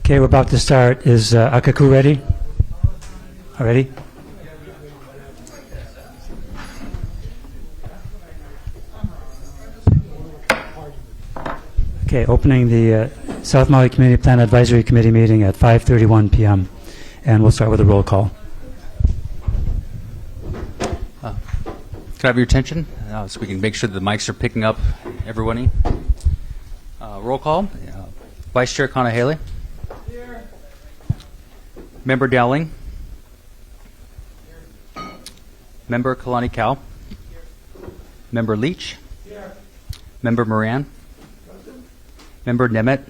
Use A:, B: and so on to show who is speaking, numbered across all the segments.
A: Okay, we're about to start. Is Akaku ready? Ready? Okay, opening the South Maui Community Plan Advisory Committee meeting at 5:31 p.m. And we'll start with a roll call.
B: Can I have your attention so we can make sure that the mics are picking up everybody? Roll call. Vice Chair Kanahele. Here. Member Dowling. Here. Member Kalani Cow. Here. Member Leach. Here. Member Moran. Present. Member Nemeth.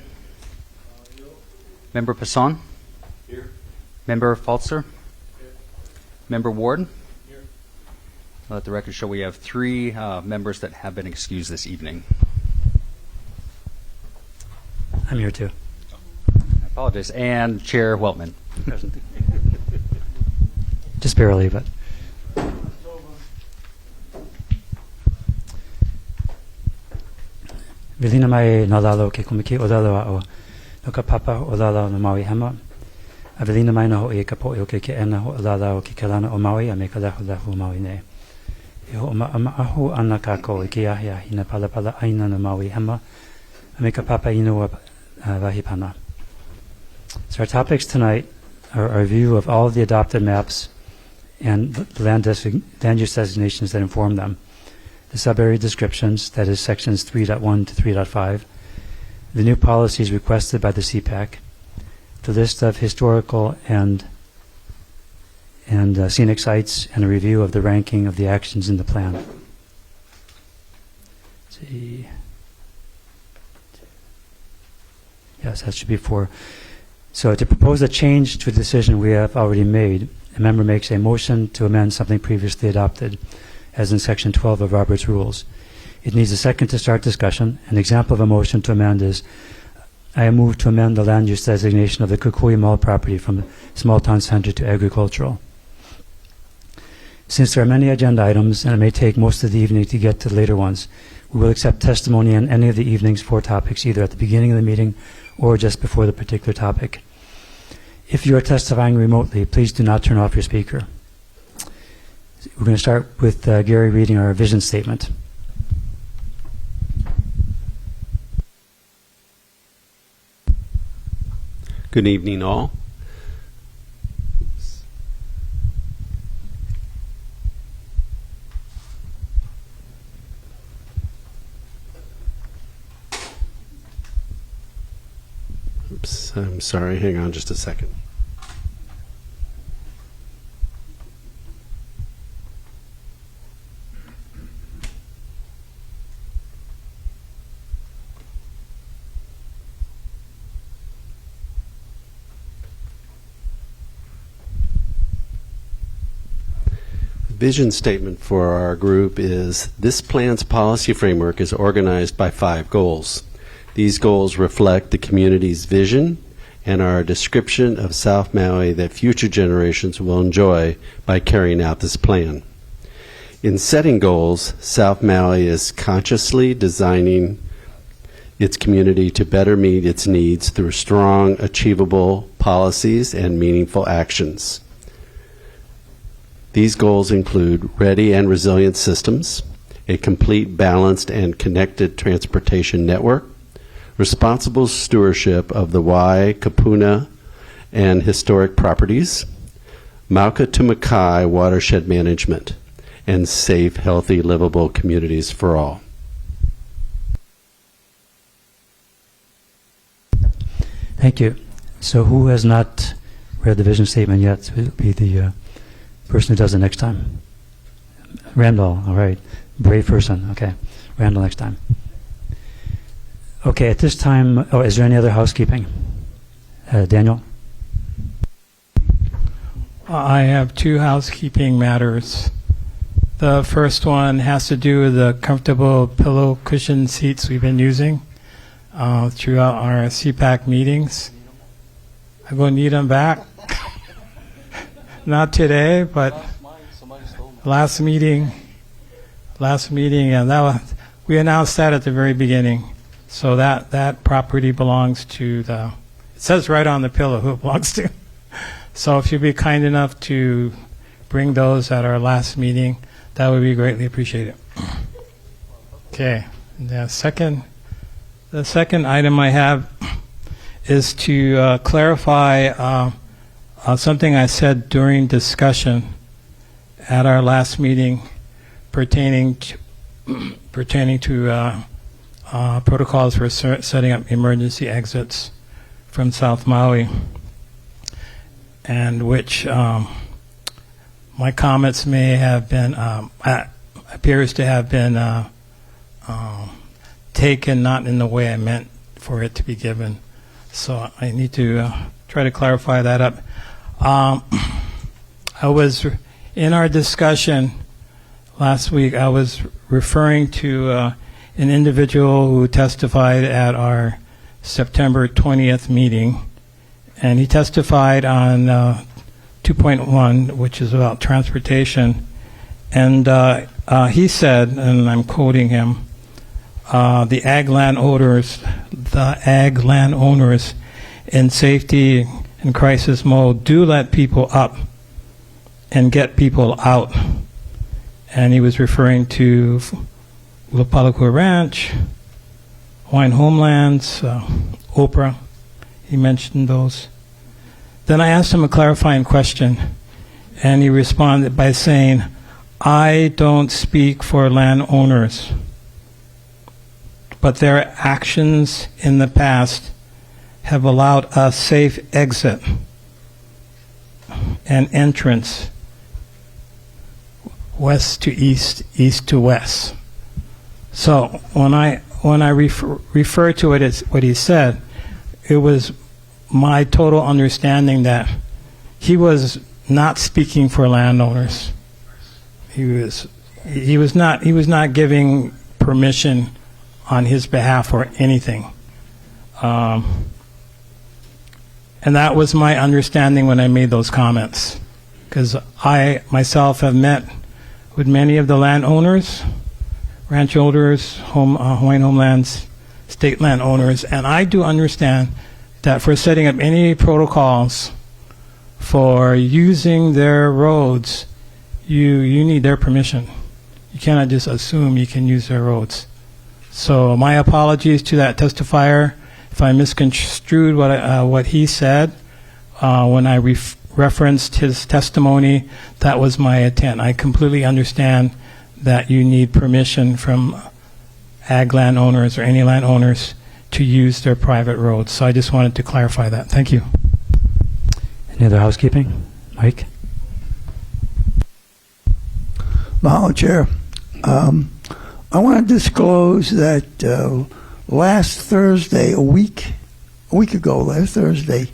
B: Member Passon. Here. Member Falzer. Here. Member Ward. Here. Let the record show we have 3 members that have been excused this evening.
A: I'm here too.
B: I apologize. And Chair Weltman.
A: Present. Just barely, but. Vilina mai no lalo ke kumiki o lalo o no ka papa o lalo no Maui hema. A vilina mai no ho e ka po o ke ena ho lalo ke kalana o Maui a me ka lahu Maui ne. E ho ma ahu ana ka ko i ke ahia hina pala pala aina no Maui hema. A me ka papa ino wa vahipana. So our topics tonight are a review of all of the adopted maps and the land use designations that inform them. The sub-area descriptions, that is sections 3.1 to 3.5, the new policies requested by the CPAC, the list of historical and scenic sites, and a review of the ranking of the actions in the plan. Let's see. Yes, that should be 4. So to propose a change to a decision we have already made, a member makes a motion to amend something previously adopted, as in Section 12 of Robert's Rules. It needs a second to start discussion. An example of a motion to amend is, I move to amend the land use designation of the Kukui Mall property from small town center to agricultural. Since there are many agenda items and it may take most of the evening to get to the later ones, we will accept testimony on any of the evening's 4 topics, either at the beginning of the meeting or just before the particular topic. If you are testifying remotely, please do not turn off your speaker. We're going to start with Gary reading our vision statement.
C: Good evening, all. Oops, I'm sorry. Hang on just a second. Vision statement for our group is, this plan's policy framework is organized by 5 goals. These goals reflect the community's vision and are a description of South Maui that future generations will enjoy by carrying out this plan. In setting goals, South Maui is consciously designing its community to better meet its needs through strong, achievable policies and meaningful actions. These goals include ready and resilient systems, a complete, balanced, and connected transportation network, responsible stewardship of the Wai, Kapuna, and historic properties, Mauka to Makai watershed management, and safe, healthy, livable communities for all.
A: Thank you. So who has not read the vision statement yet? So it'll be the person who does it next time. Randall, all right. Brave person, okay. Randall next time. Okay, at this time, is there any other housekeeping? Daniel?
D: I have 2 housekeeping matters. The first one has to do with the comfortable pillow cushion seats we've been using throughout our CPAC meetings. I'm going to need them back. Not today, but last meeting, and we announced that at the very beginning. So that property belongs to the It says right on the pillow who it belongs to. So if you'd be kind enough to bring those at our last meeting, that would be greatly appreciated. Okay. The second item I have is to clarify something I said during discussion at our last meeting pertaining to protocols for setting up emergency exits from South Maui, and which my comments may have been appears to have been taken not in the way I meant for it to be given. So I need to try to clarify that up. I was in our discussion last week. I was referring to an individual who testified at our September 20th meeting, and he testified on 2.1, which is about transportation, and he said, and I'm quoting him, the ag landowners in safety and crisis mode do let people up and get people out. And he was referring to Lupalakua Ranch, Hawaiian Homelands, Oprah. He mentioned those. Then I asked him a clarifying question, and he responded by saying, I don't speak for landowners, but their actions in the past have allowed a safe exit and entrance west to east, east to west. So when I refer to it as what he said, it was my total understanding that he was not speaking for landowners. He was not giving permission on his behalf or anything. And that was my understanding when I made those comments, because I myself have met with many of the landowners, ranch owners, Hawaiian Homelands, state landowners, and I do understand that for setting up any protocols for using their roads, you need their permission. You cannot just assume you can use their roads. So my apologies to that testifier if I misconstrued what he said when I referenced his testimony. That was my intent. I completely understand that you need permission from ag landowners or any landowners to use their private roads. So I just wanted to clarify that. Thank you.
A: Any other housekeeping? Mike?
E: Mahalo, Chair. I want to disclose that last Thursday, a week ago, last Thursday,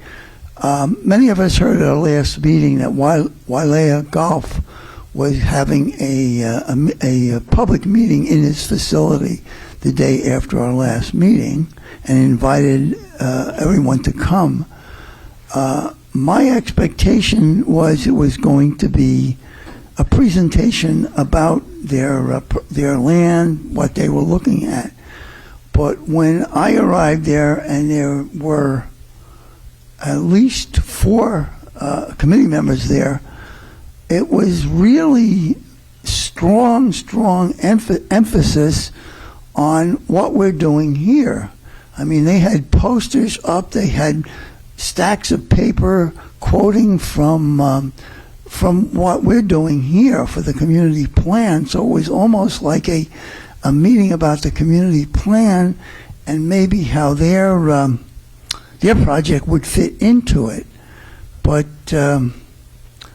E: many of us heard at our last meeting that Wailea Golf was having a public meeting in its facility the day after our last meeting and invited everyone to come. My expectation was it was going to be a presentation about their land, what they were looking at. But when I arrived there, and there were at least 4 committee members there, it was really strong emphasis on what we're doing here. I mean, they had posters up, they had stacks of paper quoting from what we're doing here for the community plan. So it was almost like a meeting about the community plan and maybe how their project would fit into it. But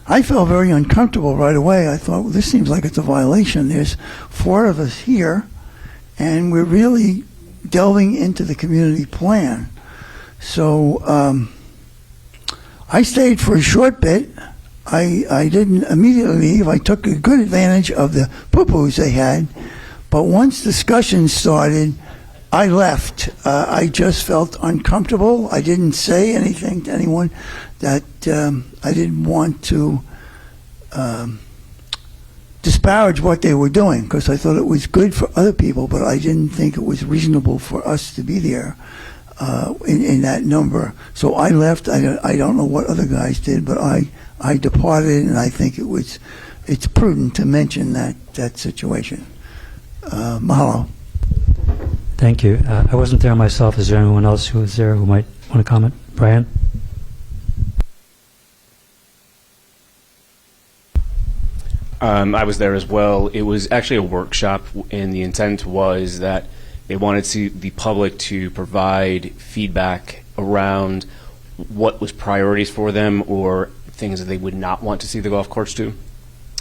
E: I felt very uncomfortable right away. I thought, well, this seems like it's a violation. There's 4 of us here, and we're really delving into the community plan. So I stayed for a short bit. I didn't immediately leave. I took a good advantage of the poo-poos they had. But once discussion started, I left. I just felt uncomfortable. I didn't say anything to anyone that I didn't want to disparage what they were doing, because I thought it was good for other people, but I didn't think it was reasonable for us to be there. in that number. So I left. I don't know what other guys did, but I departed, and I think it's prudent to mention that situation. Mahalo.
A: Thank you. I wasn't there myself. Is there anyone else who was there who might want to comment? Brian?
F: I was there as well. It was actually a workshop, and the intent was that they wanted the public to provide feedback around what was priorities for them or things that they would not want to see the golf course do.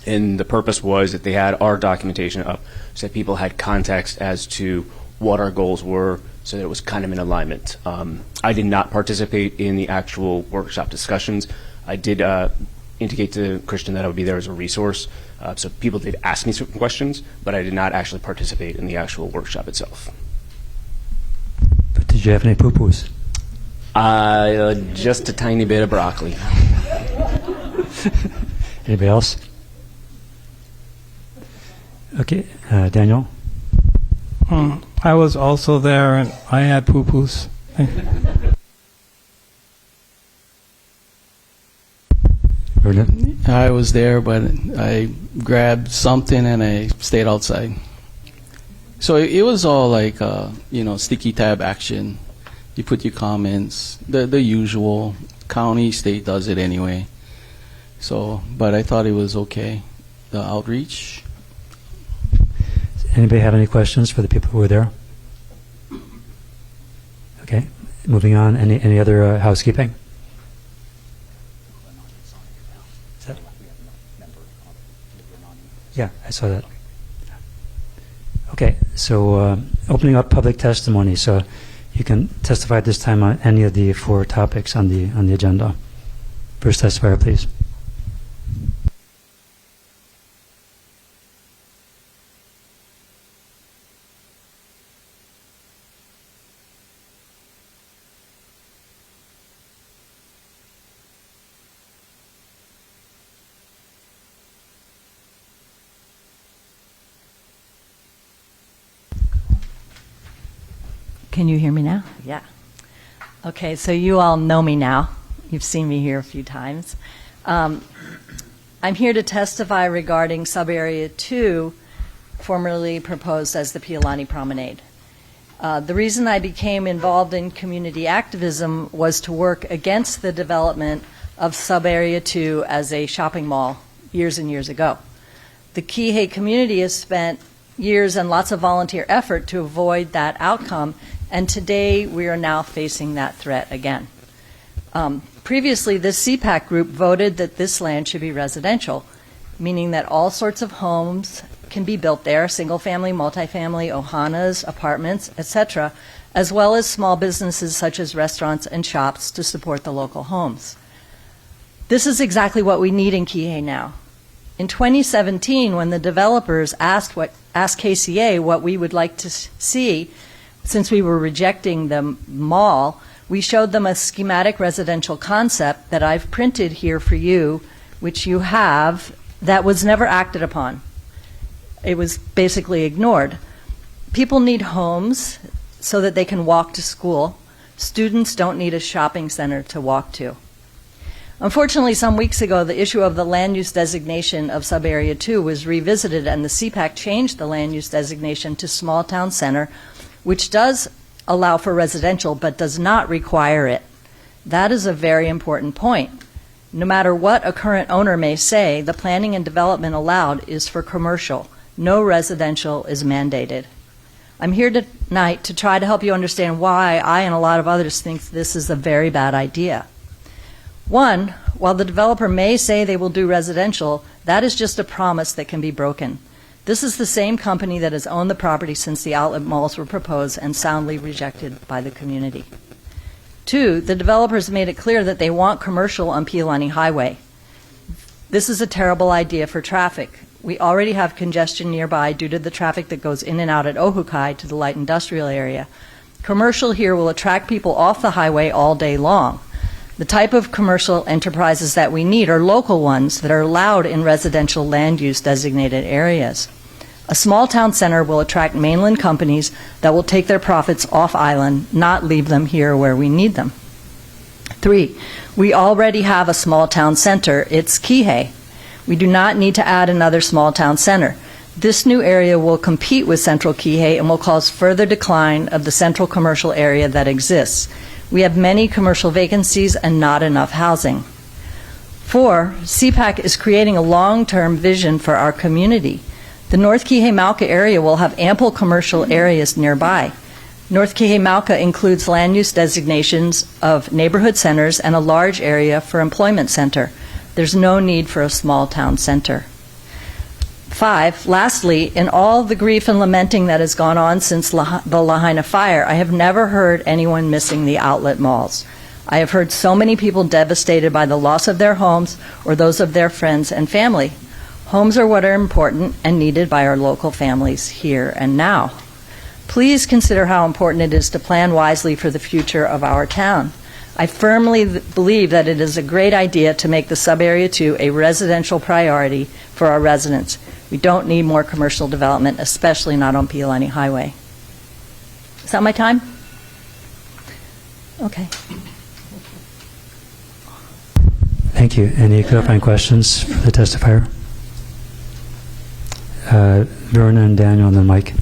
F: And the purpose was that they had our documentation up so that people had context as to what our goals were, so that it was kind of in alignment. I did not participate in the actual workshop discussions. I did indicate to Christian that I would be there as a resource. So people did ask me certain questions, but I did not actually participate in the actual workshop itself.
A: But did you have any poo-poos?
F: Just a tiny bit of broccoli.
A: Anybody else? Okay, Daniel?
D: I was also there, and I had poo-poos.
G: I was there, but I grabbed something and I stayed outside. So it was all like, sticky tab action. You put your comments, the usual. County, state does it anyway. So, but I thought it was okay. The outreach.
A: Anybody have any questions for the people who were there? Okay, moving on. Any other housekeeping? Yeah, I saw that. Okay, so opening up public testimony. So you can testify at this time on any of the 4 topics on the agenda. First testifier, please.
H: Can you hear me now? Yeah. Okay, so you all know me now. You've seen me here a few times. I'm here to testify regarding Sub-Area 2, formerly proposed as the Pialani Promenade. The reason I became involved in community activism was to work against the development of Sub-Area 2 as a shopping mall years and years ago. The Kihei community has spent years and lots of volunteer effort to avoid that outcome, and today we are now facing that threat again. Previously, this CPAC group voted that this land should be residential, meaning that all sorts of homes can be built there, single-family, multifamily, ohanas, apartments, etc., as well as small businesses such as restaurants and shops to support the local homes. This is exactly what we need in Kihei now. In 2017, when the developers asked KCA what we would like to see, since we were rejecting the mall, we showed them a schematic residential concept that I've printed here for you, which you have, that was never acted upon. It was basically ignored. People need homes so that they can walk to school. Students don't need a shopping center to walk to. Unfortunately, some weeks ago, the issue of the land use designation of Sub-Area 2 was revisited, and the CPAC changed the land use designation to small town center, which does allow for residential but does not require it. That is a very important point. No matter what a current owner may say, the planning and development allowed is for commercial. No residential is mandated. I'm here tonight to try to help you understand why I and a lot of others think this is a very bad idea. One, while the developer may say they will do residential, that is just a promise that can be broken. This is the same company that has owned the property since the outlet malls were proposed and soundly rejected by the community. Two, the developers made it clear that they want commercial on Pialani Highway. This is a terrible idea for traffic. We already have congestion nearby due to the traffic that goes in and out at Ohukai to the light industrial area. Commercial here will attract people off the highway all day long. The type of commercial enterprises that we need are local ones that are allowed in residential land use designated areas. A small town center will attract mainland companies that will take their profits off island, not leave them here where we need them. 3, we already have a small town center. It's Kihei. We do not need to add another small town center. This new area will compete with Central Kihei and will cause further decline of the central commercial area that exists. We have many commercial vacancies and not enough housing. 4, CPAC is creating a long-term vision for our community. The North Kihei-Mauka area will have ample commercial areas nearby. North Kihei-Mauka includes land use designations of neighborhood centers and a large area for employment center. There's no need for a small town center. 5, lastly, in all the grief and lamenting that has gone on since the Lahaina fire, I have never heard anyone missing the outlet malls. I have heard so many people devastated by the loss of their homes or those of their friends and family. Homes are what are important and needed by our local families here and now. Please consider how important it is to plan wisely for the future of our town. I firmly believe that it is a great idea to make the Sub-Area 2 a residential priority for our residents. We don't need more commercial development, especially not on Pialani Highway. Is that my time? Okay.
A: Thank you. Any clarifying questions for the testifier? Vernon and Daniel on the mic.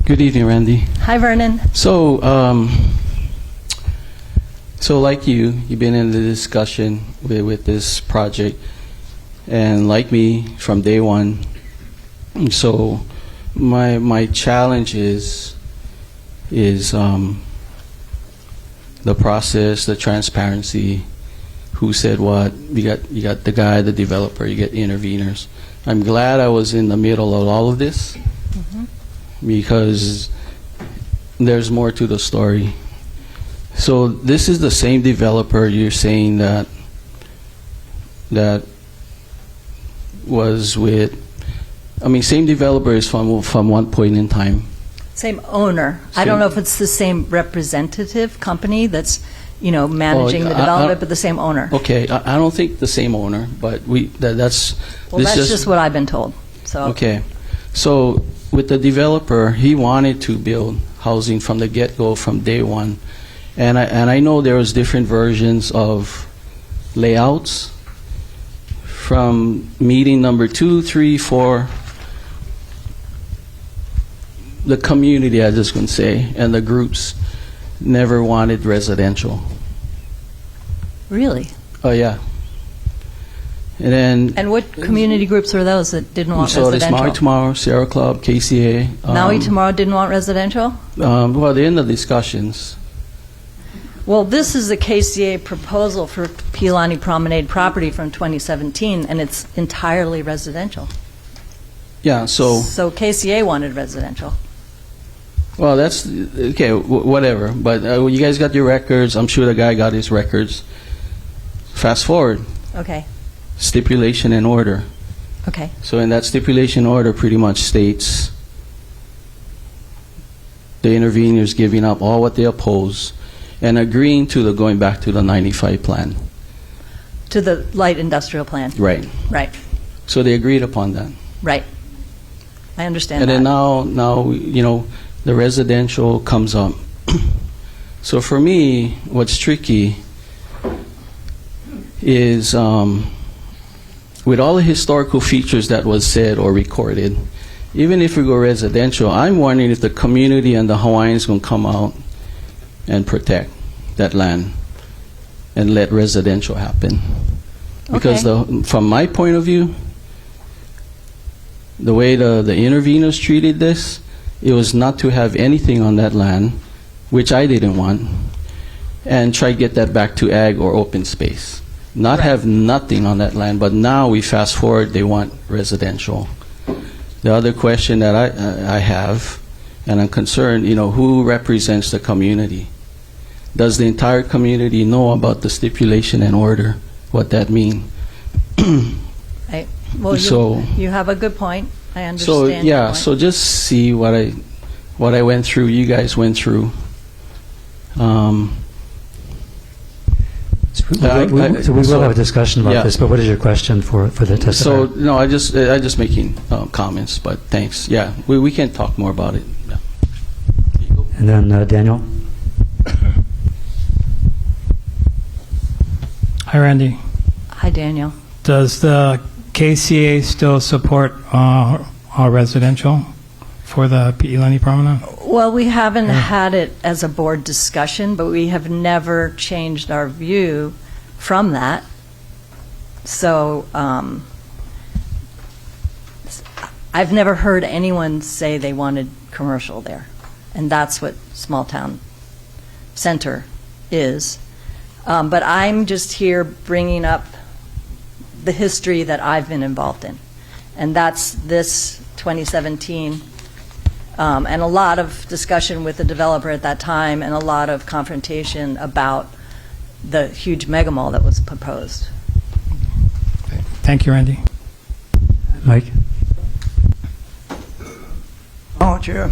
G: Good evening, Randy.
H: Hi, Vernon.
G: So like you've been in the discussion with this project, and like me from day one. So my challenge is the process, the transparency, who said what. You got the guy, the developer, you get interveners. I'm glad I was in the middle of all of this, because there's more to the story. So this is the same developer you're saying that was with, I mean, same developer is from one point in time.
H: Same owner. I don't know if it's the same representative company that's, managing the development, but the same owner.
G: Okay, I don't think the same owner, but that's...
H: Well, that's just what I've been told. So
G: okay. So with the developer, he wanted to build housing from the get-go, from day one. And I know there was different versions of layouts from meeting number 2, 3, 4. The community, I just going to say, and the groups never wanted residential.
H: Really?
G: Oh, yeah. And then...
H: And what community groups were those that didn't want
G: so
H: residential?
G: So there's Maui Tomorrow, Sierra Club, KCA.
H: Maui Tomorrow didn't want residential?
G: Well, they're in the discussions.
H: Well, this is the KCA proposal for Pialani Promenade property from 2017, and it's entirely residential.
G: Yeah, so
H: KCA wanted residential.
G: Well, that's okay, whatever. But you guys got your records. I'm sure the guy got his records. Fast forward.
H: Okay.
G: Stipulation and order.
H: Okay.
G: So in that stipulation order pretty much states the interveners giving up all what they oppose and agreeing to the going back to the 95 plan.
H: To the light industrial plan.
G: Right.
H: Right.
G: So they agreed upon that.
H: Right. I understand
G: and
H: that.
G: And then now, the residential comes up. So for me, what's tricky is with all the historical features that was said or recorded, even if we go residential, I'm wondering if the community and the Hawaiians going to come out and protect that land and let residential happen. Because from my point of view, the way the interveners treated this, it was not to have anything on that land, which I didn't want, and try to get that back to ag or open space. Not have nothing on that land, but now we fast forward, they want residential. The other question that I have, and I'm concerned, who represents the community? Does the entire community know about the stipulation and order, what that means?
H: Right. Well, you have a good point. I understand.
G: So yeah, so just see what I went through, you guys went through.
A: So we will have a discussion about
G: yeah.
A: this, but what is your question for the
G: So
A: testifier?
G: no, I just making comments, but thanks. Yeah, we can talk more about it. Yeah. There you go.
A: And then Daniel?
D: Hi, Randy.
H: Hi, Daniel.
D: Does the KCA still support our residential for the P.E. Lenny Promenade?
H: Well, we haven't had it as a board discussion, but we have never changed our view from that. So I've never heard anyone say they wanted commercial there. And that's what small town center is. But I'm just here bringing up the history that I've been involved in. And that's this 2017, and a lot of discussion with the developer at that time, and a lot of confrontation about the huge mega mall that was proposed.
D: Thank you, Randy.
A: Mike?
E: Oh, Chair.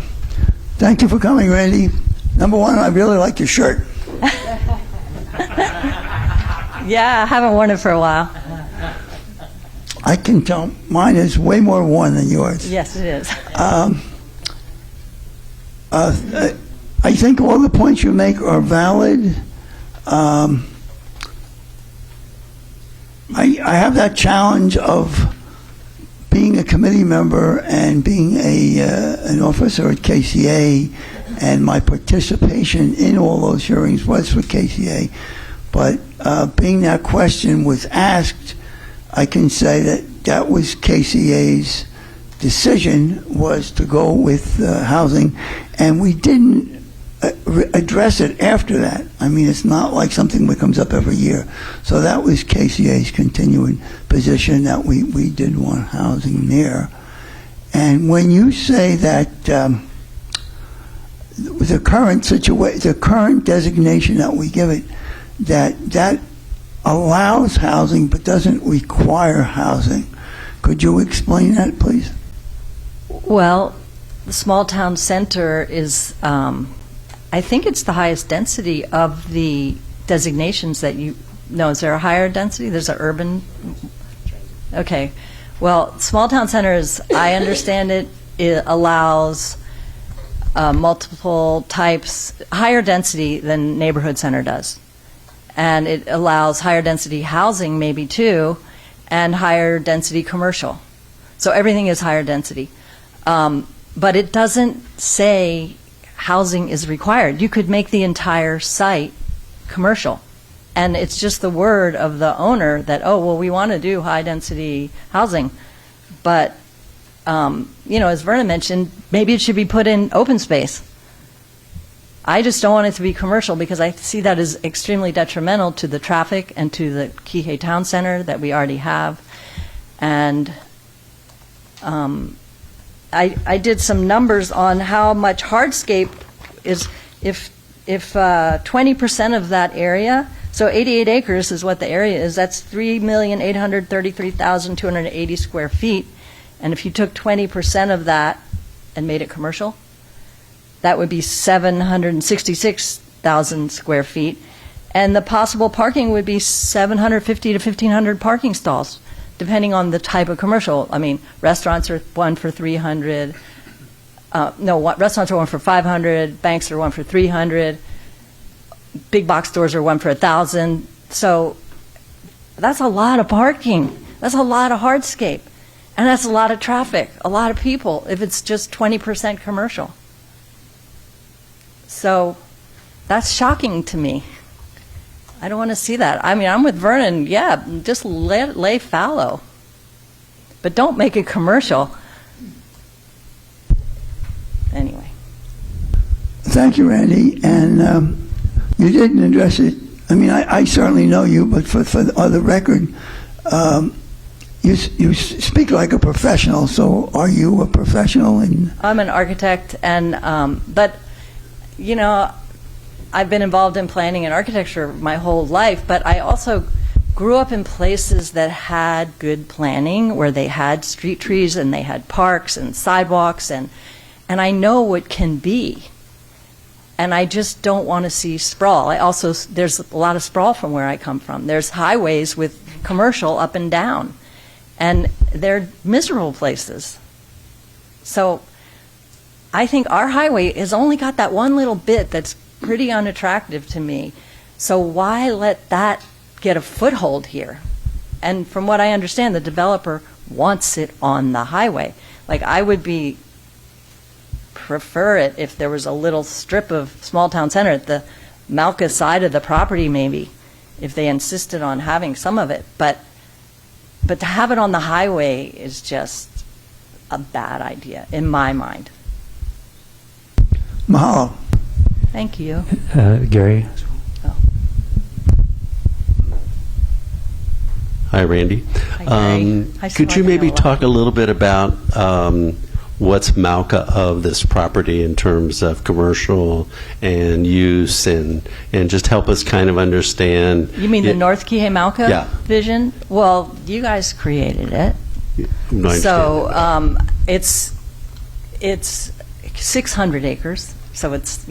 E: Thank you for coming, Randy. Number one, I really like your shirt.
H: Yeah, I haven't worn it for a while.
E: I can tell mine is way more worn than yours.
H: Yes, it is.
E: I think all the points you make are valid. I have that challenge of being a committee member and being an officer at KCA, and my participation in all those hearings was for KCA. But being that question was asked, I can say that that was KCA's decision, was to go with housing, and we didn't address it after that. I mean, it's not like something that comes up every year. So that was KCA's continuing position, that we did want housing there. And when you say that the current situation, the current designation that we give it, that allows housing but doesn't require housing, could you explain that, please?
H: Well, the small town center is, I think it's the highest density of the designations that you know. Is there a higher density? There's an urban. Okay. Well, small town center is, I understand it allows multiple types, higher density than neighborhood center does. And it allows higher density housing maybe too, and higher density commercial. So everything is higher density. But it doesn't say housing is required. You could make the entire site commercial. And it's just the word of the owner that, oh, well, we want to do high density housing. But, as Vernon mentioned, maybe it should be put in open space. I just don't want it to be commercial because I see that as extremely detrimental to the traffic and to the Kihei Town Center that we already have. And I did some numbers on how much hardscape is if 20% of that area, so 88 acres is what the area is, that's 3,833,280 square feet. And if you took 20% of that and made it commercial, that would be 766,000 square feet. And the possible parking would be 750 to 1,500 parking stalls, depending on the type of commercial. I mean, restaurants are one for 300. Restaurants are one for 500. Banks are one for 300. Big box stores are one for 1,000. So that's a lot of parking. That's a lot of hardscape. And that's a lot of traffic, a lot of people, if it's just 20% commercial. So that's shocking to me. I don't want to see that. I mean, I'm with Vernon. Yeah, just lay fallow. But don't make it commercial. Anyway.
E: Thank you, Randy. And you didn't address it. I mean, I certainly know you, but for the record, you speak like a professional. So are you a professional?
H: I'm an architect, and but I've been involved in planning and architecture my whole life, but I also grew up in places that had good planning, where they had street trees and they had parks and sidewalks, and I know what can be. And I just don't want to see sprawl. There's a lot of sprawl from where I come from. There's highways with commercial up and down, and they're miserable places. So I think our highway has only got that one little bit that's pretty unattractive to me. So why let that get a foothold here? And from what I understand, the developer wants it on the highway. Like, I would prefer it if there was a little strip of small town center at the Malka side of the property, maybe, if they insisted on having some of it. But to have it on the highway is just a bad idea, in my mind.
E: Mahalo.
H: Thank you.
A: Gary?
C: Hi, Randy.
H: Hi, Gary. Hi,
C: Could you maybe talk a little bit about what's Malka of this property in terms of commercial and use, and just help us kind of understand?
H: You mean the North Kihei Malka
C: Yeah.
H: vision? Well, you guys created it.
C: No, I understand that.
H: It's 600 acres, so it's,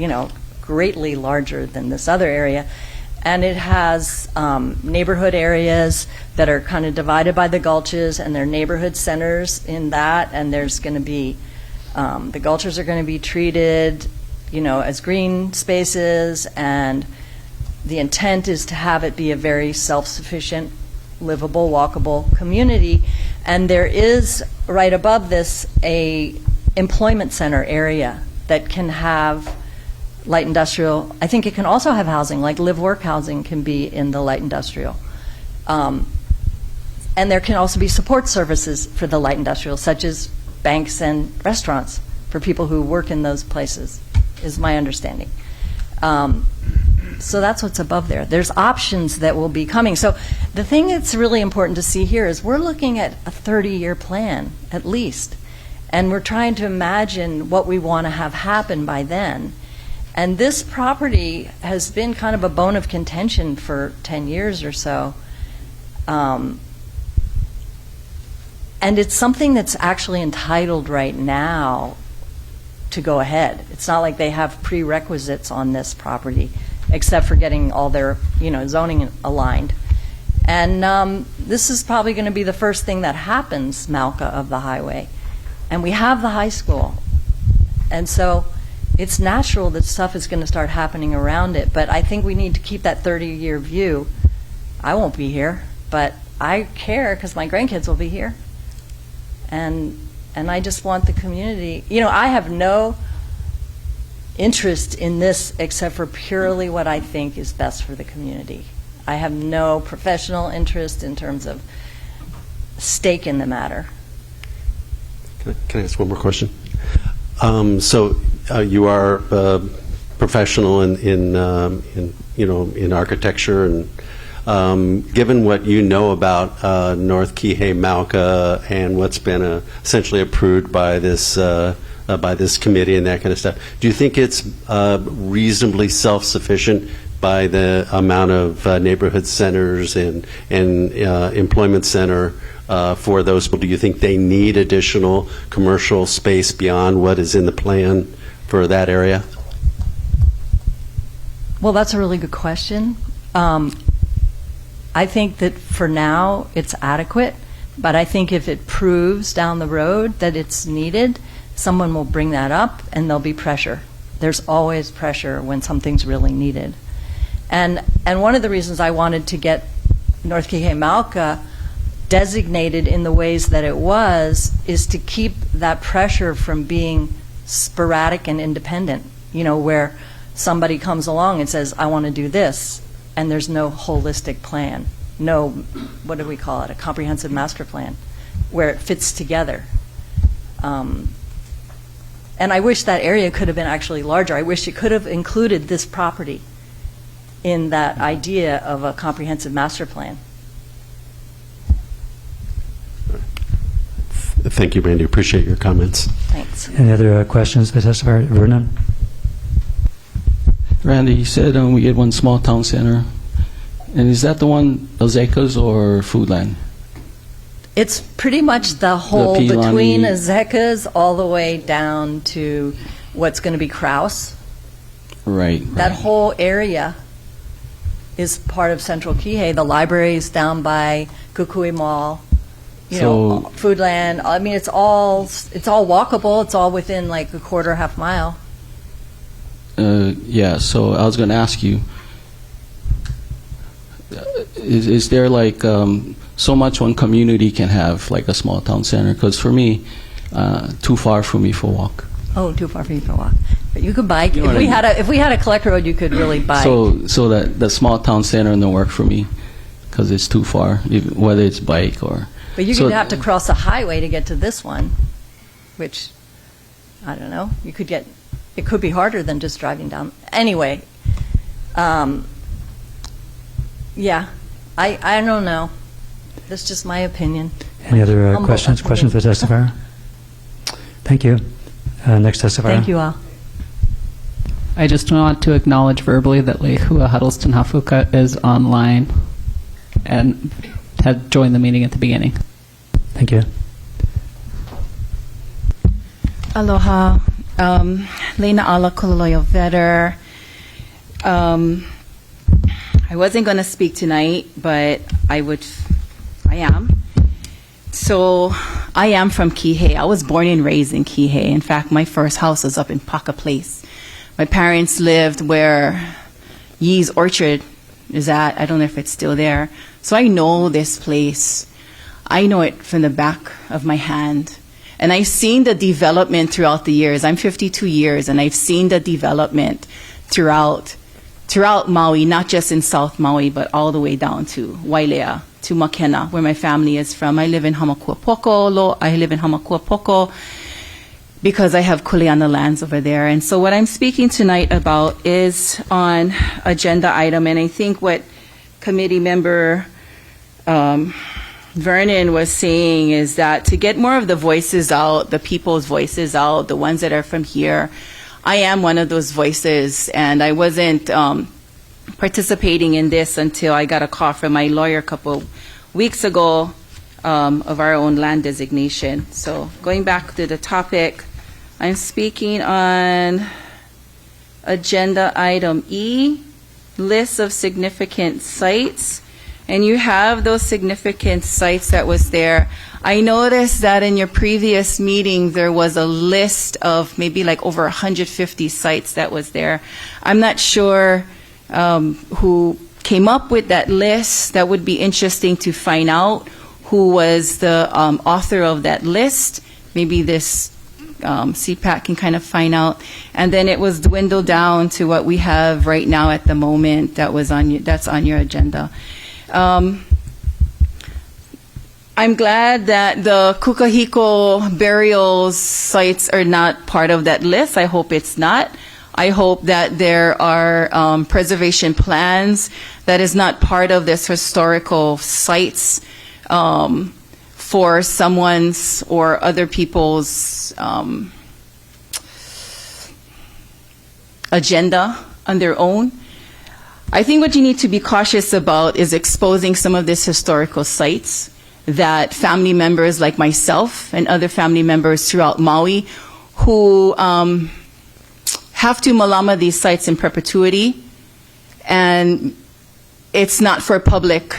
H: greatly larger than this other area. And it has neighborhood areas that are kind of divided by the gulches, and there are neighborhood centers in that, and there's going to be, the gulches are going to be treated, as green spaces, and the intent is to have it be a very self-sufficient, livable, walkable community. And there is, right above this, a employment center area that can have light industrial. I think it can also have housing, like live-work housing can be in the light industrial. And there can also be support services for the light industrial, such as banks and restaurants for people who work in those places, is my understanding. So that's what's above there. There's options that will be coming. So the thing that's really important to see here is we're looking at a 30-year plan, at least. And we're trying to imagine what we want to have happen by then. And this property has been kind of a bone of contention for 10 years or so. And it's something that's actually entitled right now to go ahead. It's not like they have prerequisites on this property, except for getting all their, zoning aligned. And this is probably going to be the first thing that happens, Malka, of the highway. And we have the high school. And so it's natural that stuff is going to start happening around it, but I think we need to keep that 30-year view. I won't be here, but I care because my grandkids will be here. And I just want the community, I have no interest in this except for purely what I think is best for the community. I have no professional interest in terms of stake in the matter.
C: Can I ask one more question? You are a professional in architecture, and given what you know about North Kihei Malka and what's been essentially approved by this committee and that kind of stuff, do you think it's reasonably self-sufficient by the amount of neighborhood centers and employment center for those people? Do you think they need additional commercial space beyond what is in the plan for that area?
H: Well, that's a really good question. I think that for now it's adequate, but I think if it proves down the road that it's needed, someone will bring that up and there'll be pressure. There's always pressure when something's really needed. And one of the reasons I wanted to get North Kihei Malka designated in the ways that it was is to keep that pressure from being sporadic and independent, where somebody comes along and says, I want to do this, and there's no holistic plan, no, what do we call it, a comprehensive master plan, where it fits together. And I wish that area could have been actually larger. I wish it could have included this property in that idea of a comprehensive master plan.
C: Thank you, Randy. Appreciate your comments.
H: Thanks.
A: Any other questions by testifier? Vernon?
G: Randy, you said we get one small town center. And is that the one, Ozekas or Foodland?
H: It's pretty much the whole between Azekas all the way down to what's going to be Kraus.
G: Right.
H: That whole area is part of Central Kihei. The library is down by Kukui Mall. You know, Foodland. I mean, it's all walkable. It's all within like a quarter, half mile.
G: Yeah, so I was going to ask you, is there like so much one community can have, like a small town center? Because for me, too far for me for walk.
H: Oh, too far for you for a walk. But you could bike.
G: You know
H: If we had a collect road, you could really bike.
G: So that the small town center don't work for me because it's too far, whether it's bike or.
H: But you're going to have to cross a highway to get to this one, which, I don't know, it could be harder than just driving down. Anyway, yeah, I don't know. That's just my opinion.
A: Any other
H: Humble
A: questions?
H: opinion.
A: Questions for the testifier? Thank you. Next testifier.
H: Thank you all.
I: I just want to acknowledge verbally that Lehua Huddleston Hafuka is online and had joined the meeting at the beginning.
A: Thank you.
J: Aloha. Lena Ala Kulaloyo Vetter. I wasn't going to speak tonight, but I am. So I am from Kihei. I was born and raised in Kihei. In fact, my first house was up in Paka Place. My parents lived where Yee's Orchard is at. I don't know if it's still there. So I know this place. I know it from the back of my hand. And I've seen the development throughout the years. I'm 52 years, and I've seen the development throughout Maui, not just in South Maui, but all the way down to Wailea, to Makena, where my family is from. I live in Hamakuapoko. I live in Hamakuapoko because I have kuleana lands over there. And so what I'm speaking tonight about is on agenda item, and I think what committee member Vernon was saying is that to get more of the voices out, the people's voices out, the ones that are from here. I am one of those voices, and I wasn't participating in this until I got a call from my lawyer a couple weeks ago of our own land designation. So going back to the topic, I'm speaking on agenda item E, list of significant sites. And you have those significant sites that was there. I noticed that in your previous meeting, there was a list of maybe like over 150 sites that was there. I'm not sure who came up with that list. That would be interesting to find out who was the author of that list. Maybe this CPAC can kind of find out. And then it was dwindled down to what we have right now at the moment that's on your agenda. I'm glad that the Kukahiko burial sites are not part of that list. I hope it's not. I hope that there are preservation plans that is not part of this historical sites for someone's or other people's agenda on their own. I think what you need to be cautious about is exposing some of these historical sites that family members like myself and other family members throughout Maui who have to malama these sites in perpetuity, and it's not for public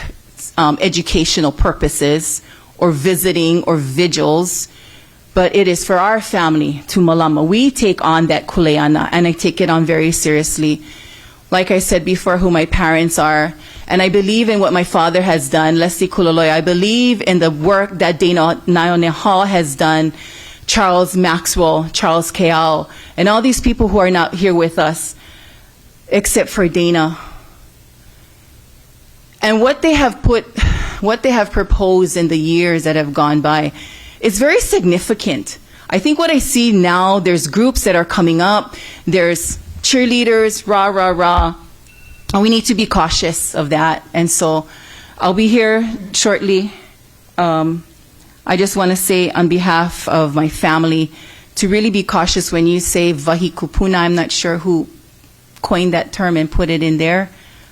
J: educational purposes or visiting or vigils, but it is for our family to malama. We take on that kuleana, and I take it on very seriously. Like I said before, who my parents are, and I believe in what my father has done, Leslie Kulaloy. I believe in the work that Dana Naione Hall has done, Charles Maxwell, Charles Keao, and all these people who are not here with us, except for Dana. And what they have proposed in the years that have gone by is very significant. I think what I see now, there's groups that are coming up, there's cheerleaders, rah, rah, rah. And we need to be cautious of that. And so I'll be here shortly. I just want to say on behalf of my family to really be cautious when you say vahikupuna. I'm not sure who coined that term and put it in there.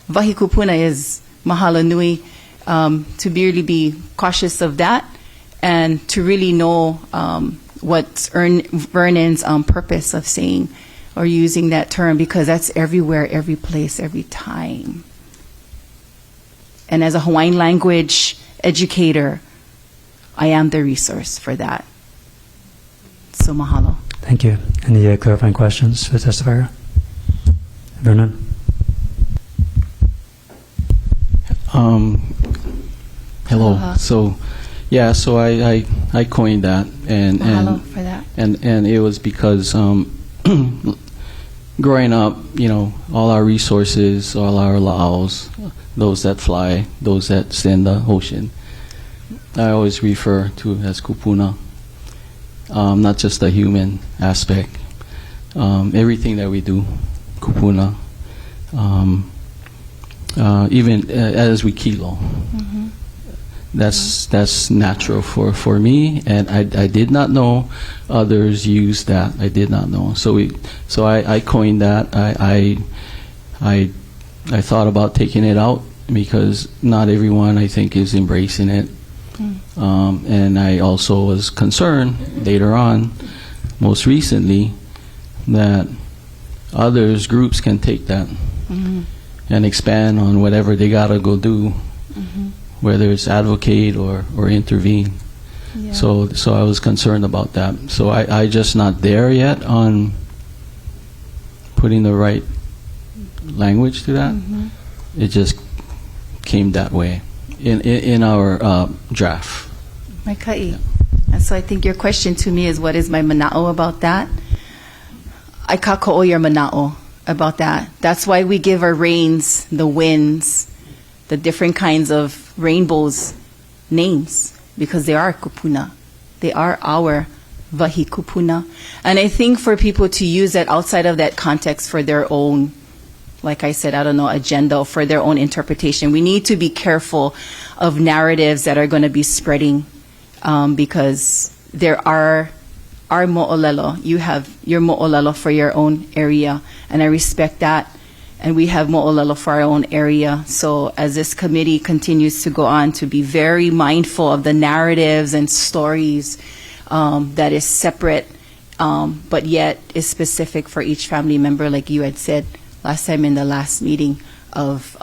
J: Vahikupuna is mahalo nui. To really be cautious of that and to really know what's Vernon's purpose of saying or using that term because that's everywhere, every place, every time. And as a Hawaiian language educator, I am the resource for that. So mahalo.
A: Thank you. Any clarifying questions for the testifier? Vernon?
G: Hello.
J: Aloha.
G: So, yeah, so I coined that, and
J: Mahalo for that.
G: and it was because growing up, you know, all our resources, all our laos, those that fly, those that stay in the ocean, I always refer to as kupuna. Not just the human aspect. Everything that we do, kupuna. Even as we kilo.
J: Mm-hmm.
G: That's natural for me, and I did not know others use that. I did not know. So I coined that. I thought about taking it out because not everyone, I think, is embracing it. And I also was concerned later on, most recently, that others, groups can take that and expand on whatever they gotta go do, whether it's advocate or intervene.
J: Yeah.
G: So I was concerned about that. So I just not there yet on putting the right language to that. It just came that way in our draft.
J: My ka'i. And so I think your question to me is, what is my mana'o about that? I kako'o your mana'o about that. That's why we give our rains, the winds, the different kinds of rainbows names, because they are kupuna. They are our vahi kupuna. And I think for people to use that outside of that context for their own, like I said, I don't know, agenda, or for their own interpretation, we need to be careful of narratives that are going to be spreading, because there are mo'olelo. You have your mo'olelo for your own area, and I respect that. And we have mo'olelo for our own area. So as this committee continues to go on, to be very mindful of the narratives and stories that is separate, but yet is specific for each family member, like you had said last time in the last meeting, of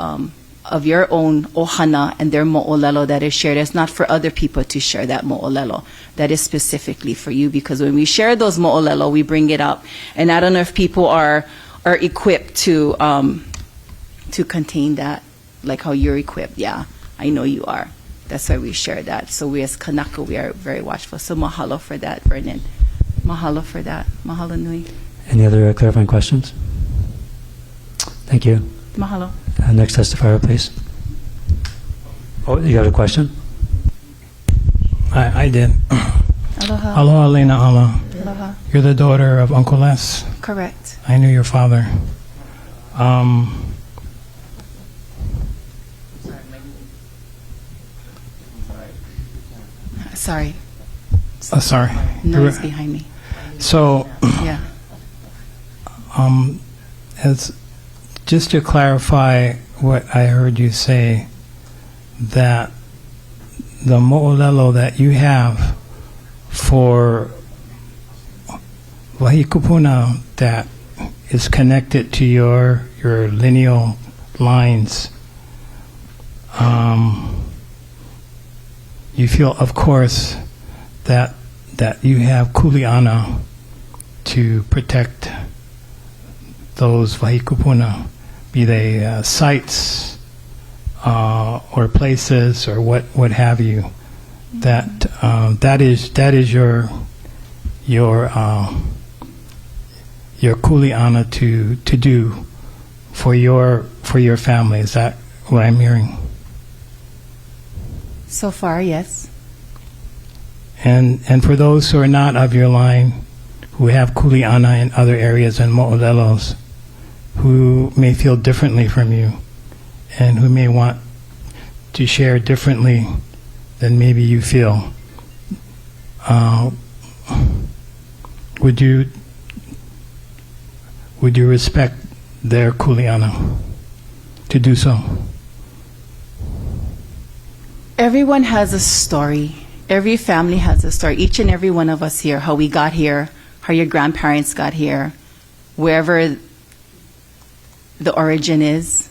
J: your own ohana and their mo'olelo that is shared. It's not for other people to share that mo'olelo. That is specifically for you, because when we share those mo'olelo, we bring it up. And I don't know if people are equipped to contain that, like how you're equipped. Yeah, I know you are. That's why we share that. So we as Kanaka, we are very watchful. So mahalo for that, Vernon. Mahalo for that. Mahalo nui.
A: Any other clarifying questions? Thank you.
J: Mahalo.
A: Next testifier, please. Oh, you got a question?
D: I did.
J: Aloha.
D: Aloha, Lena Ala.
J: Aloha.
D: You're the daughter of Uncle Les.
J: Correct.
D: I knew your father.
J: Sorry.
D: Sorry.
J: Noise behind me.
D: So,
J: Yeah.
D: as just to clarify what I heard you say, that the mo'olelo that you have for wahikupuna that is connected to your lineal lines, you feel, of course, that you have kuleana to protect those wahikupuna, be they sites or places or what have you. That is your kuleana to do for your family. Is that what I'm hearing?
J: So far, yes.
D: And for those who are not of your line, who have kuleana in other areas and mo'olelos, who may feel differently from you, and who may want to share differently than maybe you feel, would you respect their kuleana to do so?
J: Everyone has a story. Every family has a story. Each and every one of us here, how we got here, how your grandparents got here, wherever the origin is.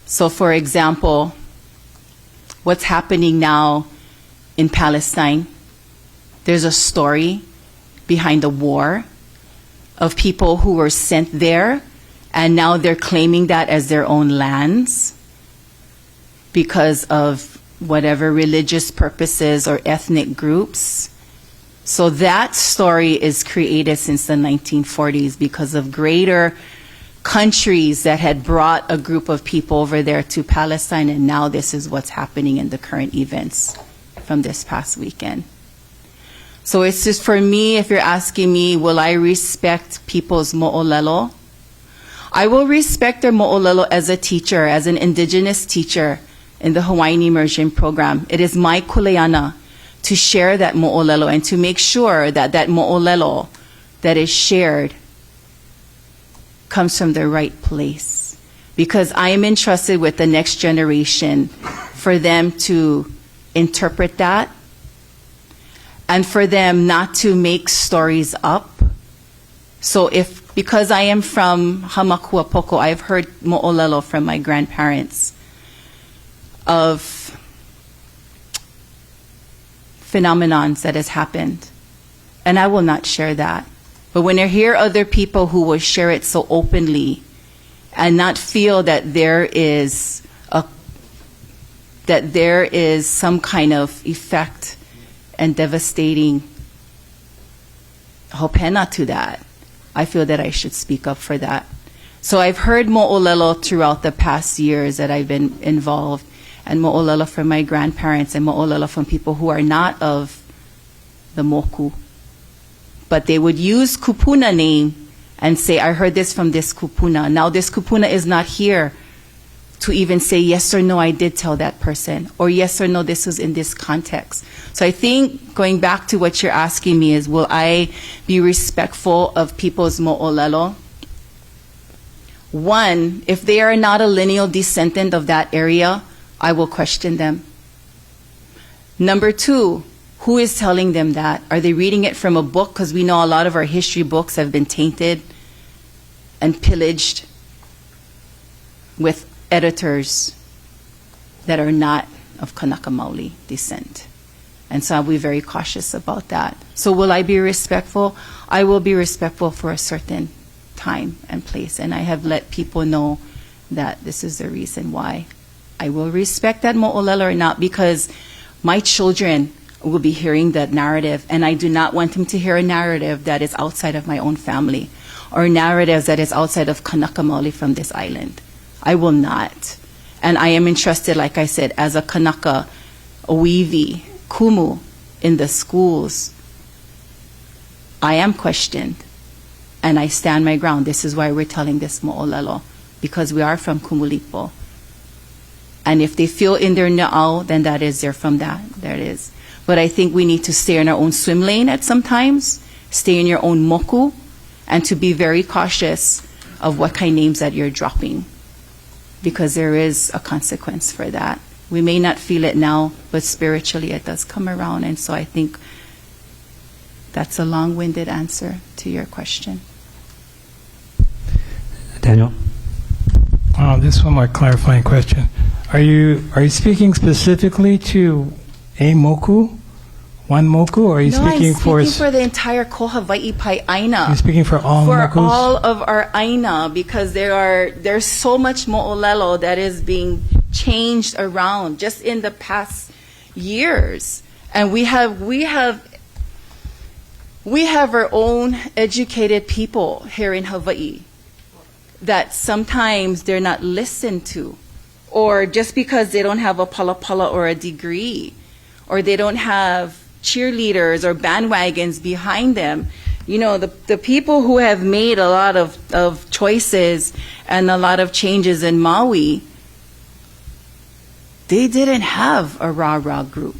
J: So, for example, what's happening now in Palestine, there's a story behind the war of people who were sent there, and now they're claiming that as their own lands because of whatever religious purposes or ethnic groups. So that story is created since the 1940s because of greater countries that had brought a group of people over there to Palestine, and now this is what's happening in the current events from this past weekend. So it's just, for me, if you're asking me, will I respect people's mo'olelo? I will respect their mo'olelo as a teacher, as an indigenous teacher in the Hawaiian Immersion Program. It is my kuleana to share that mo'olelo and to make sure that that mo'olelo that is shared comes from the right place. Because I am entrusted with the next generation for them to interpret that and for them not to make stories up. So because I am from Hamakua Poko, I've heard mo'olelo from my grandparents of phenomenons that has happened. And I will not share that. But when I hear other people who will share it so openly and not feel that there is some kind of effect and devastating hopena to that, I feel that I should speak up for that. So I've heard mo'olelo throughout the past years that I've been involved, and mo'olelo from my grandparents and mo'olelo from people who are not of the moku. But they would use kupuna name and say, I heard this from this kupuna. Now this kupuna is not here to even say yes or no, I did tell that person, or yes or no, this was in this context. So I think going back to what you're asking me is, will I be respectful of people's mo'olelo? One, if they are not a lineal descendant of that area, I will question them. Number two, who is telling them that? Are they reading it from a book? Because we know a lot of our history books have been tainted and pillaged with editors that are not of Kanaka Maoli descent. And so I'll be very cautious about that. So will I be respectful? I will be respectful for a certain time and place. And I have let people know that this is the reason why. I will respect that mo'olelo or not, because my children will be hearing that narrative, and I do not want them to hear a narrative that is outside of my own family or narratives that is outside of Kanaka Maoli from this island. I will not. And I am entrusted, like I said, as a Kanaka, Oiwi, Kumu in the schools. I am questioned, and I stand my ground. This is why we're telling this mo'olelo, because we are from Kumulipo. And if they feel in their na'au, then that is, they're from that. There it is. But I think we need to stay in our own swim lane at some times, stay in your own moku, and to be very cautious of what kind of names that you're dropping, because there is a consequence for that. We may not feel it now, but spiritually it does come around. And so I think that's a long-winded answer to your question.
A: Daniel?
D: Just one more clarifying question. Are you speaking specifically to a moku, one moku, or are you speaking for?
J: I'm speaking for the entire Ko Hawaii Pai Aina.
D: You're speaking for all
J: for
D: mokus?
J: all of our Aina, because there's so much mo'olelo that is being changed around just in the past years, and we have our own educated people here in Hawaii that sometimes they're not listened to, or just because they don't have a palapala or a degree, or they don't have cheerleaders or bandwagons behind them. You know, the people who have made a lot of choices and a lot of changes in Maui, they didn't have a rah-rah group.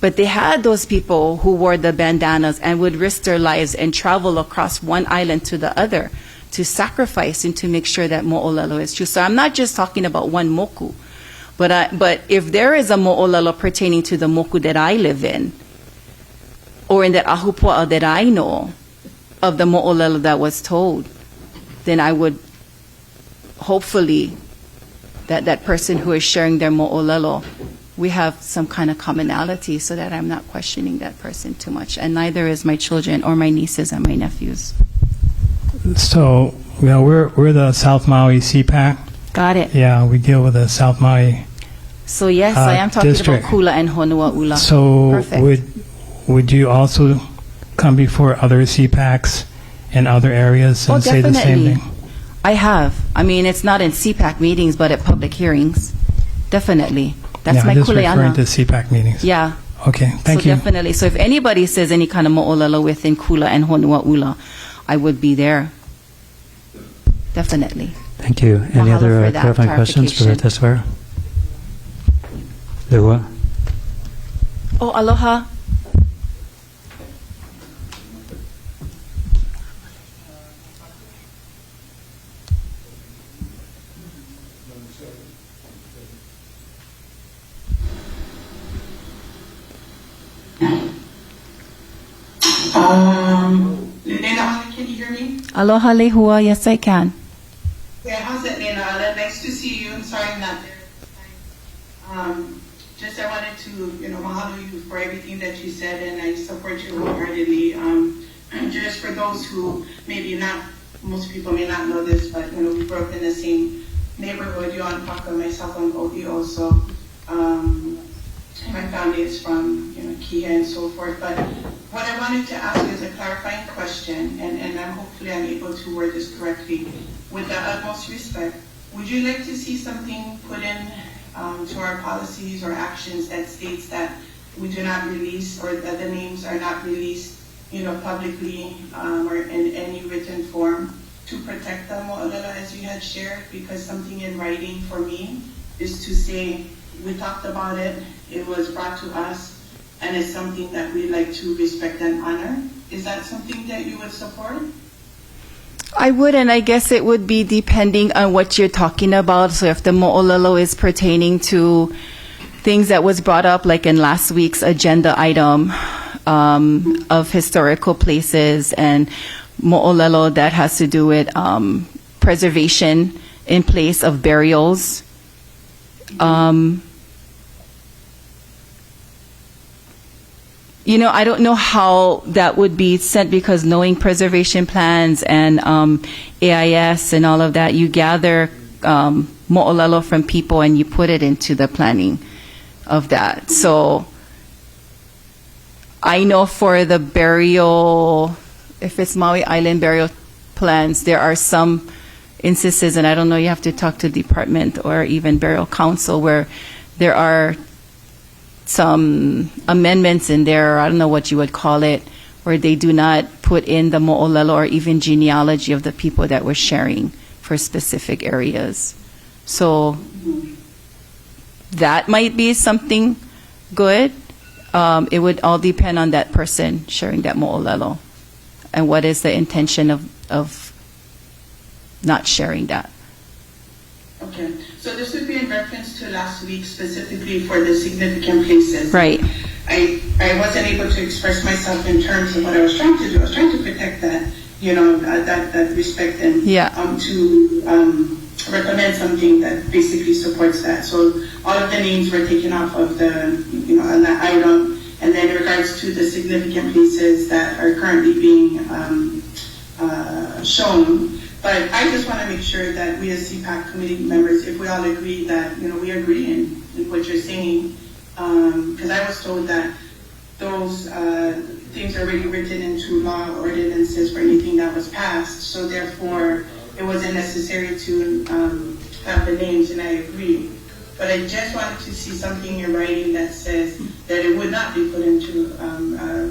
J: But they had those people who wore the bandanas and would risk their lives and travel across one island to the other to sacrifice and to make sure that mo'olelo is true. So I'm not just talking about one moku, but if there is a mo'olelo pertaining to the moku that I live in, or in the ahupua'a that I know, of the mo'olelo that was told, then I would hopefully that person who is sharing their mo'olelo, we have some kind of commonality so that I'm not questioning that person too much. And neither is my children or my nieces and my nephews.
D: So, we're the South Maui CPAC.
J: Got it.
D: Yeah, we deal with the South Maui.
J: So yes, I am talking
D: district.
J: about Kula and Honua'ula.
D: So
J: Perfect.
D: would you also come before other CPACs in other areas and say the same
J: definitely.
D: thing?
J: I have. I mean, it's not in CPAC meetings, but at public hearings. Definitely. That's my
D: I'm just referring to
J: kuleana.
D: CPAC meetings.
J: Yeah.
D: Okay, thank
J: so
D: you.
J: Definitely. So if anybody says any kind of mo'olelo within Kula and Honua'ula, I would be there. Definitely.
A: Thank you. Any
J: Mahalo
A: other
J: for that
A: clarifying questions for the testifier? Lehua?
J: Oh, aloha.
K: Lena, can you hear me?
J: Aloha lehua. Yes, I can.
K: Yeah, how's it, Lena? Nice to see you. I'm sorry I'm not there. Just I wanted to, mahalo you for everything that you said, and I support you wholeheartedly. Just for those who maybe not, most people may not know this, but we grew up in the same neighborhood, Yoanpaka, myself and Obi also. My family is from Kia and so forth. But what I wanted to ask is a clarifying question, and hopefully I'm able to word this correctly. With the utmost respect, would you like to see something put in to our policies or actions that states that we do not release, or that the names are not released, publicly or in any written form, to protect the mo'olelo as you had shared? Because something in writing for me is to say, we talked about it, it was brought to us, and it's something that we like to respect and honor. Is that something that you would support?
J: I would, and I guess it would be depending on what you're talking about. So if the mo'olelo is pertaining to things that was brought up, like in last week's agenda item of historical places and mo'olelo that has to do with preservation in place of burials. I don't know how that would be sent, because knowing preservation plans and AIS and all of that, you gather mo'olelo from people and you put it into the planning of that. So I know for the burial, if it's Maui Island burial plans, there are some instances, and I don't know, you have to talk to department or even burial council, where there are some amendments in there, I don't know what you would call it, where they do not put in the mo'olelo or even genealogy of the people that were sharing for specific areas. So that might be something good. It would all depend on that person sharing that mo'olelo and what is the intention of not sharing that.
K: Okay, so this would be in reference to last week, specifically for the significant places.
J: Right.
K: I wasn't able to express myself in terms of what I was trying to do. I was trying to protect that, that respect, and to recommend something that basically supports that. So all of the names were taken off of the, on that item, and then in regards to the significant places that are currently being shown. But I just want to make sure that we as CPAC committee members, if we all agree that, we agree in what you're saying, because I was told that those things are already written into law ordinances for anything that was passed, so therefore it wasn't necessary to have the names, and I agree. But I just wanted to see something in writing that says that it would not be put into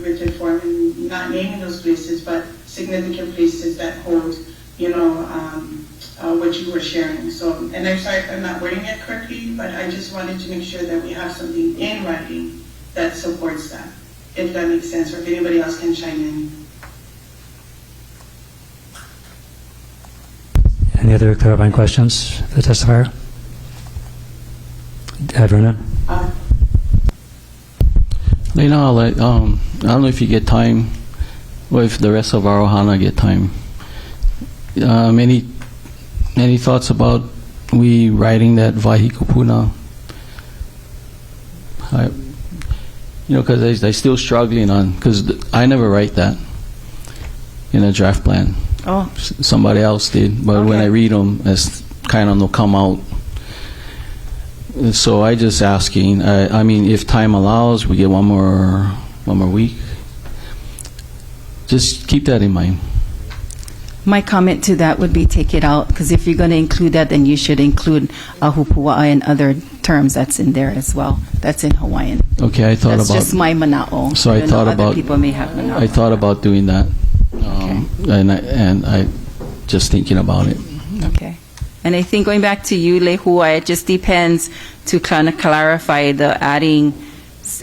K: written form, and not naming those places, but significant places that hold what you were sharing. So, and I'm sorry if I'm not wording it correctly, but I just wanted to make sure that we have something in writing that supports that, if that makes sense, or if anybody else can chime in.
A: Any other clarifying questions for the testifier? Vernon?
G: Lena, I don't know if you get time Well, if the rest of our ohana get time. Any thoughts about we writing that Vahikupuna? Because I still struggling on, because I never write that in a draft plan.
J: Oh.
G: Somebody else did, but when I read them, it's kind of no come out. So I just asking. I mean, if time allows, we get one more week. Just keep that in mind.
J: My comment to that would be take it out, because if you're going to include that, then you should include ahupua'a and other terms that's in there as well. That's in Hawaiian.
G: Okay, I thought
J: That's
G: about.
J: just my mana'o.
G: So I
J: Even
G: thought
J: though
G: about.
J: Other people may have mana'o.
G: I thought about doing that, and I just thinking about it.
J: Okay. And I think going back to you, Lehua, it just depends to kind of clarify the adding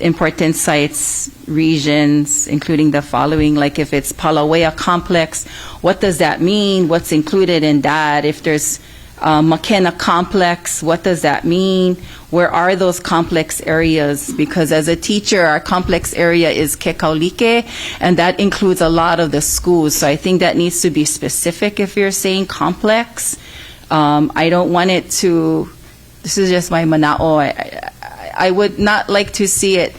J: important sites, regions, including the following, like if it's Palawea complex, what does that mean? What's included in that? If there's Makena complex, what does that mean? Where are those complex areas? Because as a teacher, our complex area is Kekaulike, and that includes a lot of the schools. So I think that needs to be specific if you're saying complex. I don't want it to, this is just my mana'o, I would not like to see it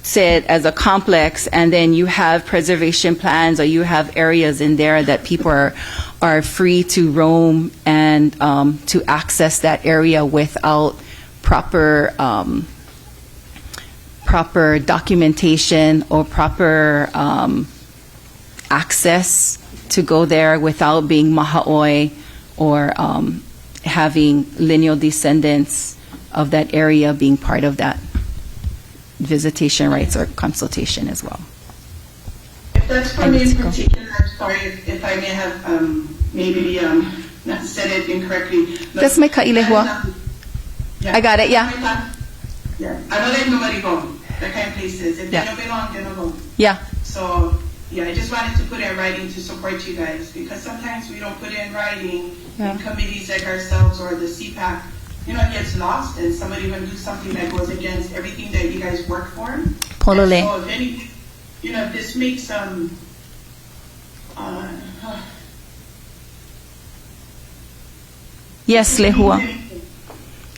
J: said as a complex and then you have preservation plans or you have areas in there that people are free to roam and to access that area without proper documentation or proper access to go there without being maha'oi or having lineal descendants of that area being part of that visitation rights or consultation as well.
K: If that's for me in particular, I'm sorry if I may have maybe not said it incorrectly.
J: That's my ka'ilehua. I got it, yeah.
K: Yeah, I don't let nobody go, that kind of places. If
J: Yeah.
K: they don't belong, they don't go.
J: Yeah.
K: So, yeah, I just wanted to put it in writing to support you guys, because sometimes we don't put it in writing in committees like ourselves or the CPAC. You know, it gets lost and somebody will do something that goes against everything that you guys work for.
J: Polole.
K: So if any, you know, if this makes
J: Yes, Lehua.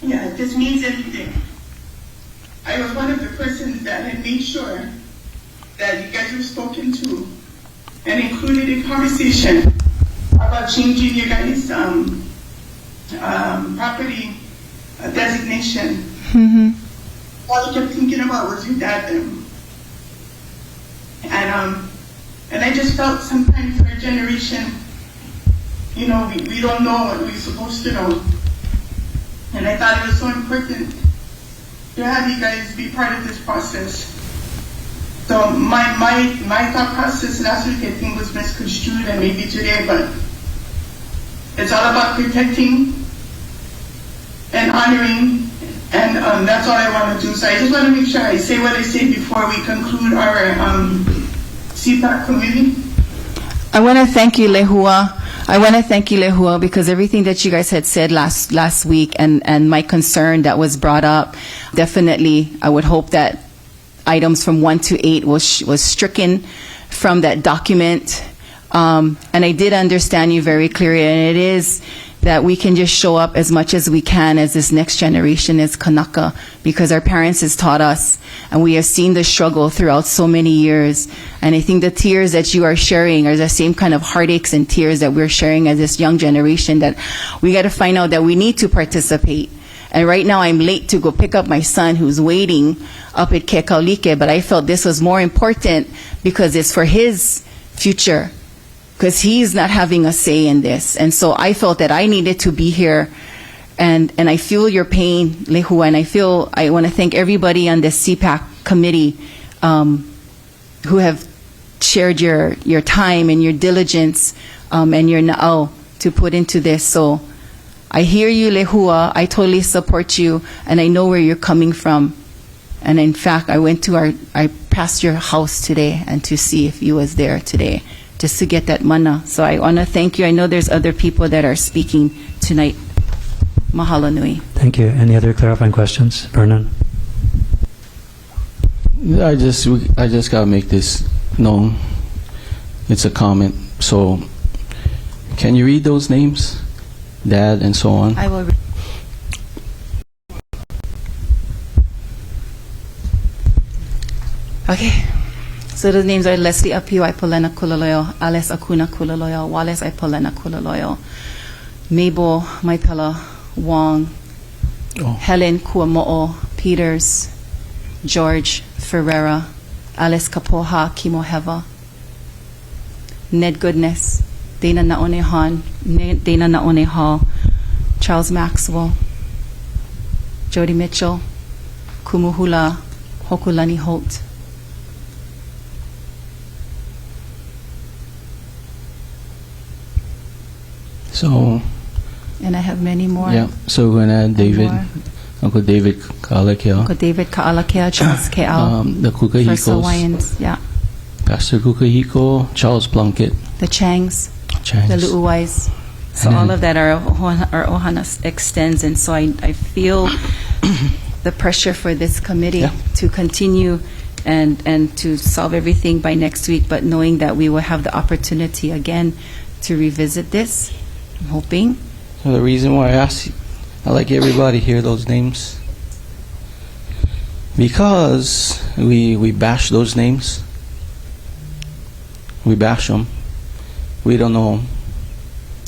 K: Yeah, if this means anything. I was one of the persons that had made sure that you guys were spoken to and included in conversation about changing your guys' property designation.
J: Mm-hmm.
K: All I kept thinking about was your dad then. And I just felt sometimes our generation, you know, we don't know what we're supposed to know. And I thought it was so important to have you guys be part of this process. So my thought process last week I think was misconstrued and maybe today, but it's all about protecting and honoring, and that's all I want to do. So I just want to make sure I say what I say before we conclude our CPAC committee.
J: I want to thank you, Lehua. Because everything that you guys had said last week and my concern that was brought up, definitely I would hope that items from 1 to 8 was stricken from that document. And I did understand you very clearly, and it is that we can just show up as much as we can as this next generation as Kanaka, because our parents has taught us, and we have seen the struggle throughout so many years. And I think the tears that you are sharing are the same kind of heartaches and tears that we're sharing as this young generation, that we got to find out that we need to participate. And right now I'm late to go pick up my son who's waiting up at Kekaulike, but I felt this was more important because it's for his future, because he's not having a say in this. And so I felt that I needed to be here, and I feel your pain, Lehua, and I want to thank everybody on this CPAC committee who have shared your time and your diligence and your na'au to put into this. So I hear you, Lehua. I totally support you, and I know where you're coming from. And in fact, I passed your house today and to see if you was there today, just to get that mana. So I want to thank you. I know there's other people that are speaking tonight. Mahalo nui.
A: Thank you. Any other clarifying questions? Vernon?
G: I just gotta make this known. It's a comment. So, can you read those names? Dad and so on.
J: I will. Okay. So the names are Leslie Apio Ipolena Kulaloyo, Alice Acuna Kulaloyo, Wallace Ipolena Kulaloyo, Mabel Maipela Wong, Helen Kuamo'o Peters, George Ferreira, Alice Kapoha Kimoheva, Ned Goodness, Dana Naone Hall, Charles Maxwell, Jody Mitchell, Kumuhula Hokulani Holt.
G: So,
J: and I have many more.
G: Yeah, so we're going to add David,
J: more.
G: Uncle David Kaalakea.
J: Uncle David Kaalakea, Charles K.L.
G: The
J: First
G: Kukahikos,
J: Hawaiians, yeah.
G: Pastor Kukahiko, Charles Plunkett,
J: The Changs,
G: Changs.
J: the Lu'uwais. So
G: And
J: all
G: then-
J: of that are Ohana extends, and so I feel the pressure for this committee
G: Yeah.
J: to continue and to solve everything by next week, but knowing that we will have the opportunity again to revisit this, I'm hoping.
G: So the reason why I asked, I like everybody hear those names. Because we bash those names. We bash them. We don't know 'em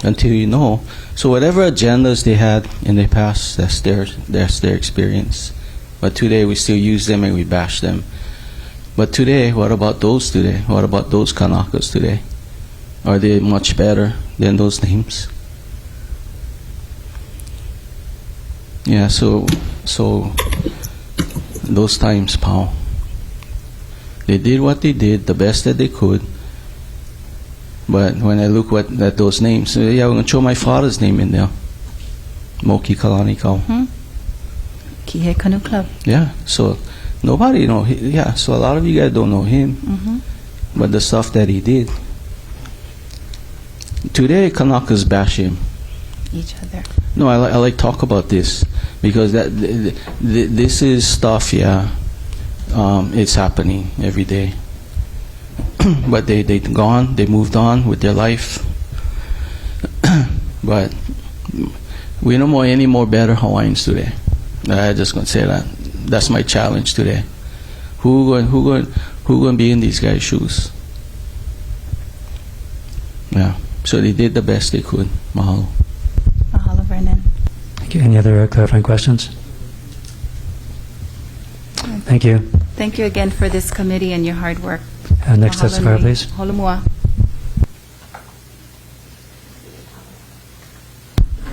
G: until you know. So whatever agendas they had in the past, that's their experience. But today we still use them and we bash them. But today, what about those today? What about those Kanakas today? Are they much better than those names? Yeah, so those times, Paul. They did what they did, the best that they could. But when I look at those names, yeah, I'm going to show my father's name in there. Moki Kalani Kau.
J: Kihei Canoe Club.
G: Yeah, so nobody know. Yeah, so a lot of you guys don't know him. But the stuff that he did. Today, Kanakas bash him.
J: Each other.
G: No, I like talk about this because this is stuff. Yeah, it's happening every day. But they gone. They moved on with their life. But we no more any more better Hawaiians today. I just gonna say that. That's my challenge today. Who going be in these guys' shoes? Yeah. So they did the best they could. Mahalo.
J: Mahalo, Vernon.
A: Thank you. Any other clarifying questions? Thank you.
J: Thank you again for this committee and your hard work.
A: Next
J: Mahalo
A: testifier,
J: nui.
A: please.
J: Holomua.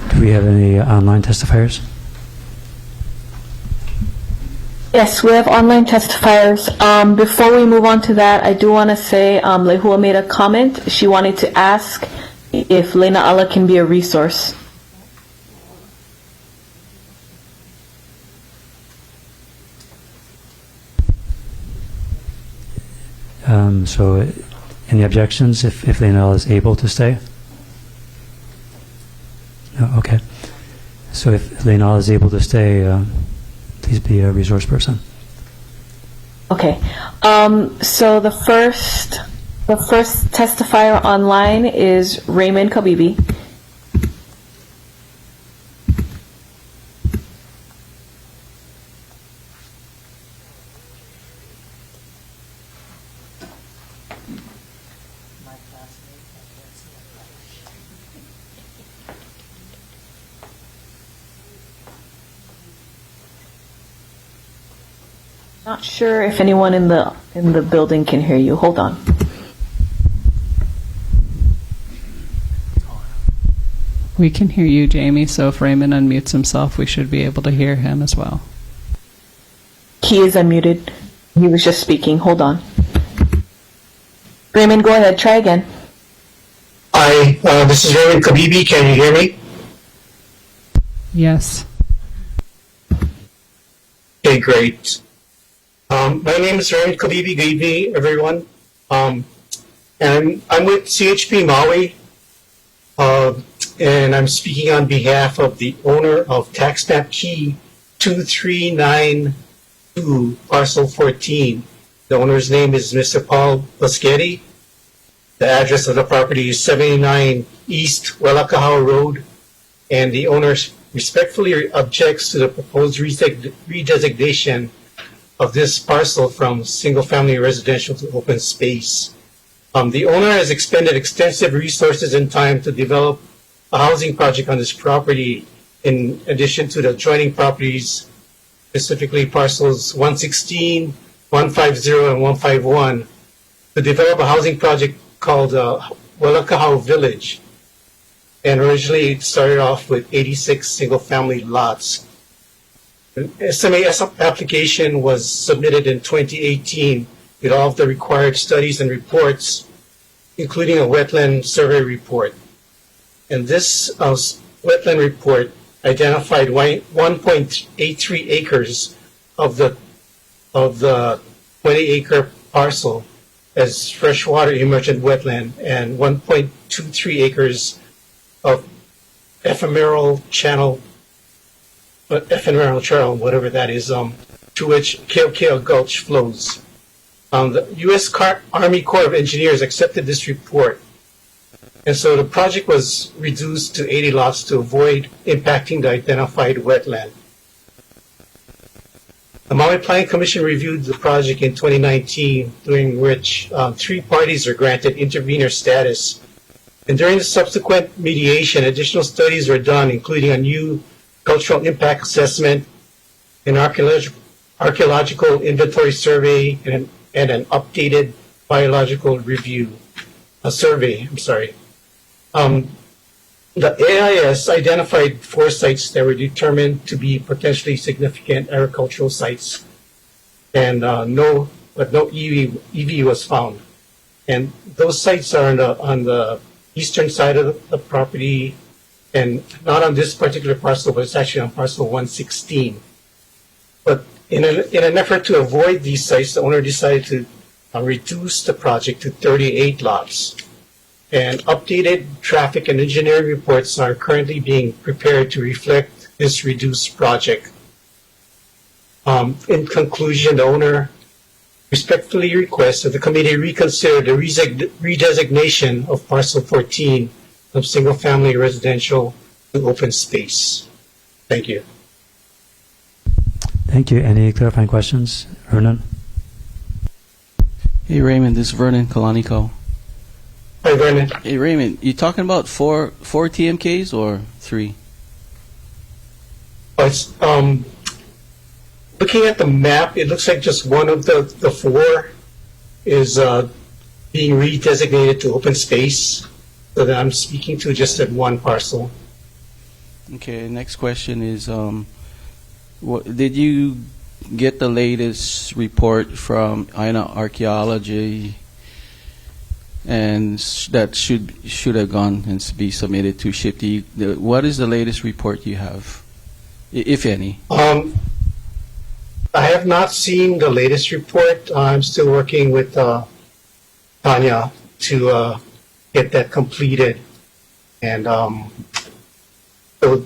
A: Do we have any online testifiers?
L: Yes, we have online testifiers. Before we move on to that, I do want to say Lehua made a comment. She wanted to ask if Lena Ala can be a resource.
A: So, any objections if Lena is able to stay? No, okay. So if Lena is able to stay, please be a resource person.
L: Okay. So the first testifier online is Raymond Kabibi. Not sure if anyone in the building can hear you. Hold on.
I: We can hear you, Jamie, so if Raymond unmutes himself, we should be able to hear him as well.
L: He is unmuted. He was just speaking. Hold on. Raymond, go ahead. Try again.
M: Hi, this is Raymond Kabibi. Can you hear me?
I: Yes.
M: Okay, great. My name is Raymond Kabibi. Good evening, everyone. And I'm with CHP Maui, and I'm speaking on behalf of the owner of tax map key 2392, parcel 14. The owner's name is Mr. Paul Boschetti. The address of the property is 79 East Welakahau Road, and the owner respectfully objects to the proposed redesignation of this parcel from single-family residential to open space. The owner has expended extensive resources and time to develop a housing project on this property, in addition to the adjoining properties, specifically parcels 116, 150, and 151, to develop a housing project called Welakahau Village. And originally it started off with 86 single-family lots. An SMA application was submitted in 2018 with all of the required studies and reports, including a wetland survey report. And this wetland report identified 1.83 acres of the 20-acre parcel as freshwater emergent wetland and 1.23 acres of ephemeral channel, whatever that is, to which Keokea Gulch flows. The U.S. Army Corps of Engineers accepted this report, and so the project was reduced to 80 lots to avoid impacting the identified wetland. The Maui Planning Commission reviewed the project in 2019, during which 3 parties are granted intervenor status. And during the subsequent mediation, additional studies were done, including a new cultural impact assessment, an archaeological inventory survey, and an updated biological survey. The AIS identified 4 sites that were determined to be potentially significant agricultural sites, and no EV was found. And those sites are on the eastern side of the property, and not on this particular parcel, but it's actually on parcel 116. But in an effort to avoid these sites, the owner decided to reduce the project to 38 lots. And updated traffic and engineering reports are currently being prepared to reflect this reduced project. In conclusion, the owner respectfully requests that the committee reconsider the redesignation of parcel 14 of single-family residential to open space. Thank you.
A: Thank you. Any clarifying questions? Vernon?
G: Hey, Raymond, this is Vernon Kalanico.
M: Hi, Vernon.
G: Hey, Raymond, you talking about four TMKs or 3?
M: It's, looking at the map, it looks like just one of the 4 is being redesignated to open space. So that I'm speaking to just that one parcel.
G: Okay, next question is, did you get the latest report from Aina Archaeology, and that should have gone and be submitted to SHPE? What is the latest report you have, if any?
M: I have not seen the latest report. I'm still working with Tanya to get that completed, and so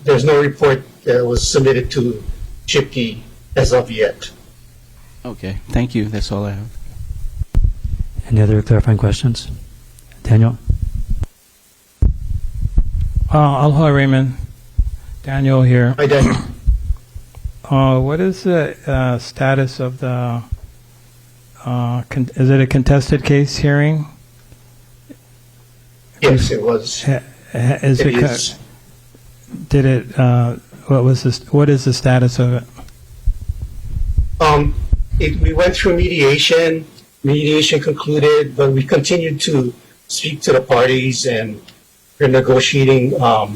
M: there's no report that was submitted to SHPE as of yet.
G: Okay, thank you. That's all I have.
A: Any other clarifying questions? Daniel?
D: Aloha, Raymond. Daniel here.
M: Hi, Daniel.
D: What is the status of the, is it a contested case hearing?
M: Yes, it was.
D: Is
M: It
D: it,
M: is.
D: Did it, what is the status of it?
M: We went through mediation. Mediation concluded, but we continued to speak to the parties, and we're negotiating, how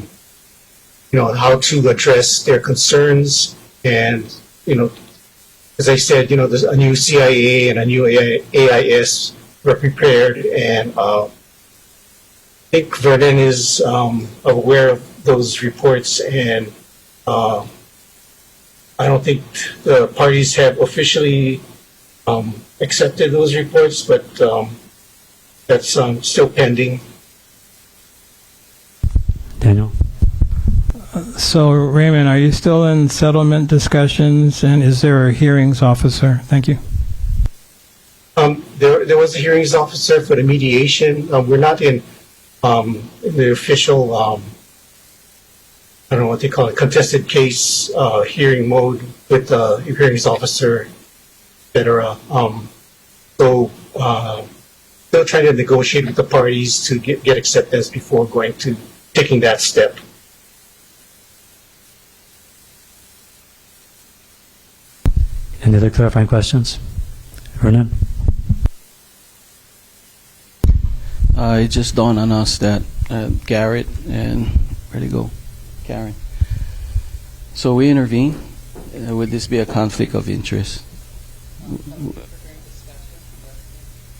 M: to address their concerns. And, as I said, there's a new CIA and a new AIS were prepared, and I think Vernon is aware of those reports, and I don't think the parties have officially accepted those reports, but that's still pending.
A: Daniel?
D: So, Raymond, are you still in settlement discussions, and is there a hearings officer? Thank you.
M: there was a hearings officer for the mediation. We're not in the official, I don't know what they call it, contested case hearing mode with the hearings officer, et cetera. So still trying to negotiate with the parties to get acceptance before going to taking that step.
A: Any other clarifying questions? Vernon?
G: It just dawned on us that Garrett and where'd he go? Karen. So we intervene. Would this be a conflict of interest?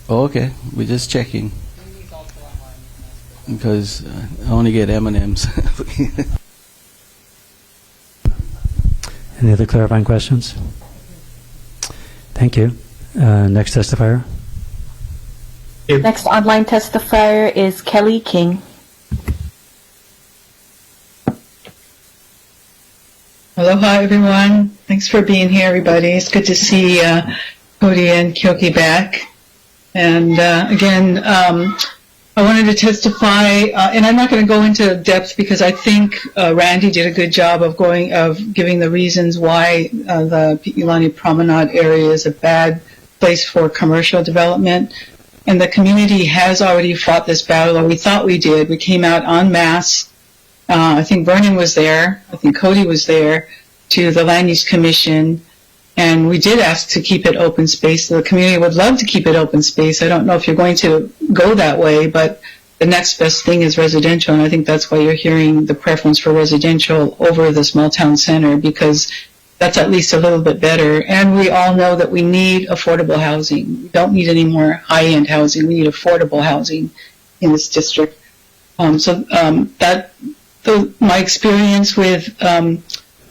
G: Oh, okay, we're just checking because I only get M&Ms.
A: Any other clarifying questions? Thank you. Next testifier.
L: Next online testifier is Kelly King.
N: Aloha, everyone. Thanks for being here, everybody. It's good to see Cody and Kyoki back. And again, I wanted to testify, and I'm not going to go into depth because I think Randy did a good job of giving the reasons why the Pi'ilani Promenade area is a bad place for commercial development. And the community has already fought this battle, or we thought we did. We came out en masse. I think Vernon was there. I think Cody was there, to the Land Use Commission. And we did ask to keep it open space. The community would love to keep it open space. I don't know if you're going to go that way, but the next best thing is residential. And I think that's why you're hearing the preference for residential over the small town center, because that's at least a little bit better. And we all know that we need affordable housing. We don't need any more high-end housing. We need affordable housing in this district. My experience with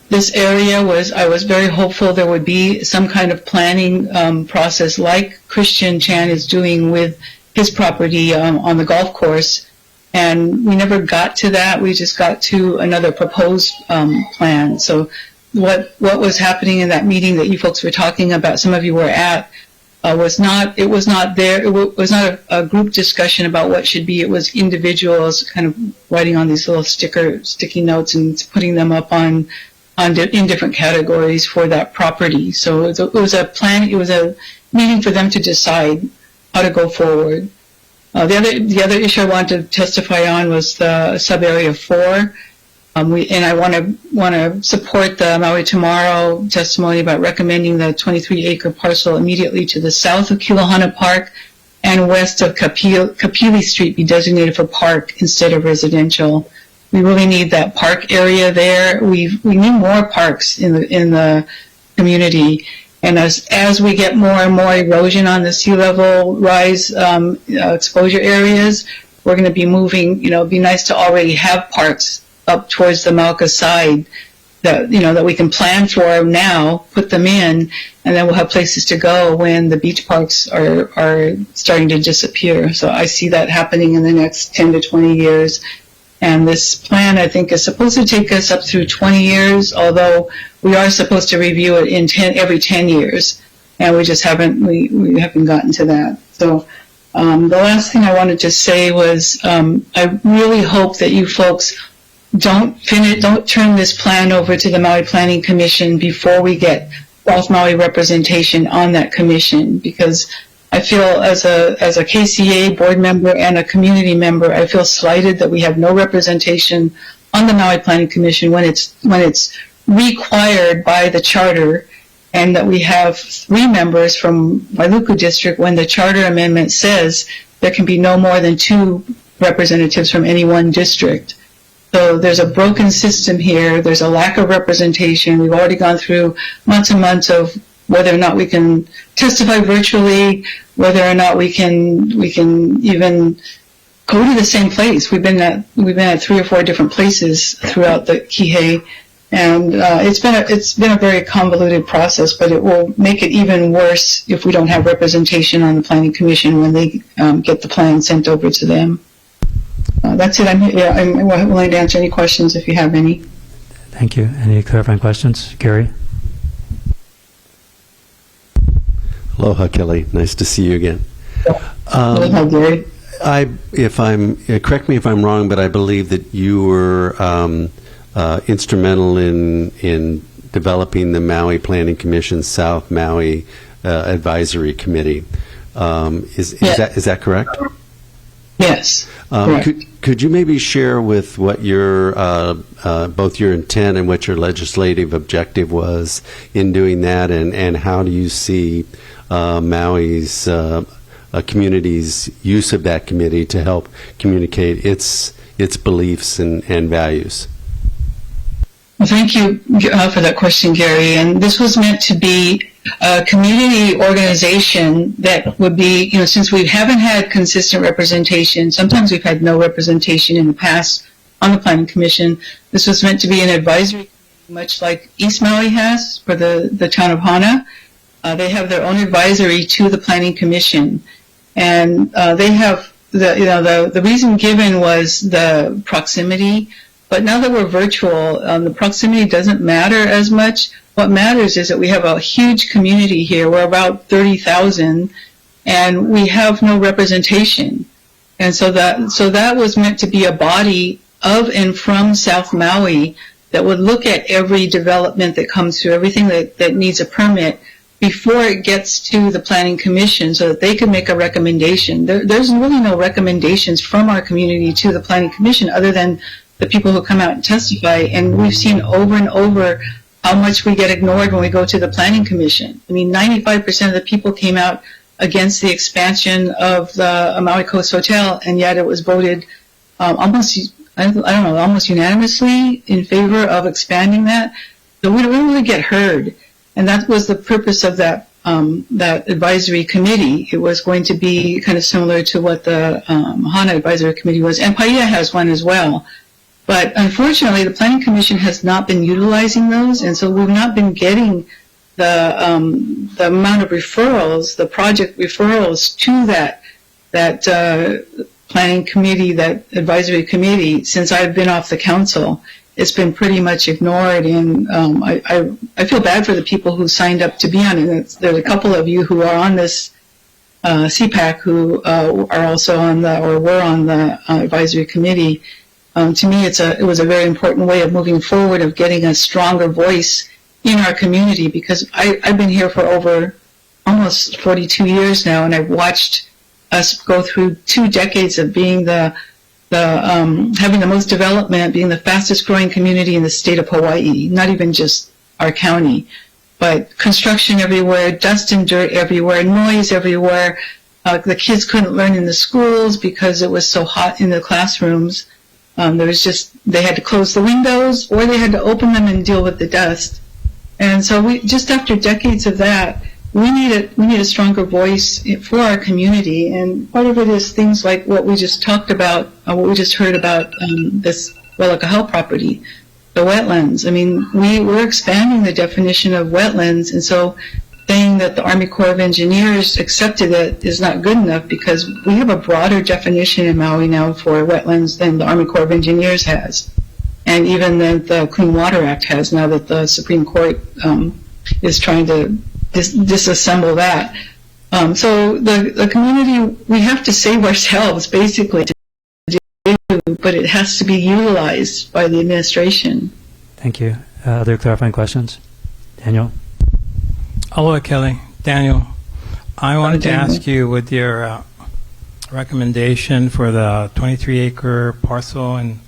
N: this area was, I was very hopeful there would be some kind of planning process like Christian Chan is doing with his property on the golf course. And we never got to that. We just got to another proposed plan. So what was happening in that meeting that you folks were talking about, some of you were at, was not a group discussion about what should be. It was individuals kind of writing on these little sticky notes and putting them up in different categories for that property. So it was a plan. It was a meeting for them to decide how to go forward. The other issue I wanted to testify on was the sub-area 4. And I want to support the Maui Tomorrow testimony about recommending the 23-acre parcel immediately to the south of Kilohana Park and west of Kapili Street be designated for park instead of residential. We really need that park area there. We need more parks in the community. And as we get more and more erosion on the sea level rise exposure areas, we're going to be moving. It'd be nice to already have parks up towards the Mauka side that we can plan for now, put them in, and then we'll have places to go when the beach parks are starting to disappear. So I see that happening in the next 10 to 20 years. And this plan, I think, is supposed to take us up through 20 years, although we are supposed to review it every 10 years. And we just haven't gotten to that. So the last thing I wanted to say was I really hope that you folks don't turn this plan over to the Maui Planning Commission before we get South Maui representation on that commission, because I feel as a KCA board member and a community member, I feel slighted that we have no representation on the Maui Planning Commission when it's required by the charter, and that we have 3 members from Wailuku District when the charter amendment says there can be no more than 2 representatives from any one district. So there's a broken system here. There's a lack of representation. We've already gone through months and months of whether or not we can testify virtually, whether or not we can even go to the same place. We've been at 3 or 4 different places throughout the Kihei, and it's been a very convoluted process. But it will make it even worse if we don't have representation on the Planning Commission when they get the plan sent over to them. That's it. I'm willing to answer any questions if you have any.
A: Thank you. Any clarifying questions? Gary?
C: Aloha, Kelly. Nice to see you again.
N: Go ahead, Gary.
C: Correct me if I'm wrong, but I believe that you were instrumental in developing the Maui Planning Commission South Maui Advisory Committee. Is that correct?
N: Yes. Correct.
C: Could you maybe share with what your both your intent and what your legislative objective was in doing that, and how do you see Maui's community's use of that committee to help communicate its beliefs and values?
N: Well, thank you for that question, Gary. And this was meant to be a community organization that would be, since we haven't had consistent representation, sometimes we've had no representation in the past on the Planning Commission, this was meant to be an advisory committee, much like East Maui has for the town of Hana. They have their own advisory to the Planning Commission. And they have, the reason given was the proximity. But now that we're virtual, the proximity doesn't matter as much. What matters is that we have a huge community here. We're about 30,000, and we have no representation. And so that was meant to be a body of and from South Maui that would look at every development that comes through, everything that needs a permit before it gets to the Planning Commission so that they can make a recommendation. There's really no recommendations from our community to the Planning Commission other than the people who come out and testify, and we've seen over and over how much we get ignored when we go to the Planning Commission. I mean, 95% of the people came out against the expansion of the Maui Coast Hotel, and yet it was voted almost unanimously in favor of expanding that. So we don't really get heard, and that was the purpose of that advisory committee. It was going to be kind of similar to what the Hana Advisory Committee was, and Paia has one as well. But unfortunately, the Planning Commission has not been utilizing those, and so we've not been getting the amount of referrals, the project referrals to that planning committee, that advisory committee. Since I've been off the council, it's been pretty much ignored, and I feel bad for the people who signed up to be on it. There's a couple of you who are on this CPAC who are also on were on the advisory committee. To me, it was a very important way of moving forward, of getting a stronger voice in our community, because I've been here for over almost 42 years now, and I've watched us go through 2 decades of being having the most development, being the fastest growing community in the state of Hawaii, not even just our county, but construction everywhere, dust and dirt everywhere, noise everywhere. The kids couldn't learn in the schools because it was so hot in the classrooms. They had to close the windows, or they had to open them and deal with the dust. And so just after decades of that, we need a stronger voice for our community. And part of it is things like what we just talked about, what we just heard about this Welakahau property, the wetlands. I mean, we're expanding the definition of wetlands, and so saying that the Army Corps of Engineers accepted it is not good enough, because we have a broader definition in Maui now for wetlands than the Army Corps of Engineers has, and even the Clean Water Act has, now that the Supreme Court is trying to disassemble that. So the community, we have to save ourselves, basically, to do, but it has to be utilized by the administration.
A: Thank you. Other clarifying questions? Daniel?
D: Aloha, Kelly. Daniel, I wanted to ask you, with your recommendation for the 23-acre parcel in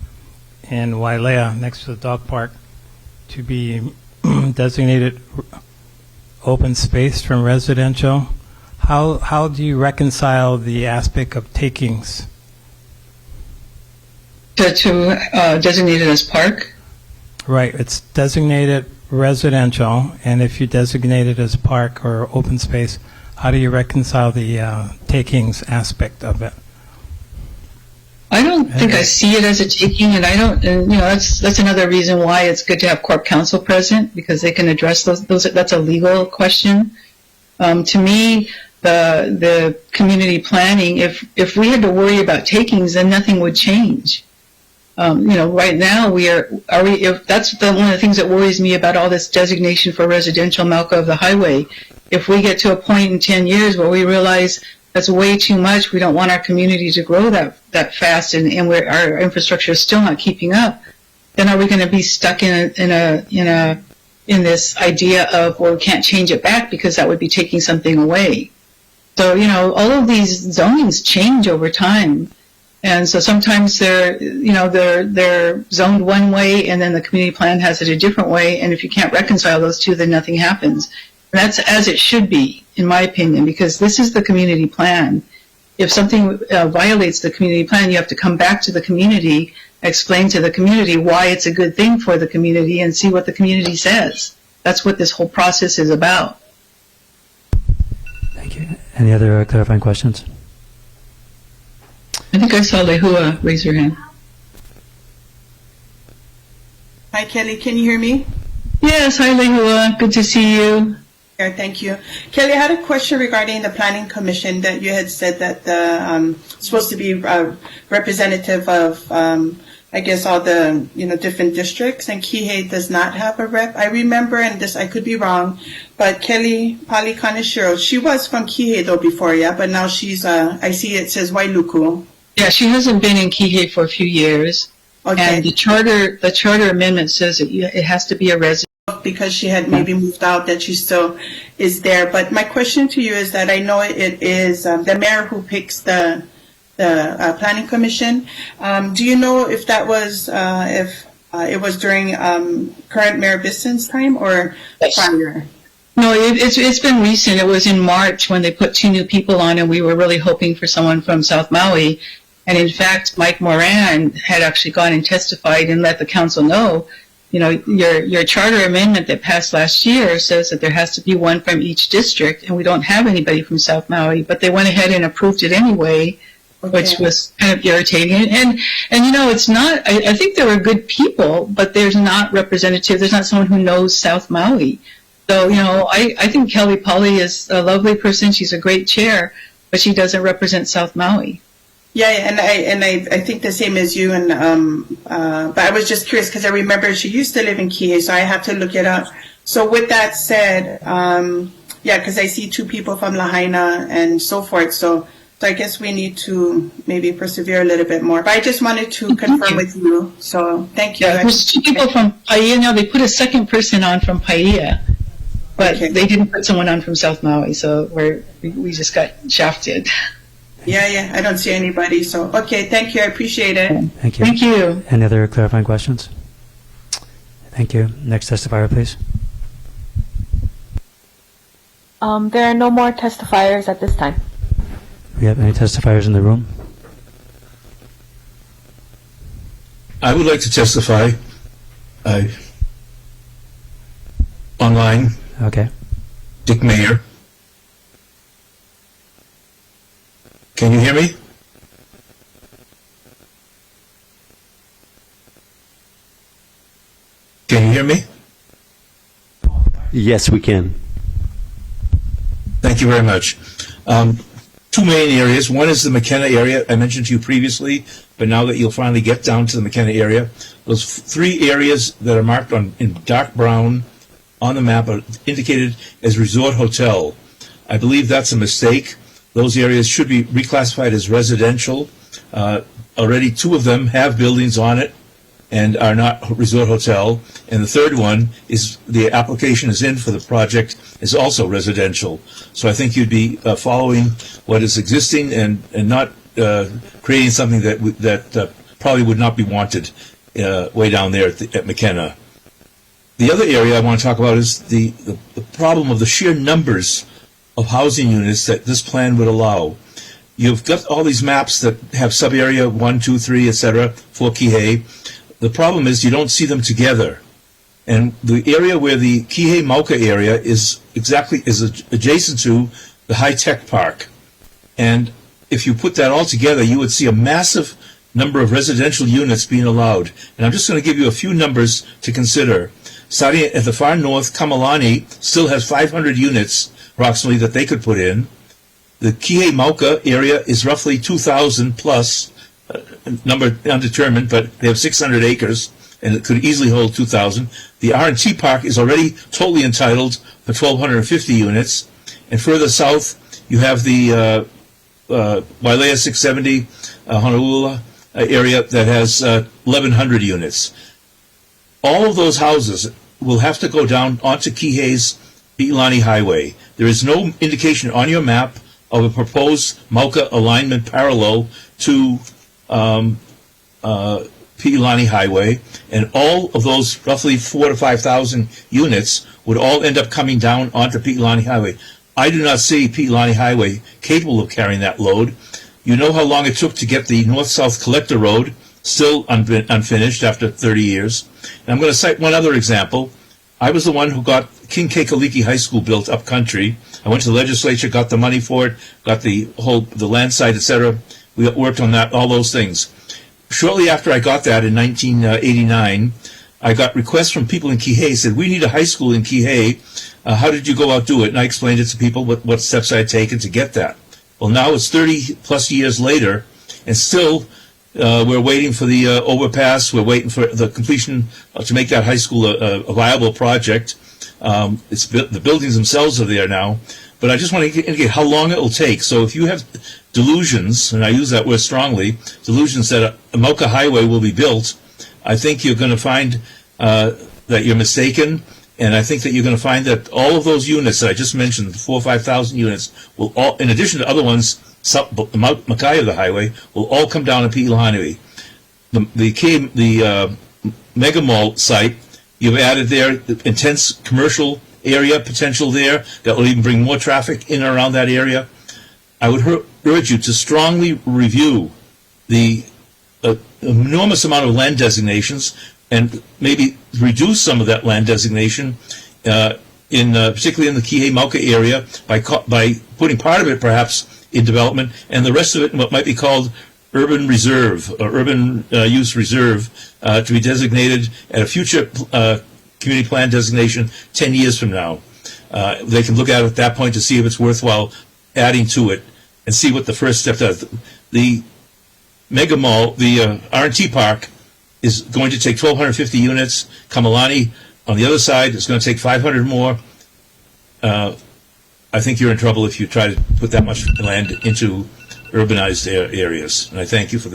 D: Wailea next to the dog park to be designated open space from residential, how do you reconcile the aspect of takings?
N: To designate it as park?
D: Right, it's designated residential, and if you designate it as park or open space, how do you reconcile the takings aspect of it?
N: I don't think I see it as a taking, and that's another reason why it's good to have Corp Counsel present, because they can address those. That's a legal question. To me, the community planning, if we had to worry about takings, then nothing would change. Right now if that's one of the things that worries me about all this designation for residential Mauka of the highway. If we get to a point in 10 years where we realize that's way too much. We don't want our community to grow that fast, and our infrastructure is still not keeping up. Then are we going to be stuck in this idea of, well, we can't change it back because that would be taking something away? So, all of these zonings change over time. And so sometimes they're zoned one way, and then the community plan has it a different way. And if you can't reconcile those two, then nothing happens. And that's as it should be, in my opinion, because this is the community plan. If something violates the community plan, you have to come back to the community, explain to the community why it's a good thing for the community, and see what the community says. That's what this whole process is about.
A: Thank you. Any other clarifying questions?
N: I think I saw Lehua raise her hand.
K: Hi, Kelly. Can you hear me?
N: Yes. Hi, Lehua. Good to see you.
K: Yeah, thank you. Kelly, I had a question regarding the Planning Commission that you had said that the supposed to be representative of, I guess, all the different districts, and Kihei does not have a rep. I remember, and this I could be wrong, but Kelly Pali Kaneshiro, she was from Kihei though before, yeah, but now she's I see it says Wailuku.
N: Yeah, she hasn't been in Kihei for a few years. Okay. And the charter amendment says it has to be a resident.
K: Because she had maybe moved out, that she still is there. But my question to you is that I know it is the mayor who picks the planning commission. Do you know if that was if it was during current Mayor Bisson's time or prior?
N: No, it's been recent. It was in March when they put 2 new people on, and we were really hoping for someone from South Maui. And in fact, Mike Moran had actually gone and testified and let the council know, your charter amendment that passed last year says that there has to be one from each district, and we don't have anybody from South Maui, but they went ahead and approved it anyway, which was kind of irritating. And it's not, I think there were good people, but there's not representative, there's not someone who knows South Maui. So, I think Kelly Polly is a lovely person. She's a great chair, but she doesn't represent South Maui.
K: Yeah, and I think the same as you. And but I was just curious because I remember she used to live in Kihei, so I have to look it up. So with that said, because I see 2 people from Lahaina and so forth. So I guess we need to maybe persevere a little bit more. But I just wanted to confirm with you. So thank you.
N: Yeah, there's 2 people from Paia now. They put a second person on from Paia, but they didn't put someone on from South Maui. So we just got shafted.
K: Yeah, I don't see anybody. So, okay, thank you. I appreciate it.
A: Thank you.
N: Thank you.
A: Any other clarifying questions? Thank you. Next testifier, please.
L: There are no more testifiers at this time.
A: Do we have any testifiers in the room?
O: I would like to testify online.
A: Okay.
O: Dick Mayer. Can you hear me? Can you hear me?
C: Yes, we can.
O: Thank you very much. 2 main areas. One is the McKenna area I mentioned to you previously, but now that you'll finally get down to the McKenna area, those 3 areas that are marked in dark brown on the map are indicated as resort hotel. I believe that's a mistake. Those areas should be reclassified as residential. Already 2 of them have buildings on it and are not resort hotel. And the third one is the application is in for the project is also residential. So I think you'd be following what is existing and not creating something that probably would not be wanted way down there at McKenna. The other area I want to talk about is the problem of the sheer numbers of housing units that this plan would allow. You've got all these maps that have sub-area 1, 2, 3, etc. for Kihei. The problem is you don't see them together. And the area where the Kihei Mauka area is adjacent to the high-tech park. And if you put that all together, you would see a massive number of residential units being allowed. And I'm just going to give you a few numbers to consider. Starting at the far north, Kamalani still has 500 units approximately that they could put in. The Kihei Mauka area is roughly 2,000 plus, number undetermined, but they have 600 acres, and it could easily hold 2,000. The R&T Park is already totally entitled for 1,250 units. And further south, you have the Wailea 670, Honolulu area that has 1,100 units. All of those houses will have to go down onto Kihei's Pi'ilani Highway. There is no indication on your map of a proposed Mauka alignment parallel to Pi'ilani Highway, and all of those roughly 4,000 to 5,000 units would all end up coming down onto Pi'ilani Highway. I do not see Pi'ilani Highway capable of carrying that load. You know how long it took to get the north-south collector road still unfinished after 30 years. And I'm going to cite one other example. I was the one who got King Kekaliki High School built up country. I went to the legislature, got the money for it, got the land site, etc. We worked on that, all those things. Shortly after I got that in 1989, I got requests from people in Kihei, said, we need a high school in Kihei. How did you go out do it? And I explained it to people what steps I had taken to get that. Well, now it's 30 plus years later, and still we're waiting for the overpass. We're waiting for the completion to make that high school a viable project. The buildings themselves are there now. But I just want to indicate how long it will take. So if you have delusions, and I use that word strongly, delusions that a Mauka highway will be built, I think you're going to find that you're mistaken. And I think that you're going to find that all of those units that I just mentioned, the 4,000 or 5,000 units, will all, in addition to other ones, the Makai of the highway, will all come down to Pi'ilani. The Mega Mall site, you've added there the intense commercial area potential there that will even bring more traffic in and around that area. I would urge you to strongly review the enormous amount of land designations and maybe reduce some of that land designation, particularly in the Kihei Mauka area, by putting part of it perhaps in development and the rest of it in what might be called urban reserve or urban use reserve to be designated at a future community plan designation 10 years from now. They can look at it at that point to see if it's worthwhile adding to it and see what the first step does. The Mega Mall, the R&T Park, is going to take 1,250 units. Kamalani, on the other side, is going to take 500 more. I think you're in trouble if you try to put that much land into urbanized areas. And I thank you for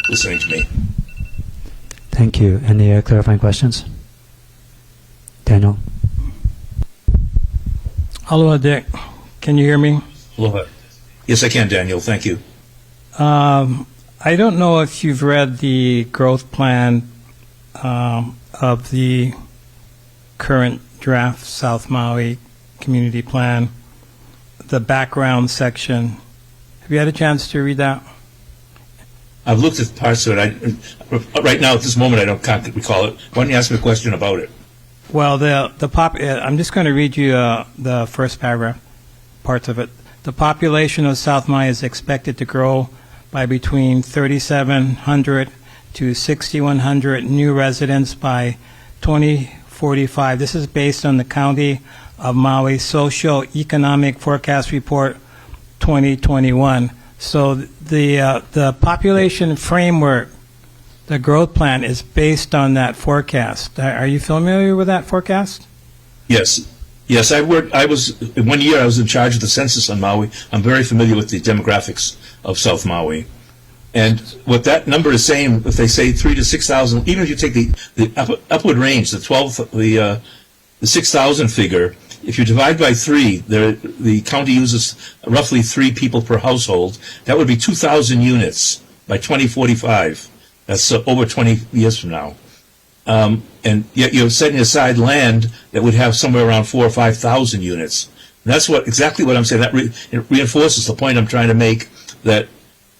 O: listening to me.
A: Thank you. Any clarifying questions? Daniel?
D: Aloha, Dick. Can you hear me?
O: Aloha. Yes, I can, Daniel. Thank you.
D: I don't know if you've read the growth plan of the current draft South Maui community plan, the background section. Have you had a chance to read that?
O: I've looked at parts of it. Right now, at this moment, can't recall it. Why don't you ask me a question about it?
D: Well, I'm just going to read you the first paragraph, parts of it. The population of South Maui is expected to grow by between 3,700 to 6,100 new residents by 2045. This is based on the County of Maui Socio-Economic Forecast Report 2021. So the population framework, the growth plan, is based on that forecast. Are you familiar with that forecast?
O: Yes. Yes, I was 1 year I was in charge of the census on Maui. I'm very familiar with the demographics of South Maui. And what that number is saying, if they say 3,000 to 6,000, even if you take the upward range, the 6,000 figure, if you divide by 3, the county uses roughly 3 people per household. That would be 2,000 units by 2045. That's over 20 years from now. And yet you're setting aside land that would have somewhere around 4,000 or 5,000 units. And that's exactly what I'm saying. That it reinforces the point I'm trying to make, that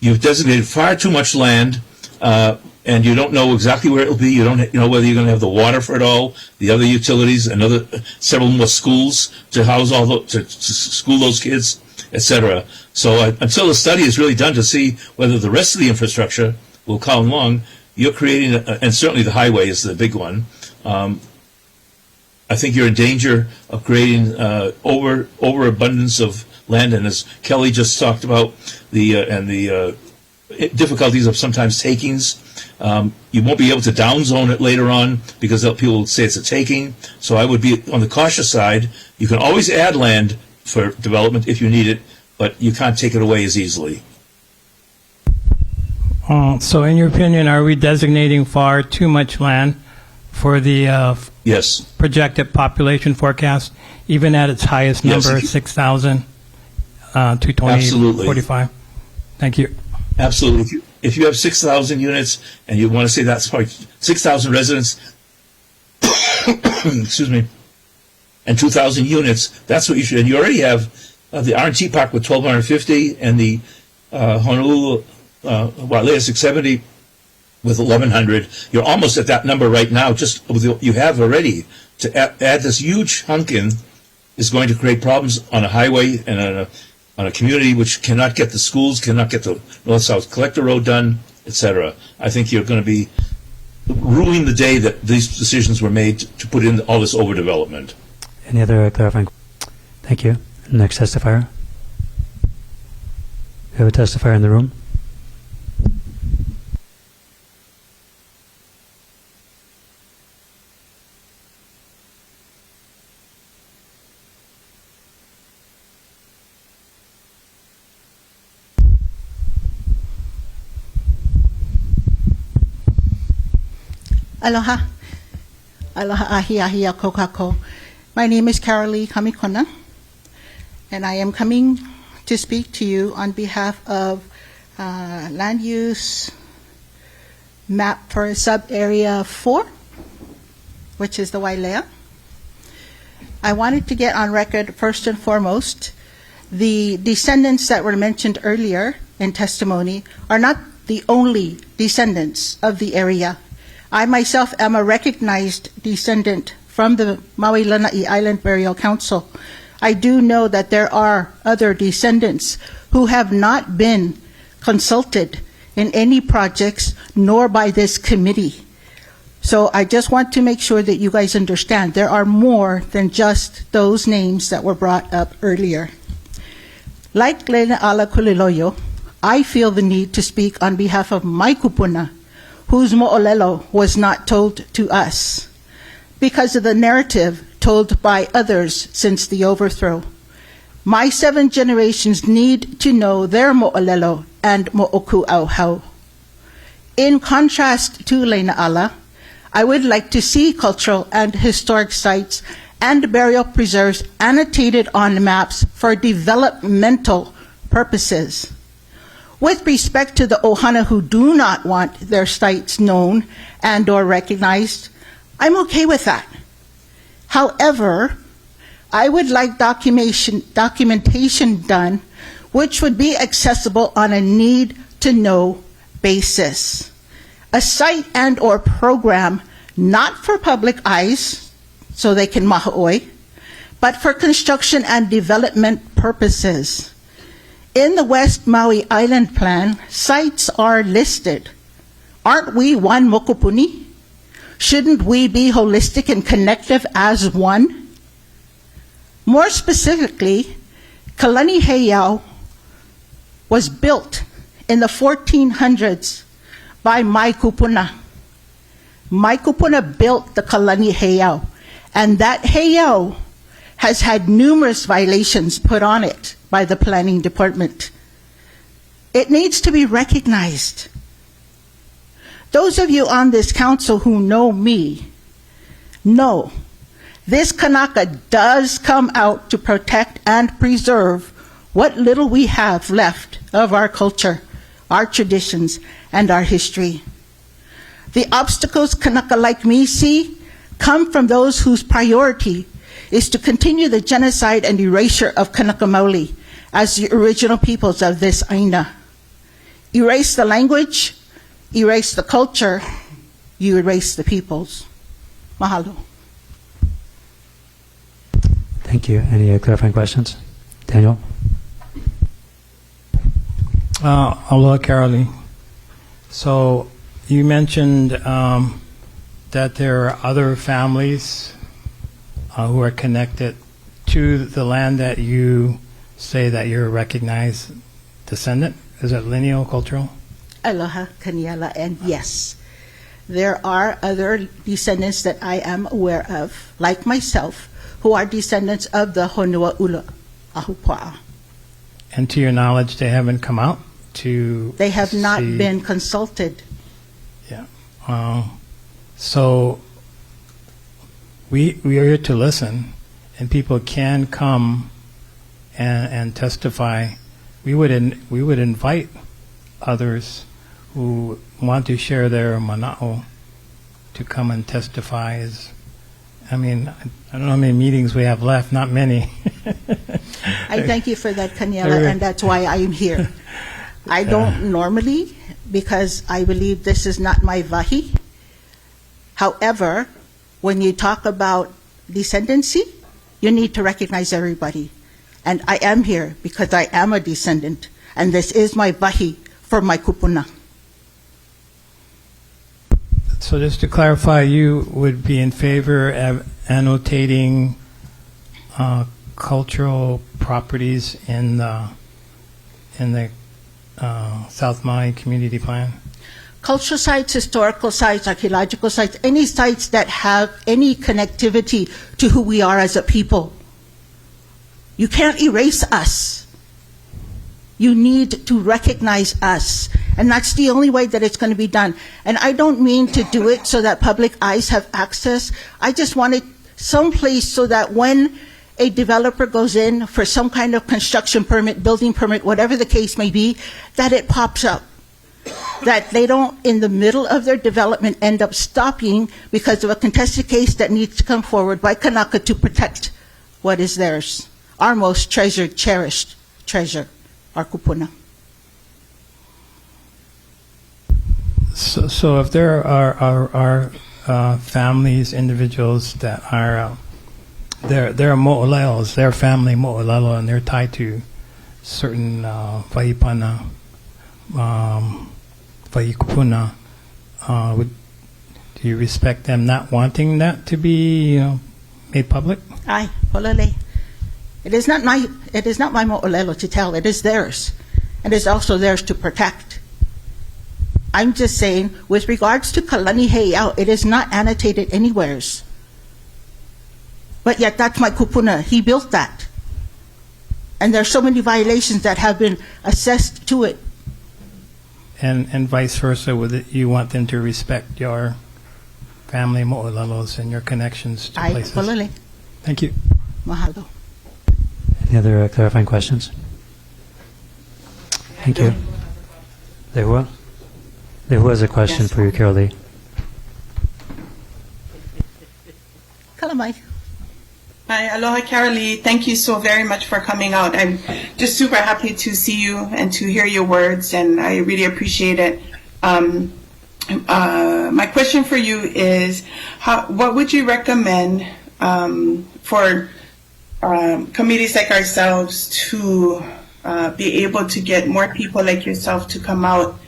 O: you've designated far too much land, and you don't know exactly where it will be. You don't know whether you're going to have the water for it all, the other utilities, several more schools to house to school those kids, etc. So until the study is really done to see whether the rest of the infrastructure will come along, you're creating, and certainly the highway is the big one. I think you're in danger of creating overabundance of land, and as Kelly just talked about, the difficulties of sometimes takings. You won't be able to downzone it later on because people will say it's a taking. So I would be on the cautious side. You can always add land for development if you need it, but you can't take it away as easily.
D: So in your opinion, are we designating far too much land for the
O: Yes.
D: projected population forecast, even at its highest
O: Yes,
D: number,
O: if you-
D: 6,000, 220,
O: Absolutely.
D: 45? Thank you.
O: Absolutely. If you have 6,000 units and you want to say that's probably 6,000 residents, excuse me, and 2,000 units, that's what you should. And you already have the CPAC with 1,250 and the Honolulu Wailea 670 with 1,100. You're almost at that number right now. Just with what you have already to add this huge hunk in is going to create problems on a highway and on a community which cannot get the schools, cannot get the North-South Collector Road done, etc. I think you're going to be ruining the day that these decisions were made to put in all this overdevelopment.
A: Any other clarifying? Thank you. Next testifier. We have a testifier in the room.
K: Aloha. Aloha ahi ahi a kokako. My name is Carolee Kamikona, and I am coming to speak to you on behalf of land use map for sub-area 4, which is the Wailea. I wanted to get on record, first and foremost, the descendants that were mentioned earlier in testimony are not the only descendants of the area. I myself am a recognized descendant from the Maui Lanai Island Burial Council. I do know that there are other descendants who have not been consulted in any projects, nor by this committee. So I just want to make sure that you guys understand there are more than just those names that were brought up earlier. Like Lena Ala Kuliloyo, I feel the need to speak on behalf of my kupuna, whose mo'olelo was not told to us because of the narrative told by others since the overthrow. My 7 generations need to know their mo'olelo and mo'oku auhau. In contrast to Lena Ala, I would like to see cultural and historic sites and burial preserves annotated on maps for developmental purposes. With respect to the Ohana who do not want their sites known and or recognized, I'm okay with that. However, I would like documentation done which would be accessible on a need-to-know basis. A site and or program not for public eyes, so they can maha'oi, but for construction and development purposes. In the West Maui Island Plan, sites are listed. Aren't we one mokopuni? Shouldn't we be holistic and connective as one? More specifically, Kalani Heiau was built in the 1400s by Mai Kupuna. Mai Kupuna built the Kalani Heiau, and that heiau has had numerous violations put on it by the planning department. It needs to be recognized. Those of you on this council who know me know this Kanaka does come out to protect and preserve what little we have left of our culture, our traditions, and our history. The obstacles Kanaka like me see come from those whose priority is to continue the genocide and erasure of Kanaka Maoli as the original peoples of this Aina. Erase the language, erase the culture, you erase the peoples. Mahalo.
A: Thank you. Any clarifying questions? Daniel?
D: Aloha, Carolee. So you mentioned that there are other families who are connected to the land that you say that you're a recognized descendant. Is it lineal, cultural?
K: Aloha, Kaniala, and yes, there are other descendants that I am aware of, like myself, who are descendants of the Honua Ula Ahupua'a.
D: And to your knowledge, they haven't come out? to.
E: They have not
D: see-
E: been consulted.
D: Yeah. So we are here to listen, and people can come and testify. We would invite others who want to share their mana'o to come and testify. I mean, I don't know how many meetings we have left. Not many.
E: I thank you for that, Kaniela, and that's why I'm here. I don't normally, because I believe this is not my vahi. However, when you talk about descendancy, you need to recognize everybody. And I am here because I am a descendant, and this is my vahi for my kupuna.
D: So just to clarify, you would be in favor of annotating cultural properties in the South Maui Community Plan?
E: Cultural sites, historical sites, archaeological sites, any sites that have any connectivity to who we are as a people. You can't erase us. You need to recognize us. And that's the only way that it's going to be done. And I don't mean to do it so that public eyes have access. I just want it someplace so that when a developer goes in for some kind of construction permit, building permit, whatever the case may be, that it pops up. That they don't, in the middle of their development, end up stopping because of a contested case that needs to come forward by Kanaka to protect what is theirs. Our most treasured, cherished treasure, our kupuna.
D: So if there are families, individuals that are they're mo'olelos, they're family mo'olelo, and they're tied to certain vaipana, vaikupuna, do you respect them not wanting that to be made public?
E: Aye, polele. It is not my mo'olelo to tell. It is theirs, and it's also theirs to protect. I'm just saying, with regards to Kalani Heiau, it is not annotated anywheres. But yet, that's my kupuna. He built that. And there's so many violations that have been assessed to it.
D: And vice versa, you want them to respect your family mo'olelos and your connections to places.
E: Polele.
D: Thank you.
E: Mahalo.
A: Any other clarifying questions? Thank you. Lehua? Lehua has a question for you, Carol Lee.
E: Kalamai.
K: Hi, aloha, Carolee. Thank you so very much for coming out. I'm just super happy to see you and to hear your words, and I really appreciate it. My question for you is, what would you recommend for committees like ourselves to be able to get more people like yourself to come out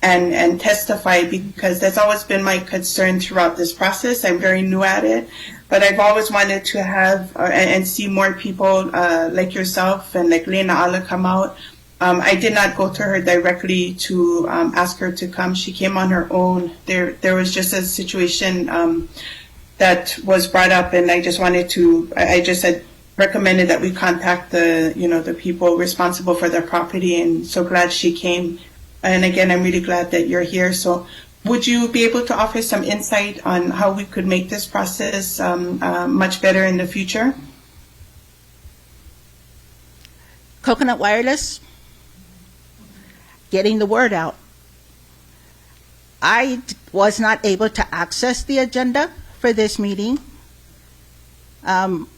K: and testify, because that's always been my concern throughout this process. I'm very new at it, but I've always wanted to have and see more people like yourself and like Lena Ala come out. I did not go to her directly to ask her to come. She came on her own. There was just a situation that was brought up, and I just wanted to. I just had recommended that we contact the people responsible for their property, and so glad she came. And again, I'm really glad that you're here. So would you be able to offer some insight on how we could make this process much better in the future?
E: Coconut Wireless, getting the word out. I was not able to access the agenda for this meeting. Not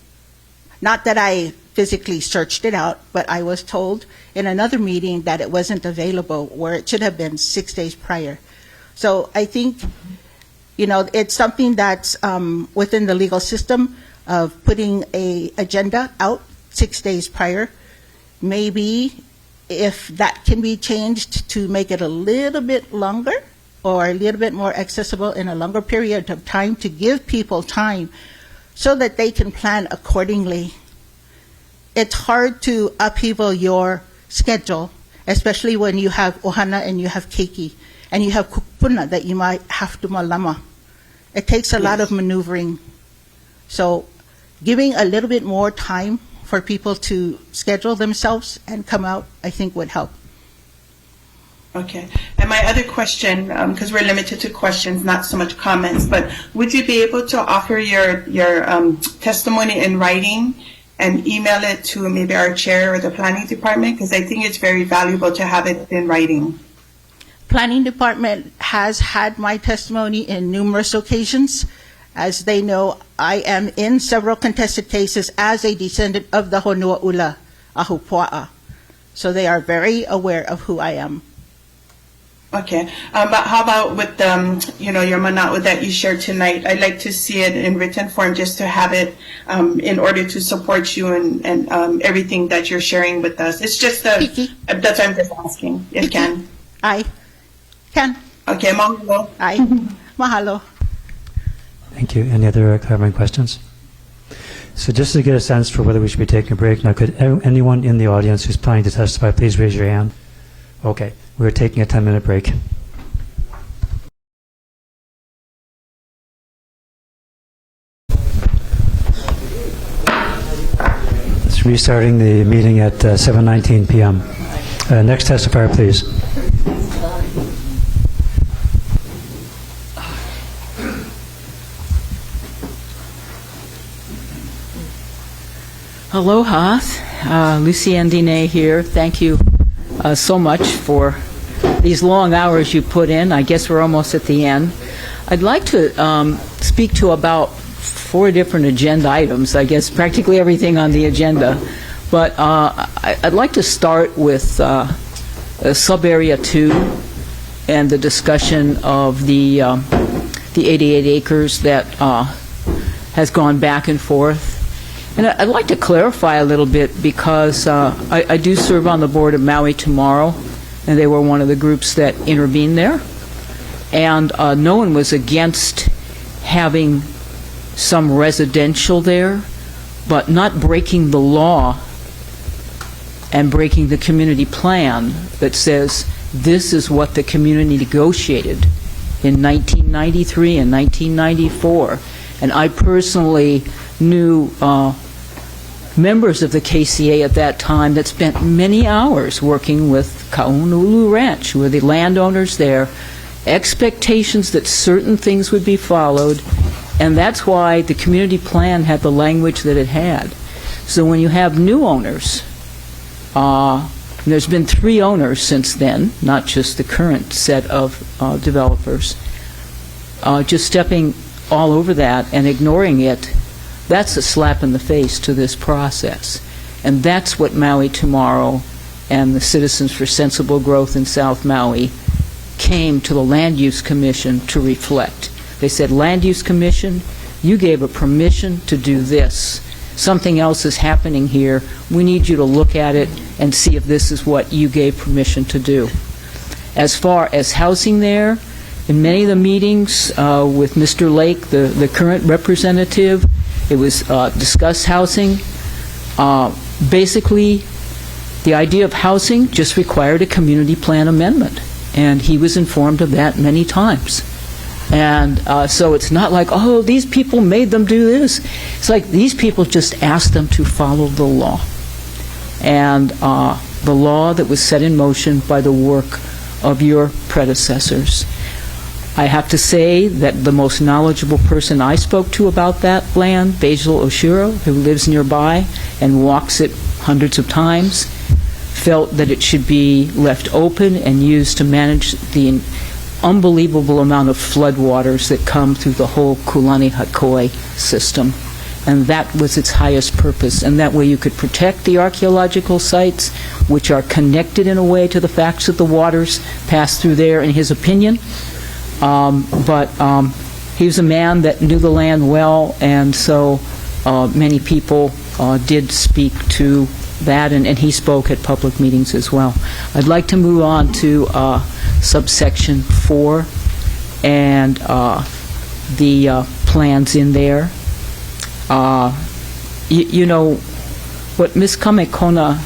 E: that I physically searched it out, but I was told in another meeting that it wasn't available, where it should have been 6 days prior. So I think, it's something that's within the legal system of putting a agenda out 6 days prior. Maybe if that can be changed to make it a little bit longer or a little bit more accessible in a longer period of time, to give people time so that they can plan accordingly. It's hard to upheaval your schedule, especially when you have ohana and you have keiki and you have kupuna that you might have to malama. It takes a lot of maneuvering. So giving a little bit more time for people to schedule themselves and come out, I think would help.
K: Okay. And my other question, because we're limited to questions, not so much comments, but would you be able to offer your testimony in writing and email it to maybe our chair or the planning department? Because I think it's very valuable to have it in writing.
P: Planning department has had my testimony in numerous occasions. As they know, I am in several contested cases as a descendant of the Honua'ula Ahupua'a. So they are very aware of who I am.
K: Okay, but how about with your mana'o that you shared tonight? I'd like to see it in written form just to have it in order to support you and everything that you're sharing with us. It's just that's why I'm just asking. If you can.
P: I can.
K: Okay, mahalo.
P: I mahalo.
A: Thank you. Any other clarifying questions? So just to get a sense for whether we should be taking a break now, could anyone in the audience who's planning to testify please raise your hand? Okay, we're taking a 10-minute break. It's restarting the meeting at 7:19 p.m. Next testifier, please.
Q: Aloha, Lucy Andine here. Thank you so much for these long hours you put in. I guess we're almost at the end. I'd like to speak to about 4 different agenda items, I guess practically everything on the agenda. But I'd like to start with Sub-Area 2 and the discussion of the 88 acres that has gone back and forth. And I'd like to clarify a little bit because I do serve on the board of Maui Tomorrow, and they were one of the groups that intervened there. And no one was against having some residential there, but not breaking the law and breaking the community plan that says this is what the community negotiated in 1993 and 1994. And I personally knew members of the KCA at that time that spent many hours working with Kaunulu Ranch, who were the landowners there, expectations that certain things would be followed, and that's why the community plan had the language that it had. So when you have new owners, there's been 3 owners since then, not just the current set of developers, just stepping all over that and ignoring it, that's a slap in the face to this process. And that's what Maui Tomorrow and the Citizens for Sensible Growth in South Maui came to the Land Use Commission to reflect. They said, Land Use Commission, you gave a permission to do this. Something else is happening here. We need you to look at it and see if this is what you gave permission to do. As far as housing there, in many of the meetings with Mr. Lake, the current representative, it was discussed housing. Basically, the idea of housing just required a community plan amendment, and he was informed of that many times. And so it's not like, oh, these people made them do this. It's like these people just asked them to follow the law. And the law that was set in motion by the work of your predecessors. I have to say that the most knowledgeable person I spoke to about that land, Basil Oshiro, who lives nearby and walks it hundreds of times, felt that it should be left open and used to manage the unbelievable amount of floodwaters that come through the whole Kulani Hakoi system. And that was its highest purpose. And that way you could protect the archaeological sites, which are connected in a way to the facts that the waters pass through there, in his opinion. But he was a man that knew the land well, and so many people did speak to that, and he spoke at public meetings as well. I'd like to move on to subsection 4 and the plans in there. You know, what Ms. Kamekona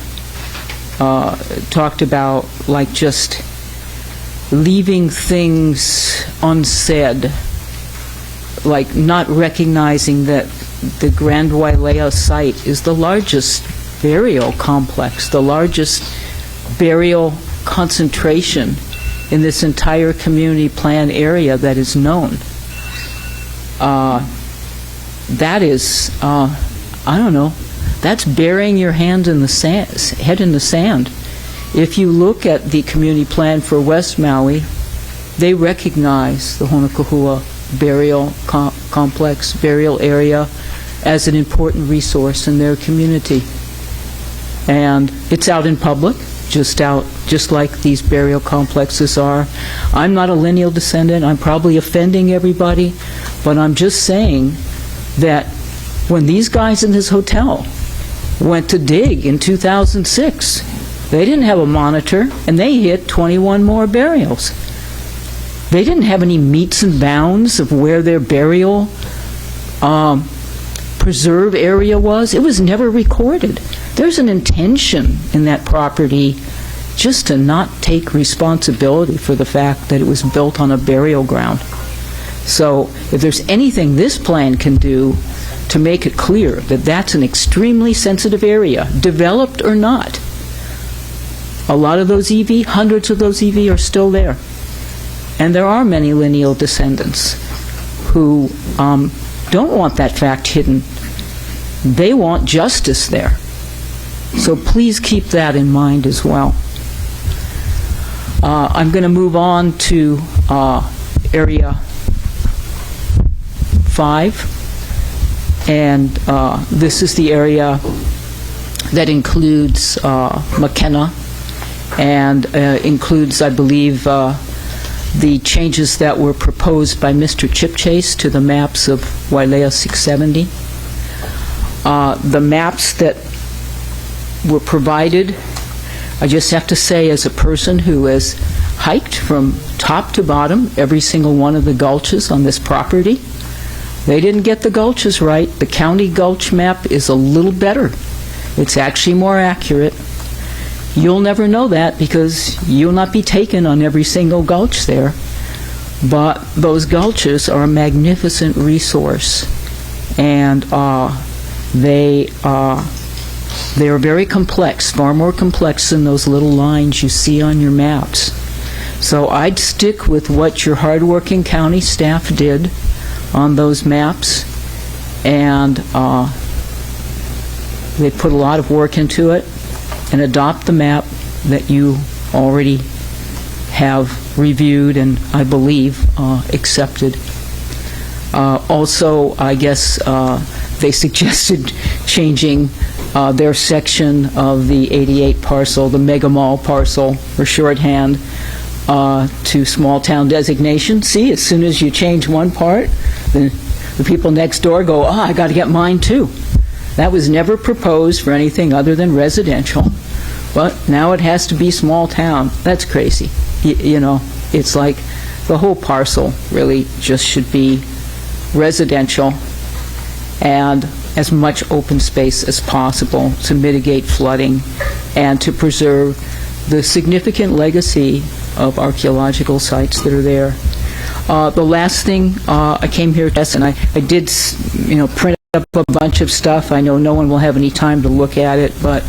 Q: talked about, like just leaving things unsaid, like not recognizing that the Grand Wailea site is the largest burial complex, the largest burial concentration in this entire community plan area that is known. That is, I don't know, that's burying your hand in the sand, head in the sand. If you look at the community plan for West Maui, they recognize the Honokahua burial complex, burial area, as an important resource in their community. And it's out in public, just like these burial complexes are. I'm not a lineal descendant. I'm probably offending everybody, but I'm just saying that when these guys in this hotel went to dig in 2006, they didn't have a monitor, and they hit 21 more burials. They didn't have any metes and bounds of where their burial preserve area was. It was never recorded. There's an intention in that property just to not take responsibility for the fact that it was built on a burial ground. So if there's anything this plan can do to make it clear that that's an extremely sensitive area, developed or not, a lot of those EV, hundreds of those EV are still there. And there are many lineal descendants who don't want that fact hidden. They want justice there. So please keep that in mind as well. I'm going to move on to Area 5. And this is the area that includes McKenna and includes, I believe, the changes that were proposed by Mr. Chipchase to the maps of Wailea 670. The maps that were provided, I just have to say, as a person who has hiked from top to bottom every single one of the gulches on this property, they didn't get the gulches right. The county gulch map is a little better. It's actually more accurate. You'll never know that because you'll not be taken on every single gulch there. But those gulches are a magnificent resource, and they are very complex, far more complex than those little lines you see on your maps. So I'd stick with what your hardworking county staff did on those maps, and they put a lot of work into it, and adopt the map that you already have reviewed and, I believe, accepted. Also, I guess they suggested changing their section of the 88 parcel, the Mega Mall parcel, or shorthand, to small town designation. See, as soon as you change one part, the people next door go, I got to get mine too. That was never proposed for anything other than residential. But now it has to be small town. That's crazy. You know, it's like the whole parcel really just should be residential and as much open space as possible to mitigate flooding and to preserve the significant legacy of archaeological sites that are there. The last thing I came here to test, and I did, print up a bunch of stuff. I know no one will have any time to look at it, but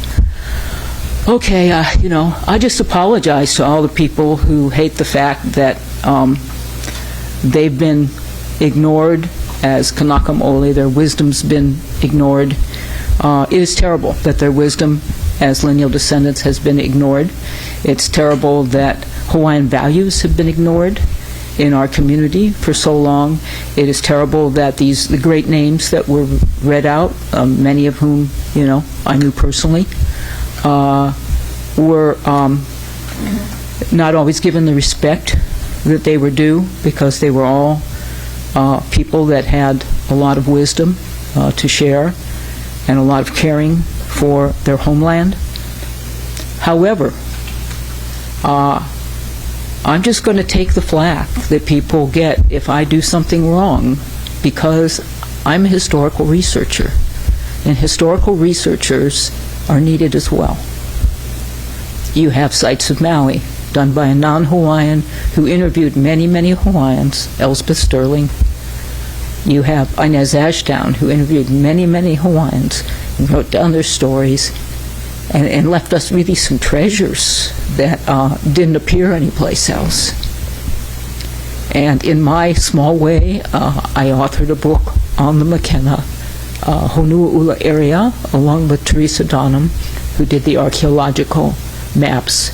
Q: okay, I just apologize to all the people who hate the fact that they've been ignored as Kanaka Maoli. Their wisdom's been ignored. It is terrible that their wisdom as lineal descendants has been ignored. It's terrible that Hawaiian values have been ignored in our community for so long. It is terrible that the great names that were read out, many of whom, I knew personally, were not always given the respect that they were due, because they were all people that had a lot of wisdom to share and a lot of caring for their homeland. However, I'm just going to take the flack that people get if I do something wrong, because I'm a historical researcher, and historical researchers are needed as well. You have Sites of Maui, done by a non-Hawaiian who interviewed many, many Hawaiians, Elspeth Sterling. You have Inez Ashdown, who interviewed many, many Hawaiians and wrote down their stories. and left us really some treasures that didn't appear anyplace else. And in my small way, I authored a book on the McKenna Honua'ula area, along with Teresa Donham, who did the archaeological maps.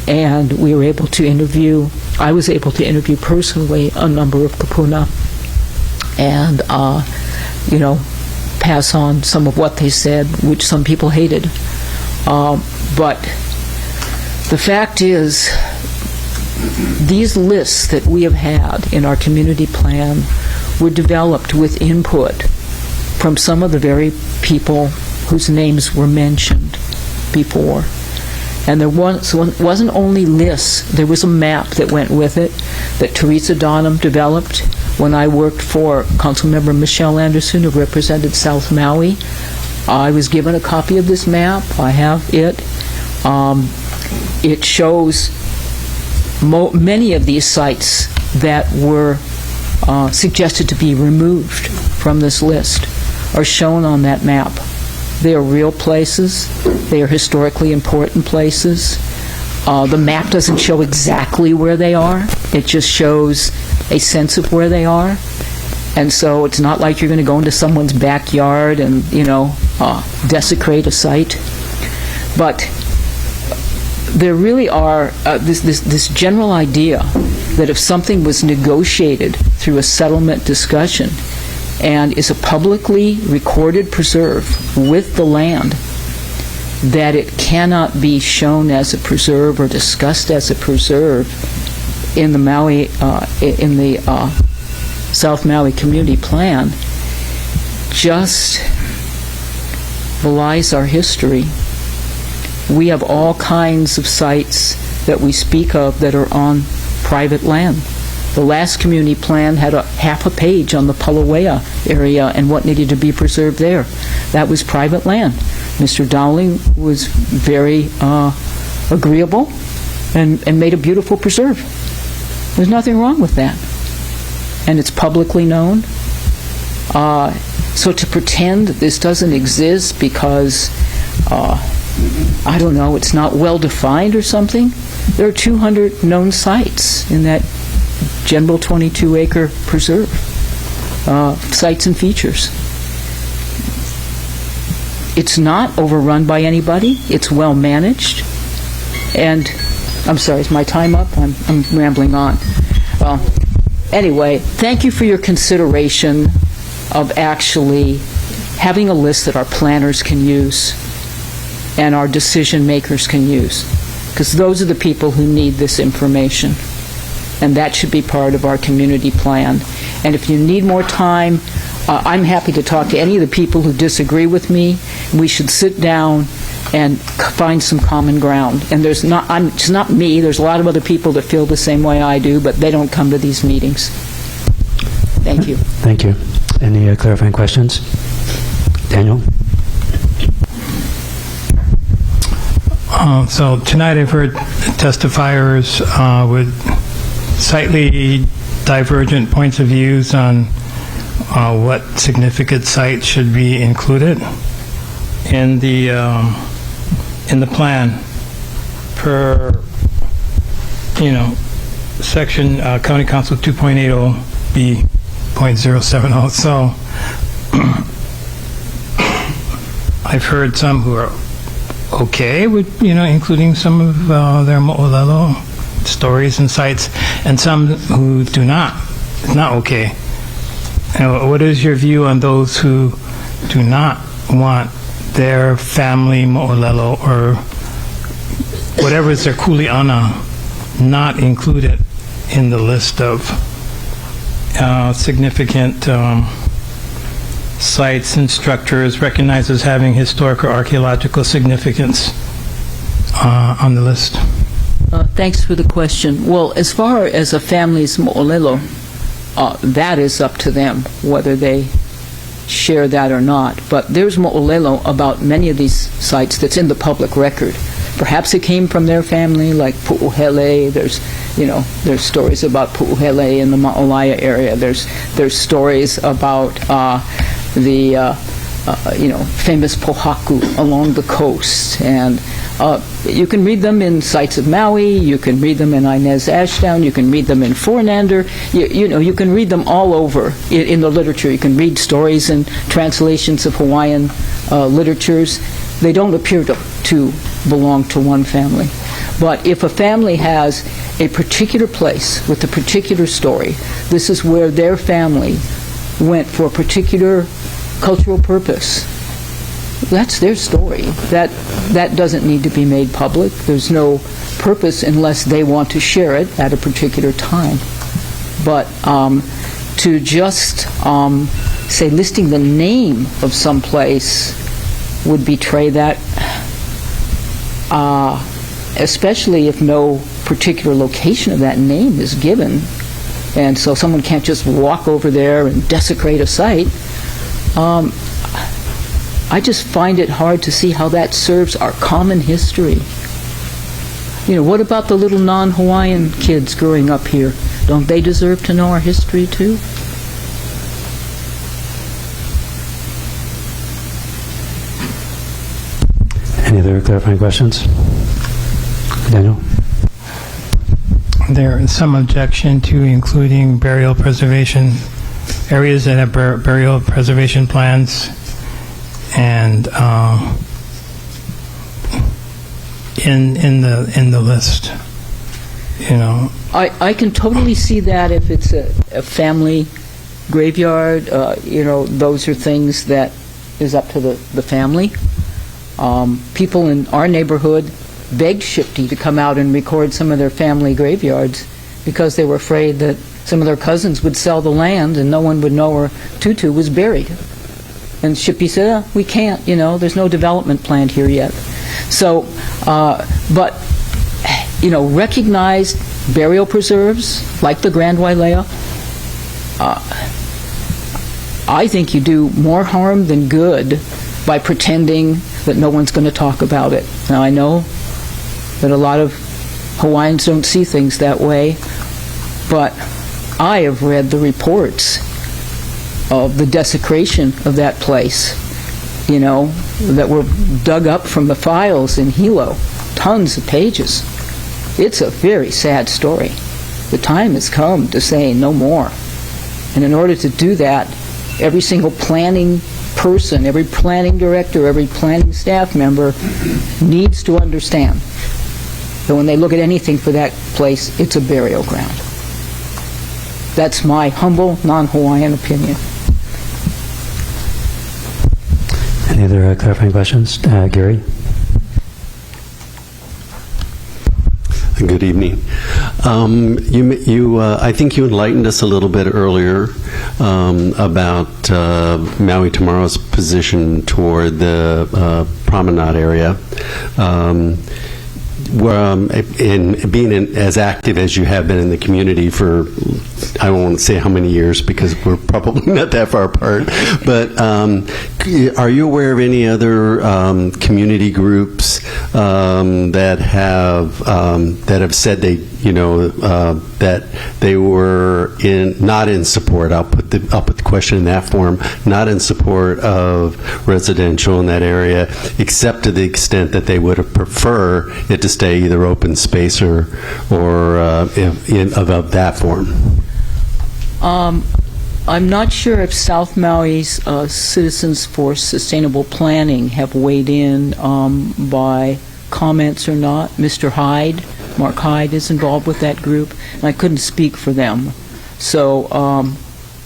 Q: And we were able to interview, I was able to interview personally a number of kupuna and, pass on some of what they said, which some people hated. But the fact is, these lists that we have had in our community plan were developed with input from some of the very people whose names were mentioned before. And there wasn't only lists, there was a map that went with it that Teresa Donham developed when I worked for Councilmember Michelle Anderson, who represented South Maui. I was given a copy of this map. I have it. It shows many of these sites that were suggested to be removed from this list are shown on that map. They are real places. They are historically important places. The map doesn't show exactly where they are. It just shows a sense of where they are. And so it's not like you're going to go into someone's backyard and, desecrate a site. But there really are this general idea that if something was negotiated through a settlement discussion and is a publicly recorded preserve with the land, that it cannot be shown as a preserve or discussed as a preserve in the Maui, in the South Maui Community Plan, just belies our history. We have all kinds of sites that we speak of that are on private land. The last community plan had half a page on the Palauea area and what needed to be preserved there. That was private land. Mr. Dowling was very agreeable and made a beautiful preserve. There's nothing wrong with that. And it's publicly known. So to pretend that this doesn't exist because, I don't know, it's not well defined or something, there are 200 known sites in that general 22-acre preserve, sites and features. It's not overrun by anybody. It's well managed. And I'm sorry, is my time up? I'm rambling on. Well, anyway, thank you for your consideration of actually having a list that our planners can use and our decision makers can use, because those are the people who need this information, and that should be part of our community plan. And if you need more time, I'm happy to talk to any of the people who disagree with me. We should sit down and find some common ground. And it's not me. There's a lot of other people that feel the same way I do, but they don't come to these meetings. Thank you.
A: Thank you. Any clarifying questions? Daniel?
D: So tonight I've heard testifiers with slightly divergent points of views on what significant sites should be included in the plan per section County Council 2.80B.070. So I've heard some who are okay with including some of their mo'olelo stories and sites, and some who do not. It's not okay. What is your view on those who do not want their family mo'olelo or whatever is their kuleana not included in the list of significant sites and structures recognized as having historic or archaeological significance on the list?
Q: Thanks for the question. Well, as far as a family's mo'olelo, that is up to them whether they share that or not. But there's mo'olelo about many of these sites that's in the public record. Perhaps it came from their family, like Pu'uhele. There's stories about Pu'uhele in the Ma'olaya area. There's stories about the famous pohaku along the coast. And you can read them in sites of Maui, you can read them in Inez Ashdown, you can read them in Fornander, you can read them all over in the literature. You can read stories and translations of Hawaiian literatures. They don't appear to belong to one family. But if a family has a particular place with a particular story, this is where their family went for a particular cultural purpose. That's their story. That doesn't need to be made public. There's no purpose unless they want to share it at a particular time. But to just say listing the name of some place would betray that, especially if no particular location of that name is given. And so someone can't just walk over there and desecrate a site. I just find it hard to see how that serves our common history. What about the little non-Hawaiian kids growing up here? Don't they deserve to know our history too?
A: Any other clarifying questions? Daniel?
D: There is some objection to including burial preservation areas that have burial preservation plans, and in the list.
Q: I can totally see that if it's a family graveyard. Those are things that is up to the family. People in our neighborhood begged Shifty to come out and record some of their family graveyards because they were afraid that some of their cousins would sell the land and no one would know where Tutu was buried. And Shifty said, we can't, there's no development planned here yet. So, but, recognized burial preserves like the Grand Wailea, I think you do more harm than good by pretending that no one's going to talk about it. Now, I know that a lot of Hawaiians don't see things that way, but I have read the reports of the desecration of that place, that were dug up from the files in Hilo, tons of pages. It's a very sad story. The time has come to say no more. And in order to do that, every single planning person, every planning director, every planning staff member needs to understand that when they look at anything for that place, it's a burial ground. That's my humble, non-Hawaiian opinion.
A: Any other clarifying questions? Gary?
C: Good evening. I think you enlightened us a little bit earlier about Maui Tomorrow's position toward the promenade area. In being as active as you have been in the community for, I don't want to say how many years because we're probably not that far apart, but are you aware of any other community groups that have said they, that they were not in support? I'll put the question in that form. Not in support of residential in that area, except to the extent that they would have preferred it to stay either open space or of that form.
Q: I'm not sure if South Maui's Citizens for Sustainable Planning have weighed in by comments or not. Mr. Hyde, Mark Hyde, is involved with that group, and I couldn't speak for them. So,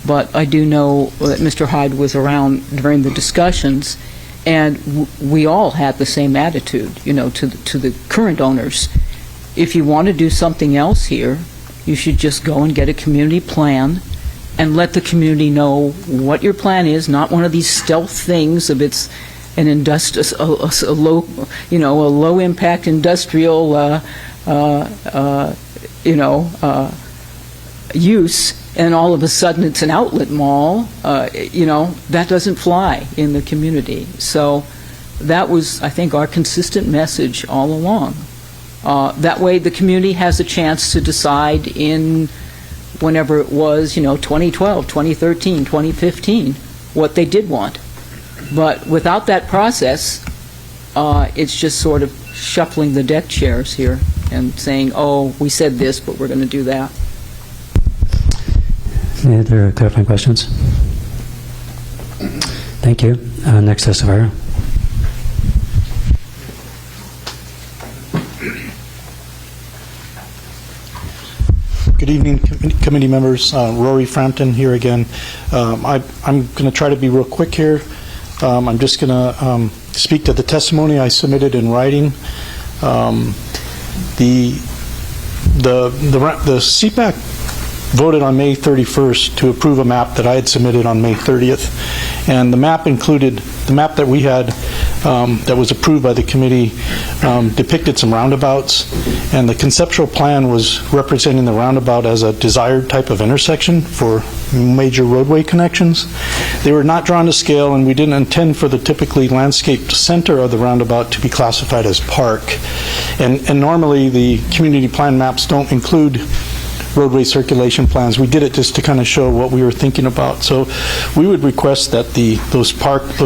Q: but I do know that Mr. Hyde was around during the discussions, and we all had the same attitude, to the current owners. If you want to do something else here, you should just go and get a community plan and let the community know what your plan is, not one of these stealth things of it's an a low impact industrial use, and all of a sudden it's an outlet mall. That doesn't fly in the community. So that was, I think, our consistent message all along. That way the community has a chance to decide in whenever it was, 2012, 2013, 2015, what they did want. But without that process, it's just sort of shuffling the deck chairs here and saying, oh, we said this, but we're going to do that.
A: Any other clarifying questions? Thank you. Next testifier.
R: Good evening, committee members. Rory Frampton here again. I'm going to try to be real quick here. I'm just going to speak to the testimony I submitted in writing. The CPAC voted on May 31st to approve a map that I had submitted on May 30th, and the map included the map that we had that was approved by the committee depicted some roundabouts, and the conceptual plan was representing the roundabout as a desired type of intersection for major roadway connections. They were not drawn to scale, and we didn't intend for the typically landscaped center of the roundabout to be classified as park. And normally the community plan maps don't include roadway circulation plans. We did it just to kind of show what we were thinking about. So we would request that those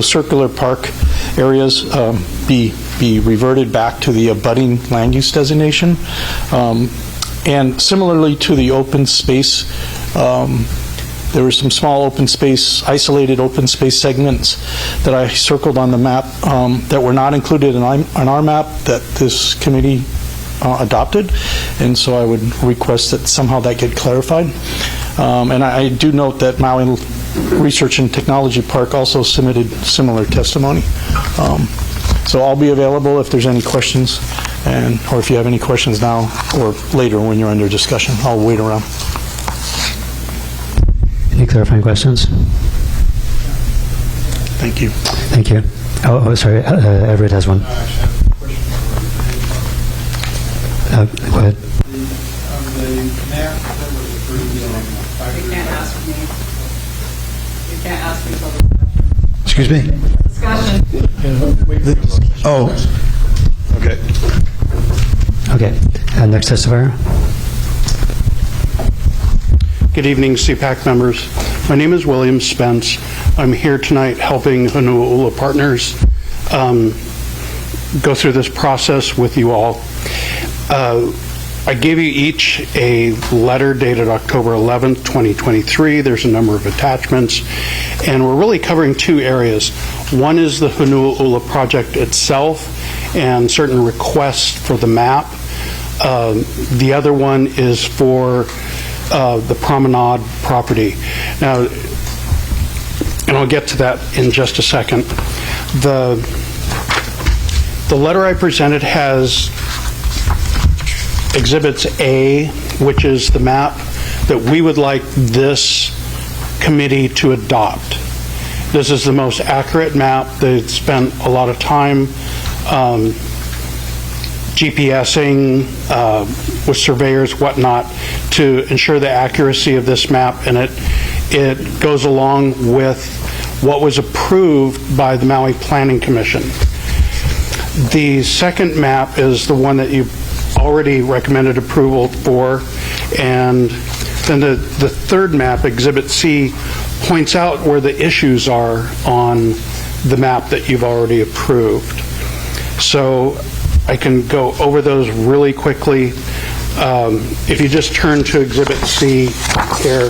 R: circular park areas be reverted back to the abutting land use designation. And similarly to the open space, there were some small open space, isolated open space segments that I circled on the map that were not included on our map that this committee adopted, and so I would request that somehow that get clarified. And I do note that Maui Research and Technology Park also submitted similar testimony. So I'll be available if there's any questions, or if you have any questions now or later when you're under discussion. I'll wait around.
A: Any clarifying questions?
R: Thank you.
A: Thank you. Oh, sorry. Everett has one. Go ahead.
S: The map that was approved you can't ask me. You can't ask me for
E: Excuse me?
S: discussion.
E: Oh. Okay.
A: Okay. Next testifier.
T: Good evening, CPAC members. My name is William Spence. I'm here tonight helping Honua'ula Partners go through this process with you all. I gave you each a letter dated October 11th, 2023. There's a number of attachments, and we're really covering two areas. One is the Honua'ula project itself and certain requests for the map. The other one is for the promenade property. Now, and I'll get to that in just a second. The letter I presented has Exhibits A, which is the map that we would like this committee to adopt. This is the most accurate map. They spent a lot of time GPSing with surveyors, whatnot, to ensure the accuracy of this map, and it goes along with what was approved by the Maui Planning Commission. The second map is the one that you already recommended approval for, and then the third map, Exhibit C, points out where the issues are on the map that you've already approved. So I can go over those really quickly. If you just turn to Exhibit C here,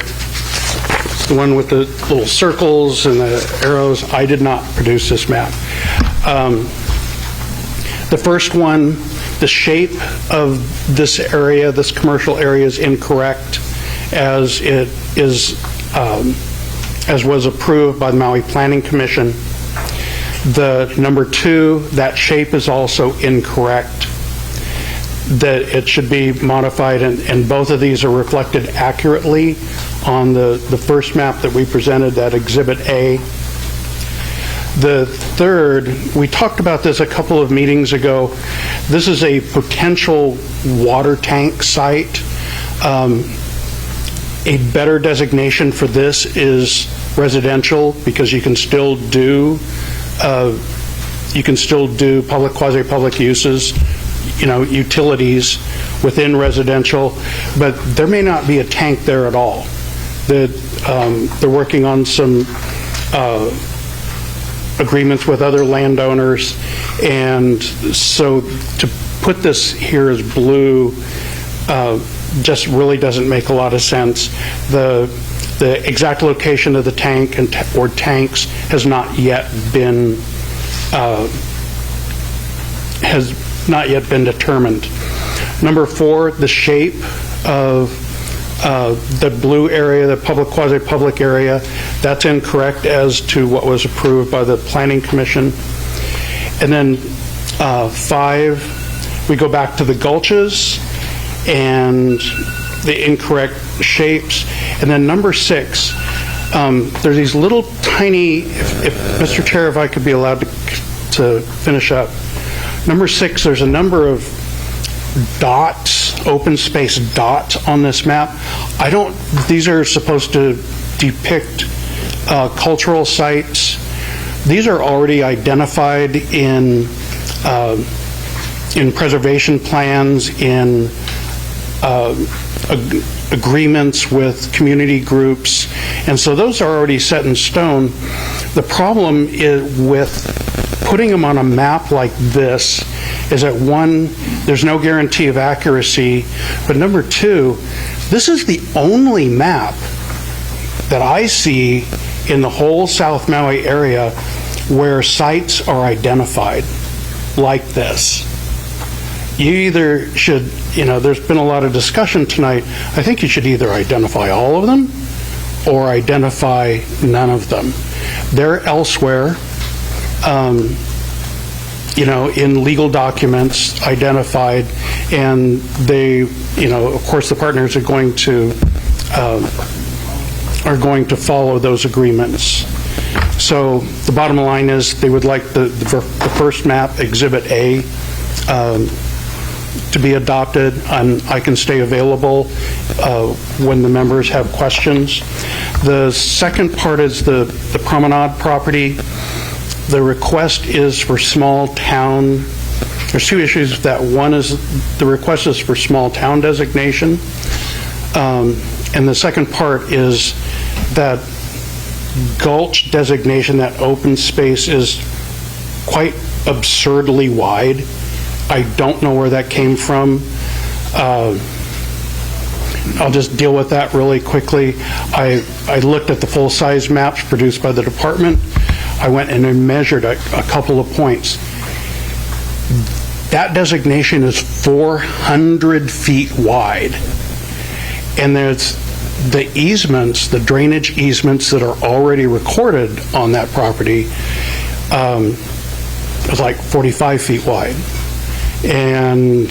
T: the one with the little circles and the arrows, I did not produce this map. The first one, the shape of this area, this commercial area, is incorrect as it is, as was approved by the Maui Planning Commission. The number two, that shape is also incorrect. That it should be modified, and both of these are reflected accurately on the first map that we presented, that Exhibit A. The third, we talked about this a couple of meetings ago. This is a potential water tank site. A better designation for this is residential, because you can still do public, quasi-public uses, utilities within residential, but there may not be a tank there at all. They're working on some agreements with other landowners, and so to put this here as blue just really doesn't make a lot of sense. The exact location of the tank or tanks has not yet been determined. Number 4, the shape of the blue area, the quasi-public area, that's incorrect as to what was approved by the Planning Commission. And then 5, we go back to the gulches and the incorrect shapes. And then number 6, there's these little tiny, if Mr. Chair, if I could be allowed to finish up. Number 6, there's a number of dots, open space dots on this map. These are supposed to depict cultural sites. These are already identified in preservation plans, in agreements with community groups, and so those are already set in stone. The problem is with putting them on a map like this is that 1, there's no guarantee of accuracy, but number 2, this is the only map that I see in the whole South Maui area where sites are identified like this. You either should, there's been a lot of discussion tonight, I think you should either identify all of them or identify none of them. They're elsewhere, in legal documents identified, and they, of course the partners are going to follow those agreements. So the bottom line is they would like the first map, Exhibit A, to be adopted, and I can stay available when the members have questions. The second part is the promenade property. The request is for small town. There's 2 issues with that. One is the request is for small town designation, and the second part is that gulch designation, that open space, is quite absurdly wide. I don't know where that came from. I'll just deal with that really quickly. I looked at the full-size maps produced by the department. I went and I measured a couple of points. That designation is 400 feet wide. And there's the easements, the drainage easements that are already recorded on that property is like 45 feet wide. And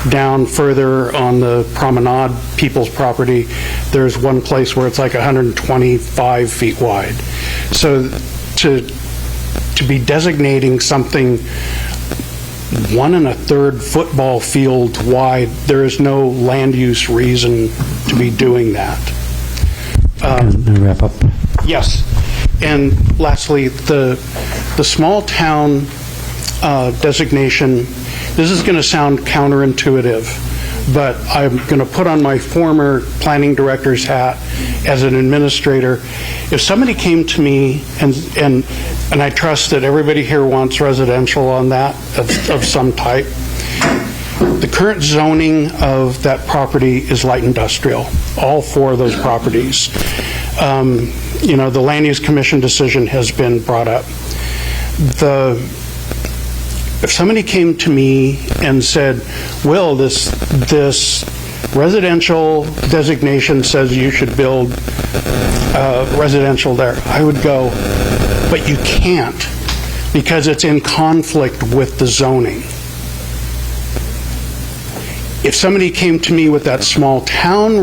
T: down further on the promenade, people's property, there's one place where it's like 125 feet wide. So to be designating something 1 1/3 football field wide, there is no land use reason to be doing that.
A: Wrap up.
T: Yes, and lastly, the small town designation. This is going to sound counterintuitive, but I'm going to put on my former planning director's hat as an administrator. If somebody came to me, and I trust that everybody here wants residential on that of some type, the current zoning of that property is light industrial, all 4 of those properties. The Land Use Commission decision has been brought up. If somebody came to me and said, Will, this residential designation says you should build residential there, I would go, but you can't, because it's in conflict with the zoning. If somebody came to me with that small town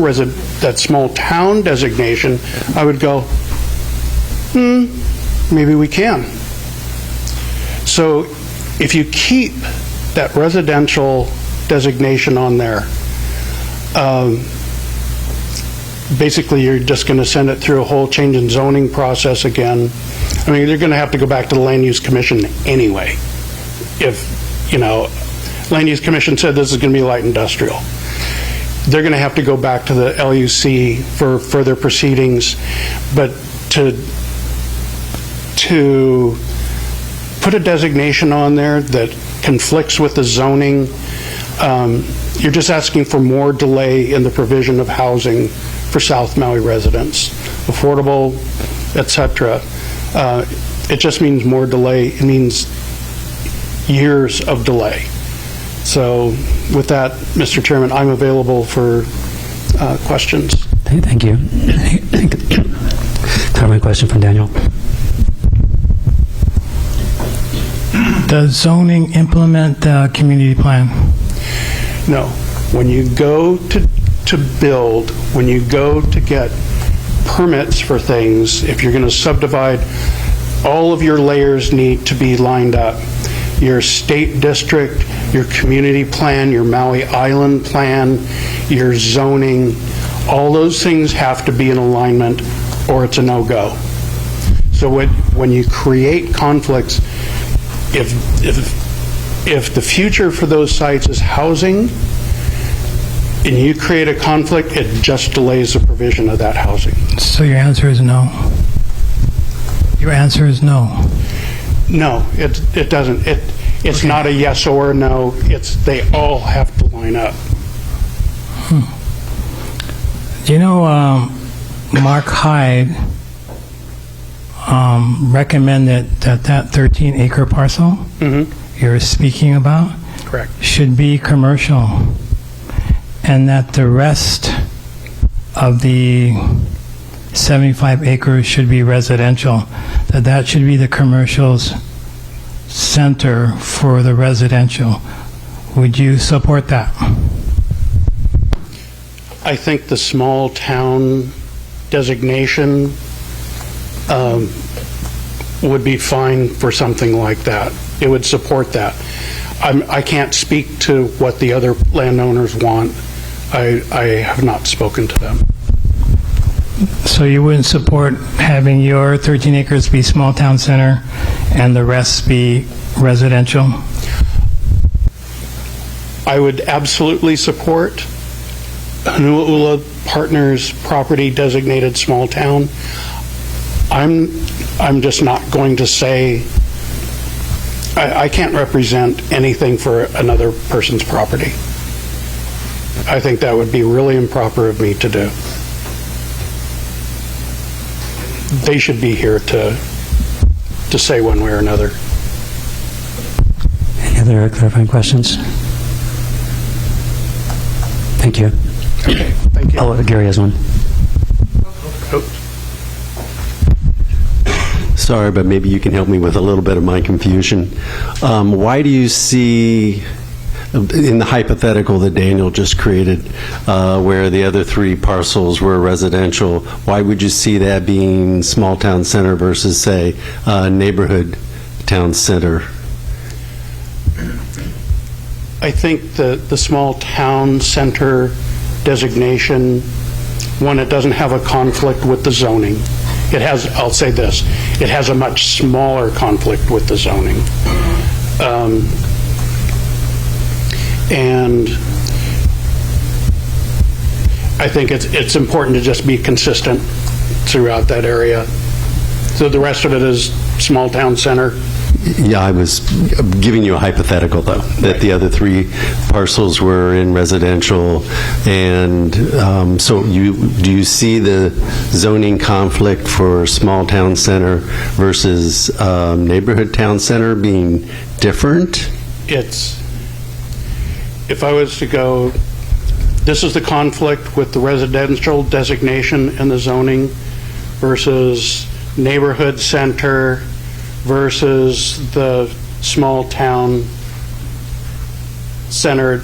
T: designation, I would go, maybe we can. So if you keep that residential designation on there, basically you're just going to send it through a whole change in zoning process again. I mean, they're going to have to go back to the Land Use Commission anyway. If, Land Use Commission said this is going to be light industrial, they're going to have to go back to the LUC for further proceedings. But to put a designation on there that conflicts with the zoning, you're just asking for more delay in the provision of housing for South Maui residents, affordable, etc. It just means more delay. It means years of delay. So with that, Mr. Chairman, I'm available for questions.
A: Thank you. Clarifying question from Daniel.
D: Does zoning implement the community plan?
T: No. When you go to build, when you go to get permits for things, if you're going to subdivide, all of your layers need to be lined up. Your state district, your community plan, your Maui Island plan, your zoning, all those things have to be in alignment or it's a no-go. So when you create conflicts, if the future for those sites is housing and you create a conflict, it just delays the provision of that housing.
D: So your answer is no? Your answer is no?
T: No, it doesn't. It's
D: okay.
T: Not a yes or a no. They all have to line up.
D: Do you know Mark Hyde recommended that 13-acre parcel you're speaking about
T: Correct.
D: should be commercial, and that the rest of the 75 acres should be residential, that should be the commercial's center for the residential. Would you support that?
T: I think the small town designation would be fine for something like that. It would support that. I can't speak to what the other landowners want. I have not spoken to them.
D: So you wouldn't support having your 13 acres be small town center and the rest be residential?
T: I would absolutely support Honua'ula Partners property designated small town. I'm just not going to say, I can't represent anything for another person's property. I think that would be really improper of me to do. They should be here to say one way or another.
A: Any other clarifying questions? Thank you.
T: Okay, thank you.
A: Oh, Gary has one.
C: Sorry, but maybe you can help me with a little bit of my confusion. Why do you see, in the hypothetical that Daniel just created, where the other three parcels were residential, why would you see that being small town center versus, say, neighborhood town center?
T: I think the small town center designation, one, it doesn't have a conflict with the zoning. It has, I'll say this, it has a much smaller conflict with the zoning. And I think it's important to just be consistent throughout that area. So the rest of it is small town center.
C: Yeah, I was giving you a hypothetical, though, that the other three parcels were in residential, and so do you see the zoning conflict for small town center versus neighborhood town center being different?
T: If I was to go, this is the conflict with the residential designation and the zoning versus neighborhood center versus the small town center,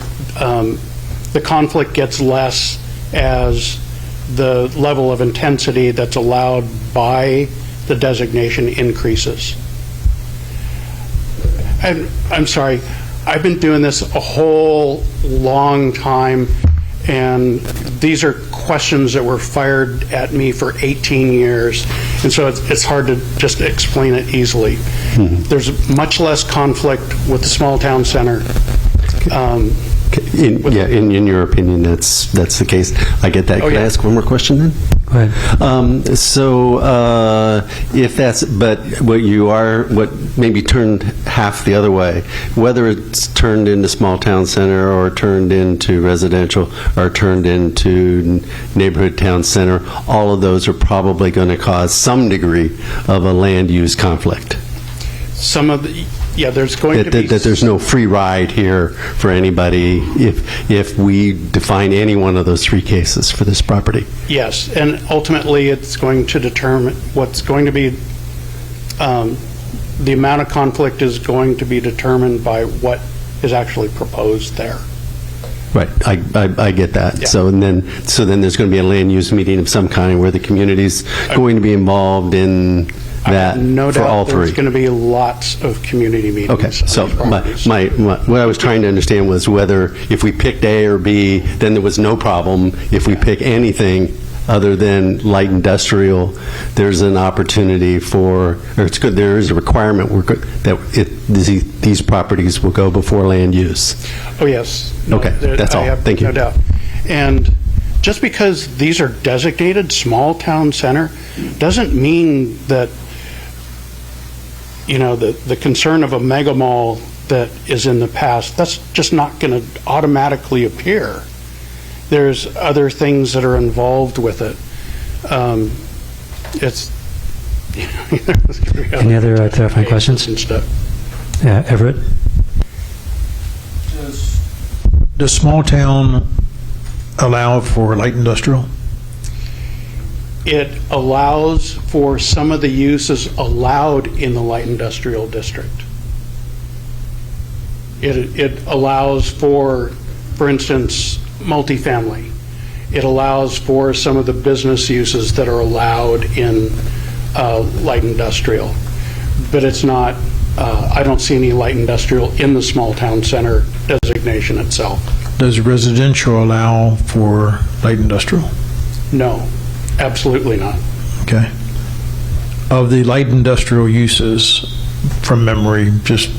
T: the conflict gets less as the level of intensity that's allowed by the designation increases. And I'm sorry, I've been doing this a whole long time, and these are questions that were fired at me for 18 years, and so it's hard to just explain it easily. There's much less conflict with the small town center.
C: In your opinion, that's the case. I get that. Can I ask one more question then? If that's, but what maybe turned half the other way, whether it's turned into small town center or turned into residential or turned into neighborhood town center, all of those are probably going to cause some degree of a land use conflict.
T: Some of the, yeah, there's going to be...
C: That there's no free ride here for anybody if we define any one of those three cases for this property.
T: Yes, and ultimately it's going to determine what's going to be, the amount of conflict is going to be determined by what is actually proposed there.
C: Right, I get that.
T: Yeah.
C: So then there's going to be a land use meeting of some kind where the community's going to be involved in that
T: no
C: for
T: doubt
C: all three.
T: there's going to be lots of community meetings.
C: Okay, so what I was trying to understand was whether if we picked A or B, then there was no problem. If we pick anything other than light industrial, there's an opportunity for, or it's good, there is a requirement that these properties will go before land use.
T: Oh, yes. No,
C: okay, that's all. Thank you.
T: No doubt. And just because these are designated small town center doesn't mean that, you know, the concern of a mega mall that is in the past, that's just not going to automatically appear. There's other things that are involved with it.
A: Any other clarifying questions? Yeah, Everett?
U: Does small town allow for light industrial?
T: It allows for some of the uses allowed in the light industrial district. It allows for instance, multifamily. It allows for some of the business uses that are allowed in light industrial. But it's not, I don't see any light industrial in the small town center designation itself.
U: Does residential allow for light industrial?
T: No, absolutely not.
U: Okay. Of the light industrial uses, from memory, just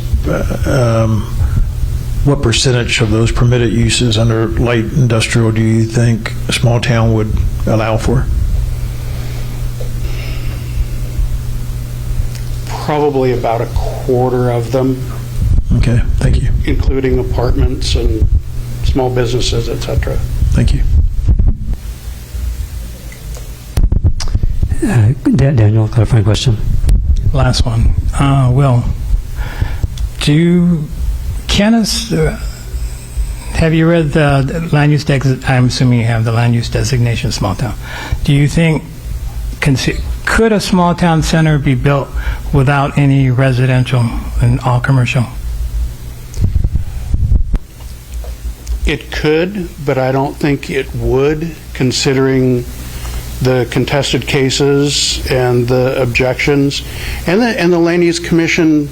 U: what percentage of those permitted uses under light industrial do you think a small town would allow for?
T: Probably about a quarter of them.
U: Okay, thank you.
T: Including apartments and small businesses, etc.
U: Thank you.
A: Daniel, clarifying question.
D: Last one. Will, have you read the land use I'm assuming you have the land use designation small town. Do you think, could a small town center be built without any residential and all commercial?
T: It could, but I don't think it would, considering the contested cases and the objections and the Land Use Commission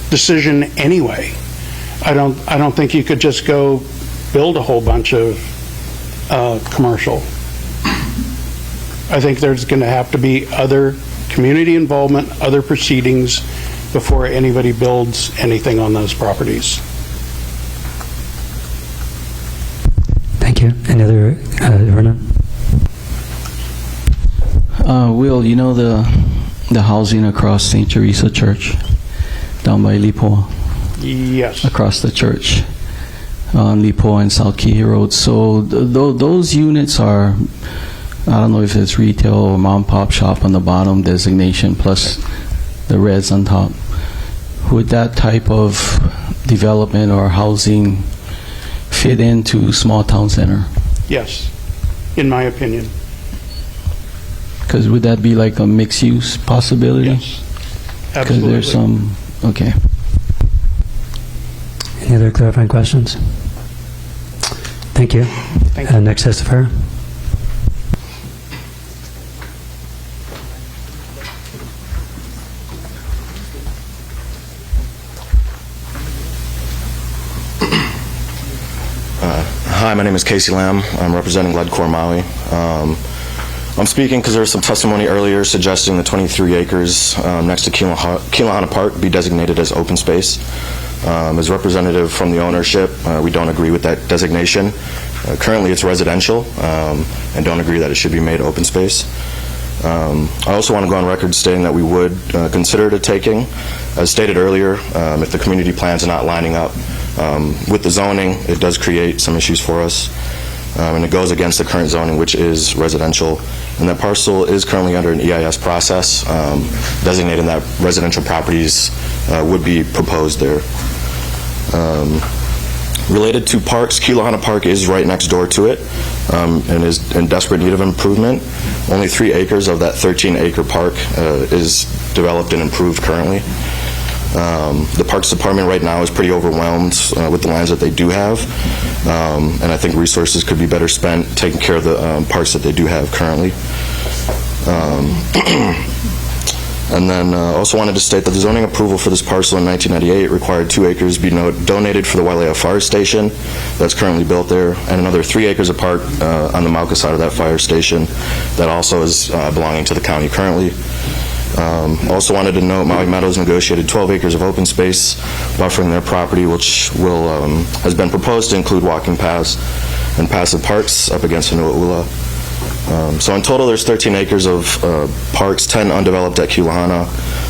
T: decision anyway. I don't think you could just go build a whole bunch of commercial. I think there's going to have to be other community involvement, other proceedings before anybody builds anything on those properties.
A: Thank you. Any other, Vernon?
G: Will, you know the housing across St. Teresa Church down by Lipo?
T: Yes.
G: Across the church on Lipo and South Key Road. So those units are, I don't know if it's retail or mom and pop shop on the bottom designation plus the reds on top. Would that type of development or housing fit into small town center?
T: Yes, in my opinion.
G: Because would that be like a mixed use possibility?
T: Yes, absolutely.
G: Because there's some, okay.
A: Any other clarifying questions? Thank you.
T: Thank you.
A: Next testifier.
V: Hi, my name is Casey Lamb. I'm representing Ledcor Maui. I'm speaking because there was some testimony earlier suggesting the 23 acres next to Kilahana Park be designated as open space. As representative from the ownership, we don't agree with that designation. Currently, it's residential, and don't agree that it should be made open space. I also want to go on record stating that we would consider it a taking. As stated earlier, if the community plans are not lining up with the zoning, it does create some issues for us. And it goes against the current zoning, which is residential. And that parcel is currently under an EIS process, designating that residential properties would be proposed there. Related to parks, Keulahana Park is right next door to it and is in desperate need of improvement. Only 3 acres of that 13-acre park is developed and improved currently. The Parks Department right now is pretty overwhelmed with the lands that they do have, and I think resources could be better spent taking care of the parks that they do have currently. And then also wanted to state that the zoning approval for this parcel in 1998 required 2 acres be donated for the Wailea Fire Station that's currently built there, and another 3 acres of park on the Mauka side of that fire station that also is belonging to the county currently. Also wanted to note Maui Meadows negotiated 12 acres of open space buffering their property, which has been proposed to include walking paths and passive parks up against Honua'ula. So in total, there's 13 acres of parks, 10 undeveloped at Keulahana,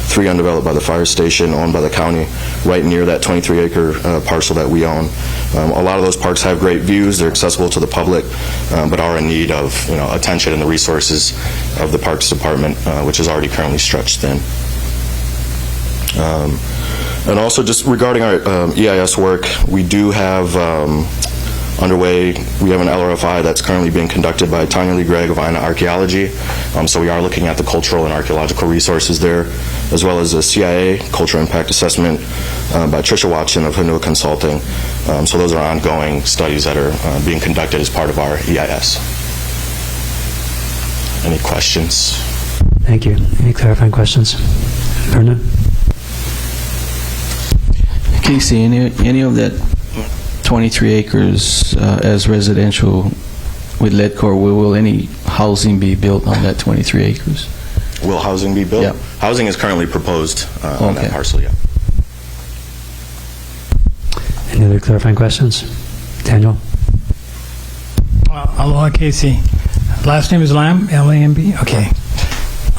V: 3 undeveloped by the fire station, owned by the county, right near that 23-acre parcel that we own. A lot of those parks have great views. They're accessible to the public, but are in need of attention and the resources of the Parks Department, which is already currently stretched thin. And also, just regarding our EIS work, we do have underway, we have an LRFI that's currently being conducted by Tanya Lee Gregg of Aina Archaeology. So we are looking at the cultural and archaeological resources there, as well as a CIA cultural impact assessment by Tricia Watson of Hanua Consulting. So those are ongoing studies that are being conducted as part of our EIS. Any questions?
A: Thank you. Any clarifying questions? Verna?
G: Casey, any of that 23 acres as residential with Ledcor, will any housing be built on that 23 acres?
V: Will housing be built?
G: Yeah.
V: Housing is currently proposed on that parcel, yeah.
A: Any other clarifying questions? Daniel?
D: Aloha, Casey. Last name is Lamb, L-A-M-B? Okay.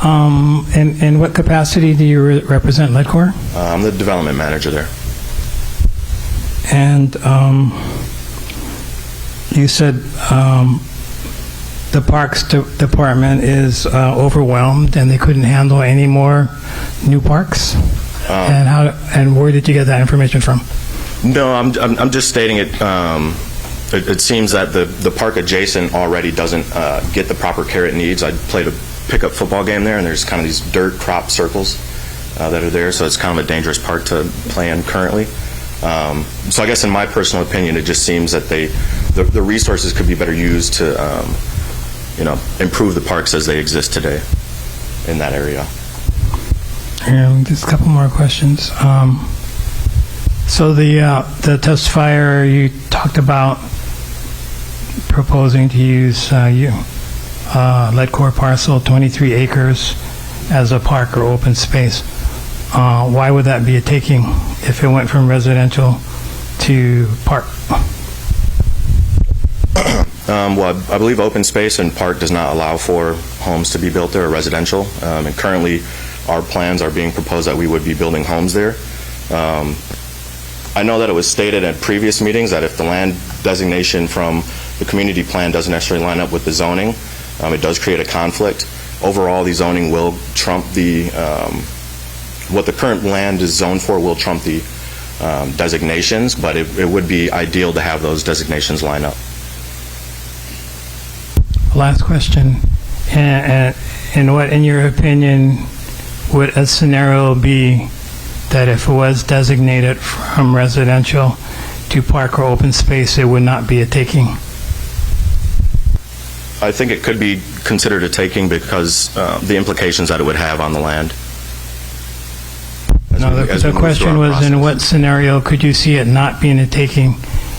D: In what capacity do you represent Ledcor?
V: I'm the development manager there.
D: And you said the Parks Department is overwhelmed and they couldn't handle any more new parks? And where did you get that information from?
V: No, I'm just stating it. It seems that the park adjacent already doesn't get the proper care it needs. I played a pickup football game there, and there's kind of these dirt crop circles that are there, so it's kind of a dangerous park to play in currently. So I guess in my personal opinion, it just seems that the resources could be better used to improve the parks as they exist today in that area.
D: Just a couple more questions. So the testifier, you talked about proposing to use Ledcor parcel 23 acres as a park or open space. Why would that be a taking if it went from residential to park?
V: Well, I believe open space and park does not allow for homes to be built there or residential. And currently, our plans are being proposed that we would be building homes there. I know that it was stated at previous meetings that if the land designation from the community plan doesn't necessarily line up with the zoning, it does create a conflict. Overall, the zoning will trump the what the current land is zoned for will trump the designations, but it would be ideal to have those designations line up.
D: Last question. And what, in your opinion, would a scenario be that if it was designated from residential to park or open space, it would not be a taking?
V: I think it could be considered a taking because the implications that it would have on the land.
D: No, the question was, in what scenario could you see it not being a taking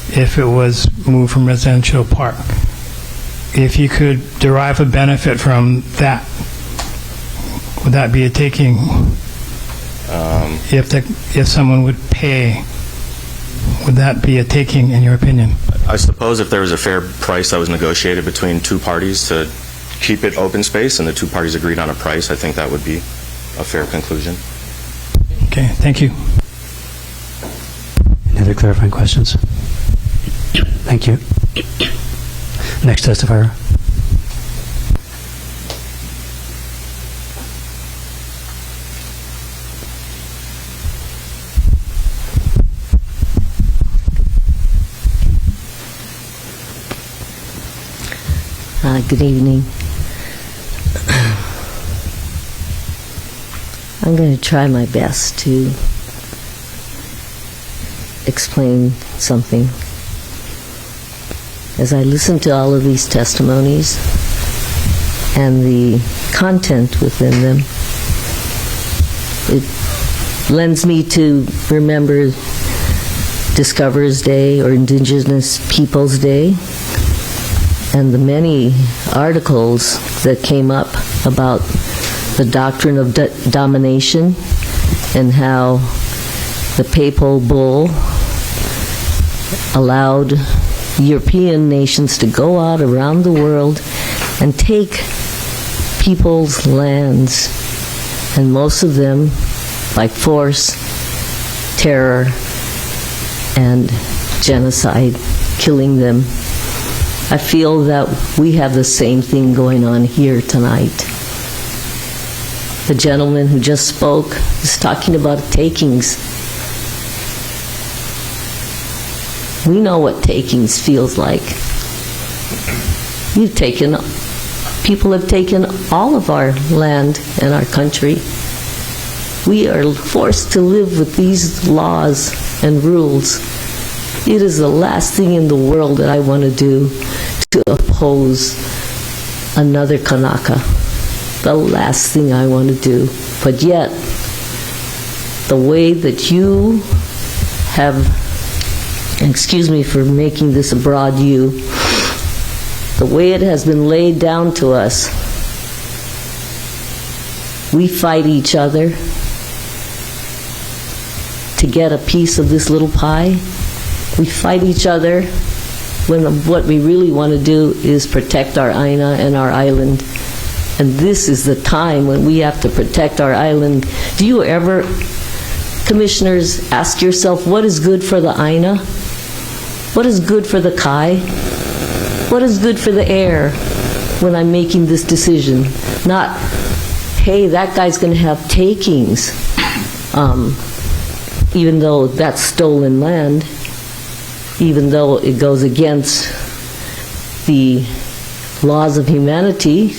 D: if it was moved from residential to park? If you could derive a benefit from that, would that be a taking? If someone would pay would that be a taking in your opinion?
V: I suppose if there was a fair price that was negotiated between two parties to keep it open space and the two parties agreed on a price, I think that would be a fair conclusion.
D: Okay, thank you.
A: Any other clarifying questions? Thank you. Next testifier.
B: Good evening. I'm going to try my best to explain something. As I listen to all of these testimonies and the content within them, it lends me to remember Discoverers Day or Indigenous Peoples Day, and the many articles that came up about the doctrine of domination and how the papal bull allowed European nations to go out around the world and take people's lands, and most of them by force, terror, and genocide, killing them. I feel that we have the same thing going on here tonight. The gentleman who just spoke is talking about takings. We know what takings feels like. People have taken all of our land and our country. We are forced to live with these laws and rules. It is the last thing in the world that I want to do, to oppose another Kanaka. The last thing I want to do. But yet, the way that you have, excuse me for making this a broad you, the way it has been laid down to us, we fight each other to get a piece of this little pie. We fight each other when what we really want to do is protect our Aina and our island. And this is the time when we have to protect our island. Do you ever, commissioners, ask yourself what is good for the Aina? What is good for the Kai? What is good for the air when I'm making this decision? Not, hey, that guy's going to have takings, even though that's stolen land, even though it goes against the laws of humanity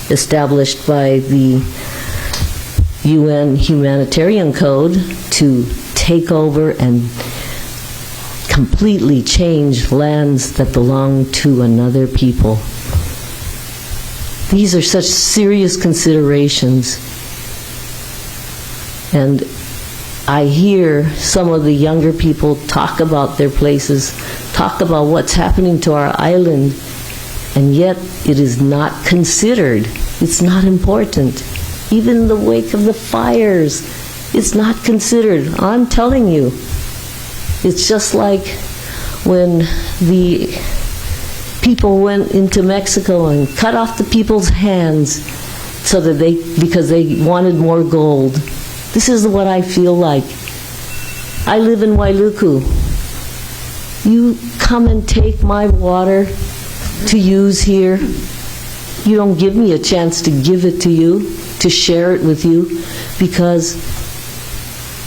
B: established by the UN Humanitarian Code to take over and completely change lands that belong to another people. These are such serious considerations. And I hear some of the younger people talk about their places, talk about what's happening to our island, and yet it is not considered. It's not important. Even in the wake of the fires, it's not considered. I'm telling you, it's just like when the people went into Mexico and cut off the people's hands so that because they wanted more gold. This is what I feel like. I live in Wailuku. You come and take my water to use here. You don't give me a chance to give it to you, to share it with you, because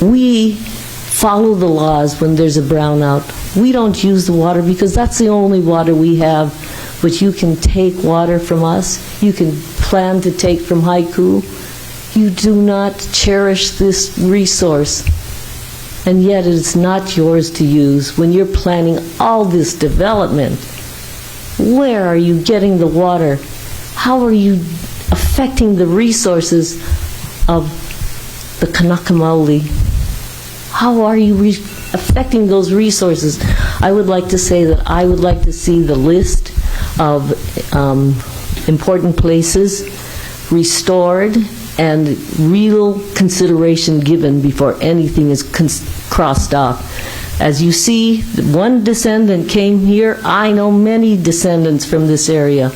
B: we follow the laws when there's a brownout. We don't use the water because that's the only water we have. But you can take water from us. You can plan to take from Haiku. You do not cherish this resource, and yet it is not yours to use. When you're planning all this development, where are you getting the water? How are you affecting the resources of the Kanaka Maoli? How are you affecting those resources? I would like to say that I would like to see the list of important places restored and real consideration given before anything is crossed off. As you see, one descendant came here. I know many descendants from this area.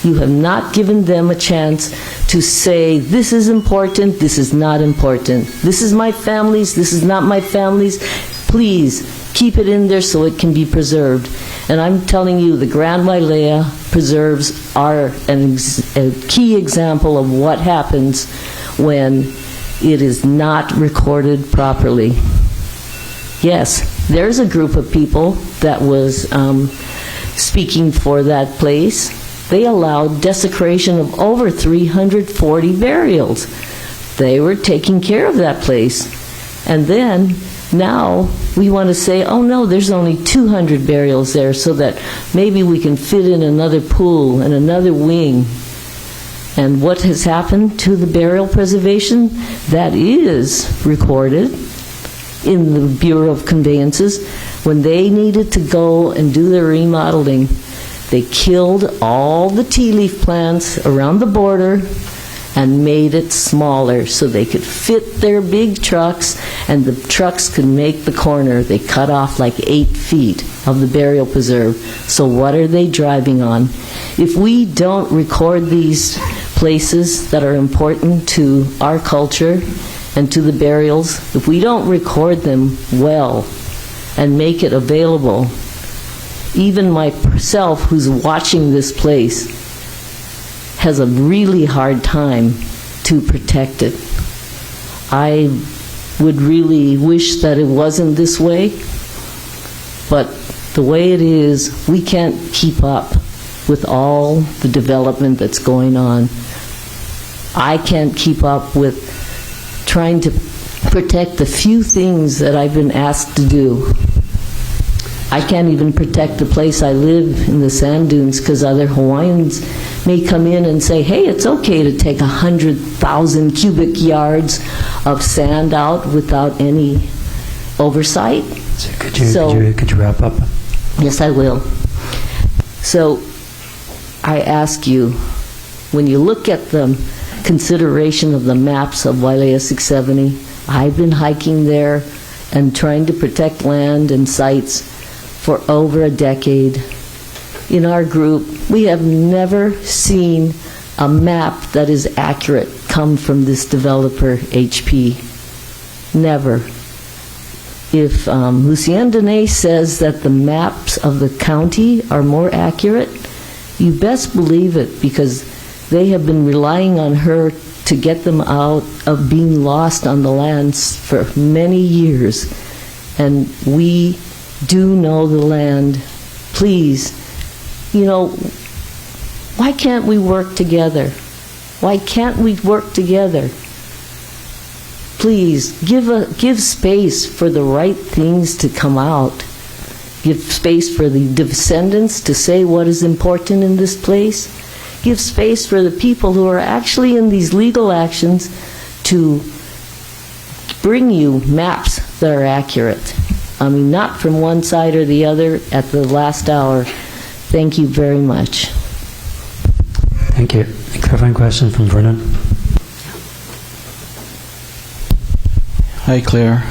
B: You have not given them a chance to say, this is important, this is not important. This is my family's, this is not my family's. Please, keep it in there so it can be preserved. And I'm telling you, the Grand Wailea preserves are a key example of what happens when it is not recorded properly. Yes, there's a group of people that was speaking for that place. They allowed desecration of over 340 burials. They were taking care of that place. And then, now, we want to say, oh no, there's only 200 burials there, so that maybe we can fit in another pool and another wing. And what has happened to the burial preservation? That is recorded in the Bureau of Conveyances. When they needed to go and do their remodeling, they killed all the tea leaf plants around the border and made it smaller so they could fit their big trucks, and the trucks could make the corner. They cut off like 8 feet of the burial preserve. So what are they driving on? If we don't record these places that are important to our culture and to the burials, if we don't record them well and make it available, even myself who's watching this place has a really hard time to protect it. I would really wish that it wasn't this way, but the way it is, we can't keep up with all the development that's going on. I can't keep up with trying to protect the few things that I've been asked to do. I can't even protect the place I live in the sand dunes because other Hawaiians may come in and say, hey, it's okay to take 100,000 cubic yards of sand out without any oversight.
A: So could you wrap up?
B: Yes, I will. So I ask you, when you look at the consideration of the maps of Wailea 670, I've been hiking there and trying to protect land and sites for over a decade. In our group, we have never seen a map that is accurate come from this developer, HP. Never. If Lucien Dene says that the maps of the county are more accurate, you best believe it, because they have been relying on her to get them out of being lost on the lands for many years. And we do know the land. Please, why can't we work together? Why can't we work together? Please, give space for the right things to come out. Give space for the descendants to say what is important in this place. Give space for the people who are actually in these legal actions to bring you maps that are accurate. I mean, not from one side or the other at the last hour. Thank you very much.
A: Thank you. A clarifying question from Vernon.
G: Hi, Claire.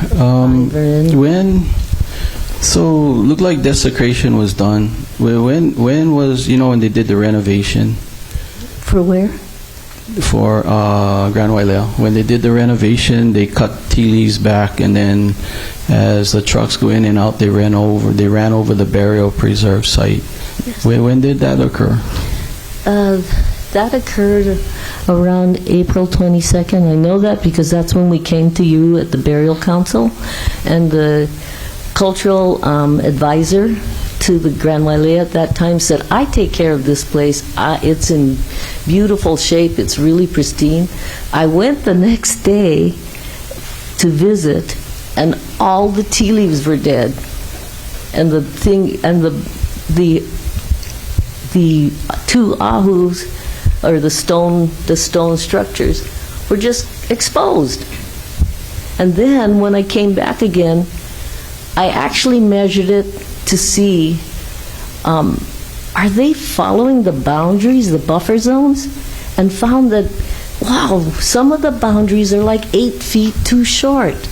G: Looked like desecration was done. When was, when they did the renovation?
B: For where?
G: For Grand Wailea. When they did the renovation, they cut tea leaves back, and then as the trucks go in and out, they ran over the burial preserve site. Yes. When did that occur?
B: That occurred around April 22nd. I know that because that's when we came to you at the Burial Council, and the cultural advisor to the Grand Wailea at that time said, I take care of this place. It's in beautiful shape. It's really pristine. I went the next day to visit, and all the tea leaves were dead. And the two ahus, or the stone structures, were just exposed. And then when I came back again, I actually measured it to see, are they following the boundaries, the buffer zones? And found that, wow, some of the boundaries are like 8 feet too short.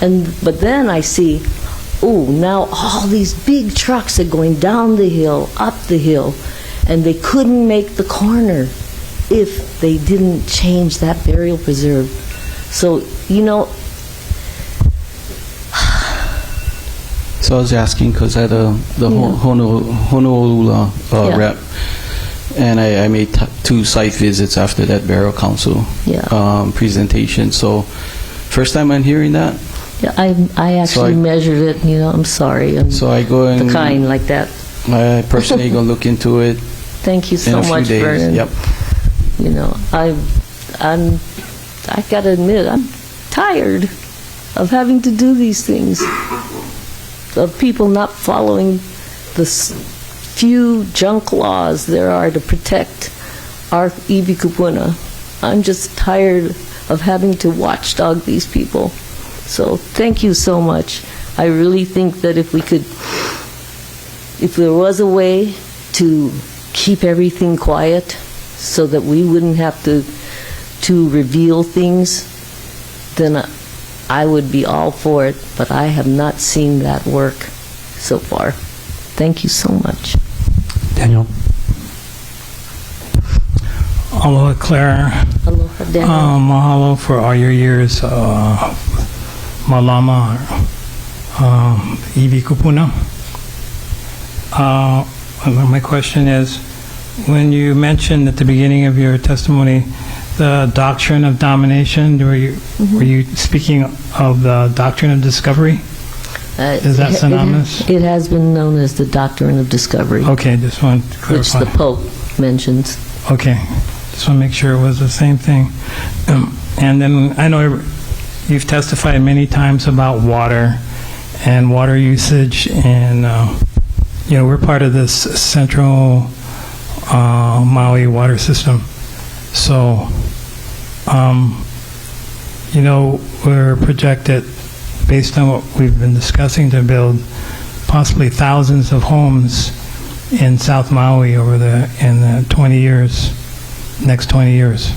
B: But then I see, oh, now all these big trucks are going down the hill, up the hill, and they couldn't make the corner if they didn't change that burial preserve. So, you know,
G: So I was asking because I had the Honolulu rep, and I made 2 site visits after that burial council presentation. So first time I'm hearing that.
B: Yeah, I actually measured it. You know, I'm sorry.
G: So I go and
B: the kind like that.
G: I personally go look into it.
B: Thank you so much, Vernon.
G: Yep.
B: You know, I gotta admit, I'm tired of having to do these things, of people not following the few junk laws there are to protect our iwi kupuna. I'm just tired of having to watchdog these people. So thank you so much. I really think that if there was a way to keep everything quiet so that we wouldn't have to reveal things, then I would be all for it, but I have not seen that work so far. Thank you so much.
A: Daniel.
D: Aloha, Claire.
B: Aloha, Daniel.
D: Mahalo for all your years. Malama, iwi kupuna. My question is, when you mentioned at the beginning of your testimony the doctrine of domination, were you speaking of the doctrine of discovery? Is that synonymous?
B: It has been known as the doctrine of discovery.
D: Okay, just want to clarify.
B: Which the Pope mentions.
D: Okay, just want to make sure it was the same thing. And then I know you've testified many times about water and water usage, and you know, we're part of this central Maui water system. So, you know, we're projected, based on what we've been discussing, to build possibly thousands of homes in South Maui over the 20 years, next 20 years,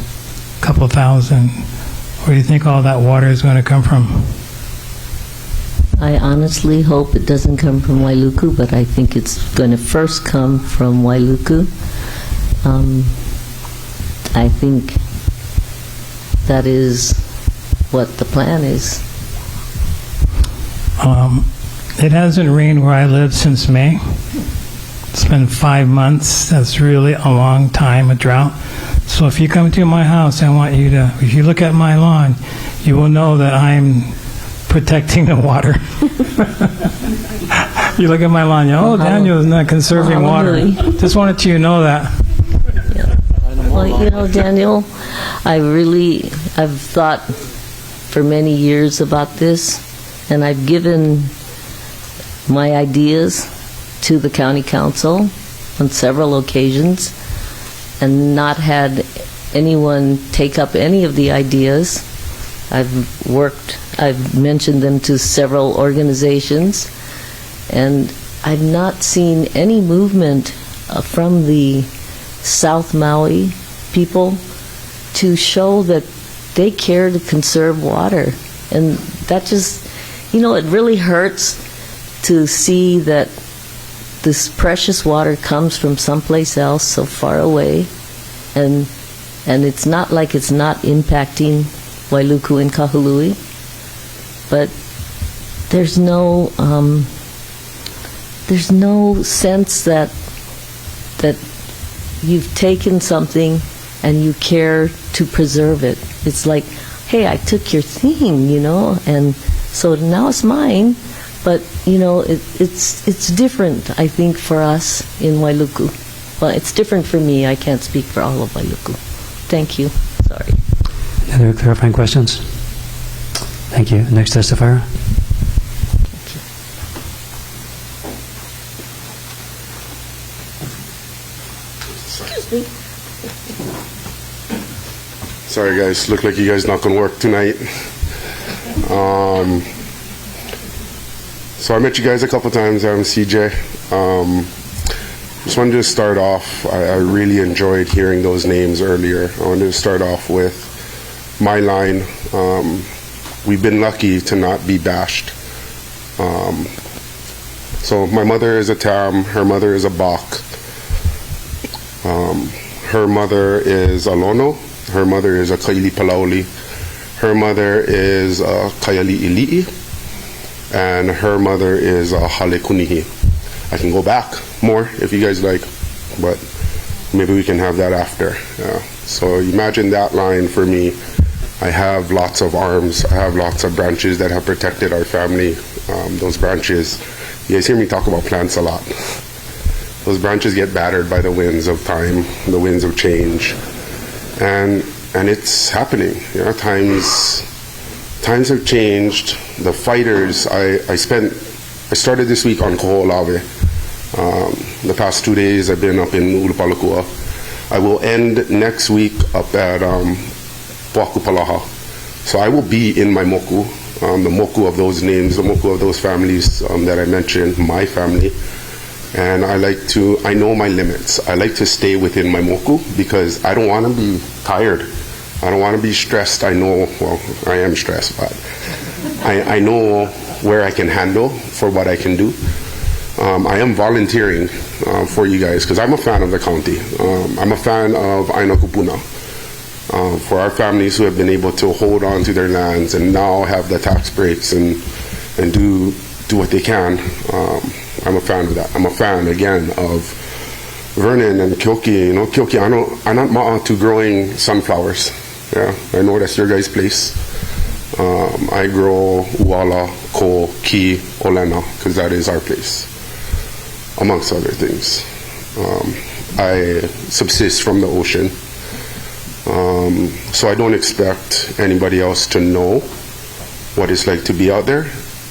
D: a couple thousand. Where do you think all that water is going to come from?
B: I honestly hope it doesn't come from Wailuku, but I think it's going to first come from Wailuku. I think that is what the plan is.
D: It hasn't rained where I live since May. It's been 5 months. That's really a long time, a drought. So if you come to my house, I want you to, if you look at my lawn, you will know that I'm protecting the water. You look at my lawn, Daniel is not conserving water. Just wanted you to know that.
B: Well, you know, Daniel, I've thought for many years about this, and I've given my ideas to the county council on several occasions and not had anyone take up any of the ideas. I've mentioned them to several organizations, and I've not seen any movement from the South Maui people to show that they care to conserve water. And that just, you know, it really hurts to see that this precious water comes from someplace else so far away, and it's not like it's not impacting Wailuku and Kahului, but there's no sense that you've taken something and you care to preserve it. It's like, hey, I took your thing, you know, and so now it's mine. But, you know, it's different, I think, for us in Wailuku. Well, it's different for me. I can't speak for all of Wailuku. Thank you. Sorry.
A: Other clarifying questions? Thank you. Next testifier.
B: Excuse me.
F: Sorry, guys. Look like you guys not going to work tonight. So I met you guys a couple times. I'm CJ. Just wanted to start off. I really enjoyed hearing those names earlier. I wanted to start off with my line. We've been lucky to not be bashed. So my mother is a Tam, her mother is a Bak. Her mother is a Lono, her mother is a Kaili Palauli, her mother is a Kayali Ili'i, and her mother is a Hale Kunihi. I can go back more if you guys like, but maybe we can have that after. So imagine that line for me. I have lots of arms, I have lots of branches that have protected our family. Those branches, you guys hear me talk about plants a lot. Those branches get battered by the winds of time, the winds of change. And it's happening. Times have changed. The fighters, I started this week on Koho'olawe. The past 2 days I've been up in Ulupalakua. I will end next week up at Puakupalaha. So I will be in my moku, the moku of those names, the moku of those families that I mentioned, my family. And I know my limits. I like to stay within my moku because I don't want to be tired. I don't want to be stressed. I am stressed, but I know where I can handle for what I can do. I am volunteering for you guys because I'm a fan of the county. I'm a fan of Aina Kupuna. For our families who have been able to hold on to their lands and now have the tax breaks and do what they can, I'm a fan of that. I'm a fan, again, of Vernon and Kyoki. Kyoki, I'm not ma'a to growing sunflowers. Yeah, I know that's your guys' place. I grow uala, ko, ki, olena, because that is our place, amongst other things. I subsist from the ocean. So I don't expect anybody else to know what it's like to be out there.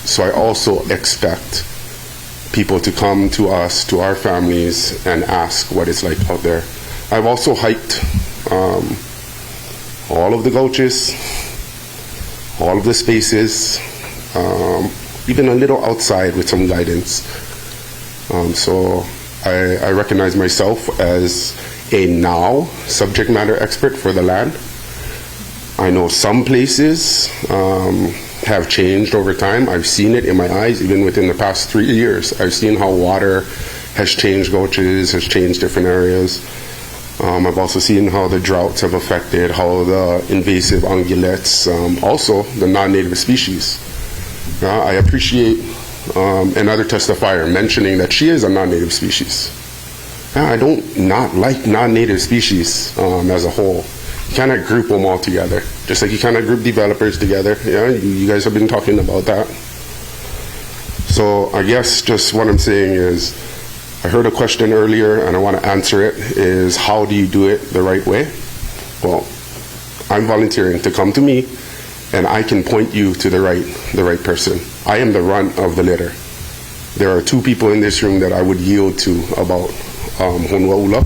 F: So I also expect people to come to us, to our families, and ask what it's like out there. I've also hiked all of the gulches, all of the spaces, even a little outside with some guidance. So I recognize myself as a now subject matter expert for the land. I know some places have changed over time. I've seen it in my eyes, even within the past 3 years. I've seen how water has changed gulches, has changed different areas. I've also seen how the droughts have affected, how the invasive ungulates, also the non-native species. I appreciate another testifier mentioning that she is a non-native species. I don't not like non-native species as a whole. You cannot group them all together. Just like you cannot group developers together. Yeah, you guys have been talking about that. So I guess just what I'm saying is, I heard a question earlier and I want to answer it, is how do you do it the right way? Well, I'm volunteering to come to me and I can point you to the right person. I am the runt of the litter. There are 2 people in this room that I would yield to about Honuaula.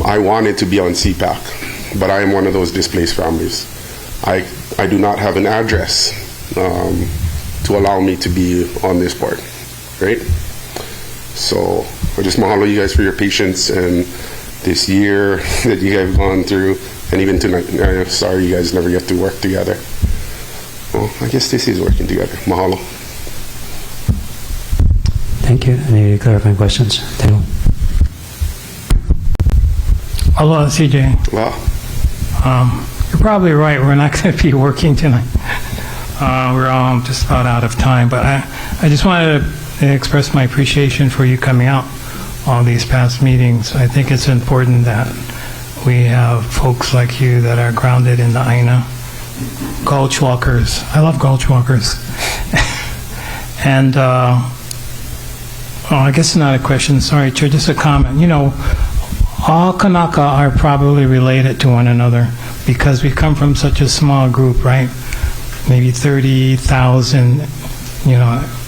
F: I wanted to be on CPAC, but I am one of those displaced families. I do not have an address to allow me to be on this board, right? So I just mahalo you guys for your patience and this year that you have gone through, and even tonight. I'm sorry you guys never get to work together. Well, I guess this is working together. Mahalo.
A: Thank you. Any clarifying questions? Teo.
D: Aloha, CJ. You're probably right. We're not going to be working tonight. We're all just about out of time. But I just wanted to express my appreciation for you coming out on these past meetings. I think it's important that we have folks like you that are grounded in the Aina. Gulch walkers. I love gulch walkers. And I guess it's not a question. Sorry, Chair, just a comment. All Kanaka are probably related to one another because we come from such a small group, right? Maybe 30,000,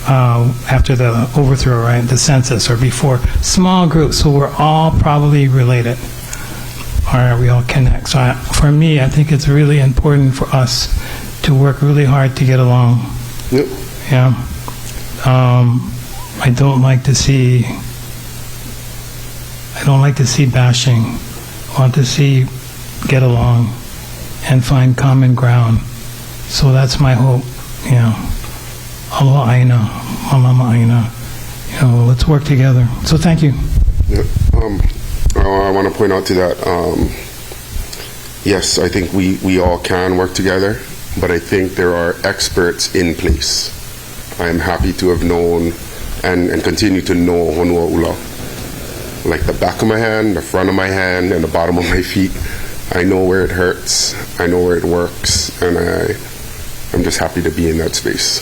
D: after the overthrow, right? The census or before. Small groups, so we're all probably related. Or we all connect. So for me, I think it's really important for us to work really hard to get along.
F: Yep.
D: Yeah. I don't like to see bashing. I want to see get along and find common ground. So that's my hope. aloha aina, malama aina. Let's work together. So thank you.
F: Yeah, I want to point out to that, yes, I think we all can work together, but I think there are experts in place. I am happy to have known and continue to know Honua Ula. Like the back of my hand, the front of my hand, and the bottom of my feet. I know where it hurts, I know where it works, and I'm just happy to be in that space.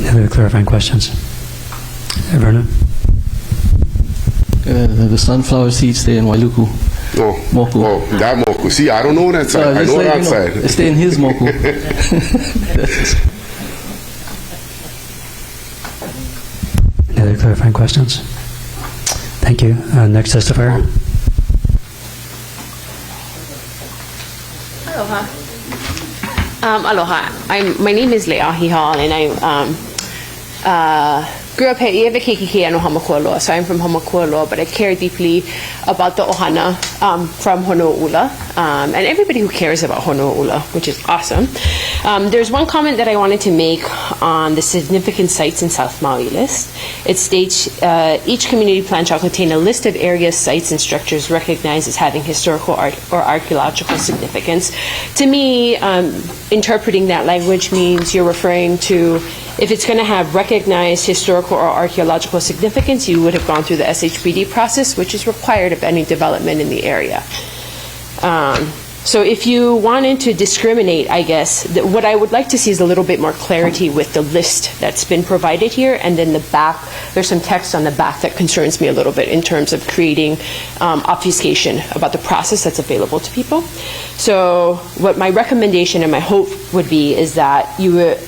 A: Any other clarifying questions? Vernon?
G: The sunflower seeds stay in Wailuku.
F: Oh,
G: moku.
F: Oh, that moku. See, I don't know that side. I know that side.
G: They stay in his moku.
A: Any other clarifying questions? Thank you. Next testifier.
H: Aloha. Aloha. My name is Leahi Hall, and I grew up here. So I'm from Hamakualoa, but I care deeply about the ohana from Honua'ula, and everybody who cares about Honua'ula, which is awesome. There's one comment that I wanted to make on the significant sites in South Maui list. It states each community plan shall contain a list of areas, sites, and structures recognized as having historical or archaeological significance. To me, interpreting that language means you're referring to, if it's going to have recognized historical or archaeological significance, you would have gone through the SHPD process, which is required of any development in the area. So if you wanted to discriminate, I guess, what I would like to see is a little bit more clarity with the list that's been provided here, and then the back, there's some text on the back that concerns me a little bit in terms of creating obfuscation about the process that's available to people. So what my recommendation and my hope would be is that you would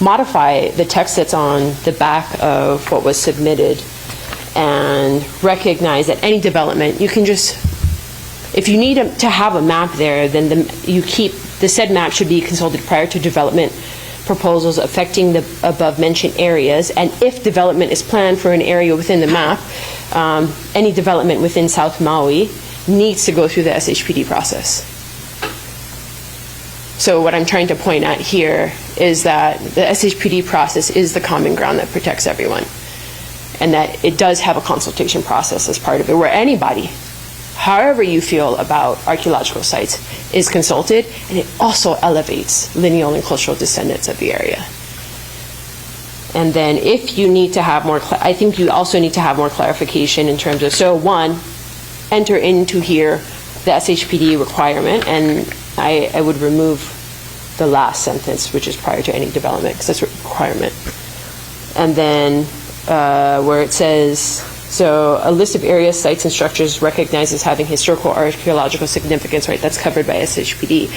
H: modify the text that's on the back of what was submitted and recognize that any development, you can just, if you need to have a map there, then the said map should be consulted prior to development proposals affecting the above mentioned areas, and if development is planned for an area within the map, any development within South Maui needs to go through the SHPD process. So what I'm trying to point at here is that the SHPD process is the common ground that protects everyone, and that it does have a consultation process as part of it, where anybody, however you feel about archaeological sites, is consulted, and it also elevates lineal and cultural descendants of the area. And then if you need to have more, I think you also need to have more clarification in terms of, so one, enter into here the SHPD requirement, and I would remove the last sentence, which is prior to any development, because that's a requirement. And then where it says, so a list of areas, sites, and structures recognized as having historical or archaeological significance, right, that's covered by SHPD.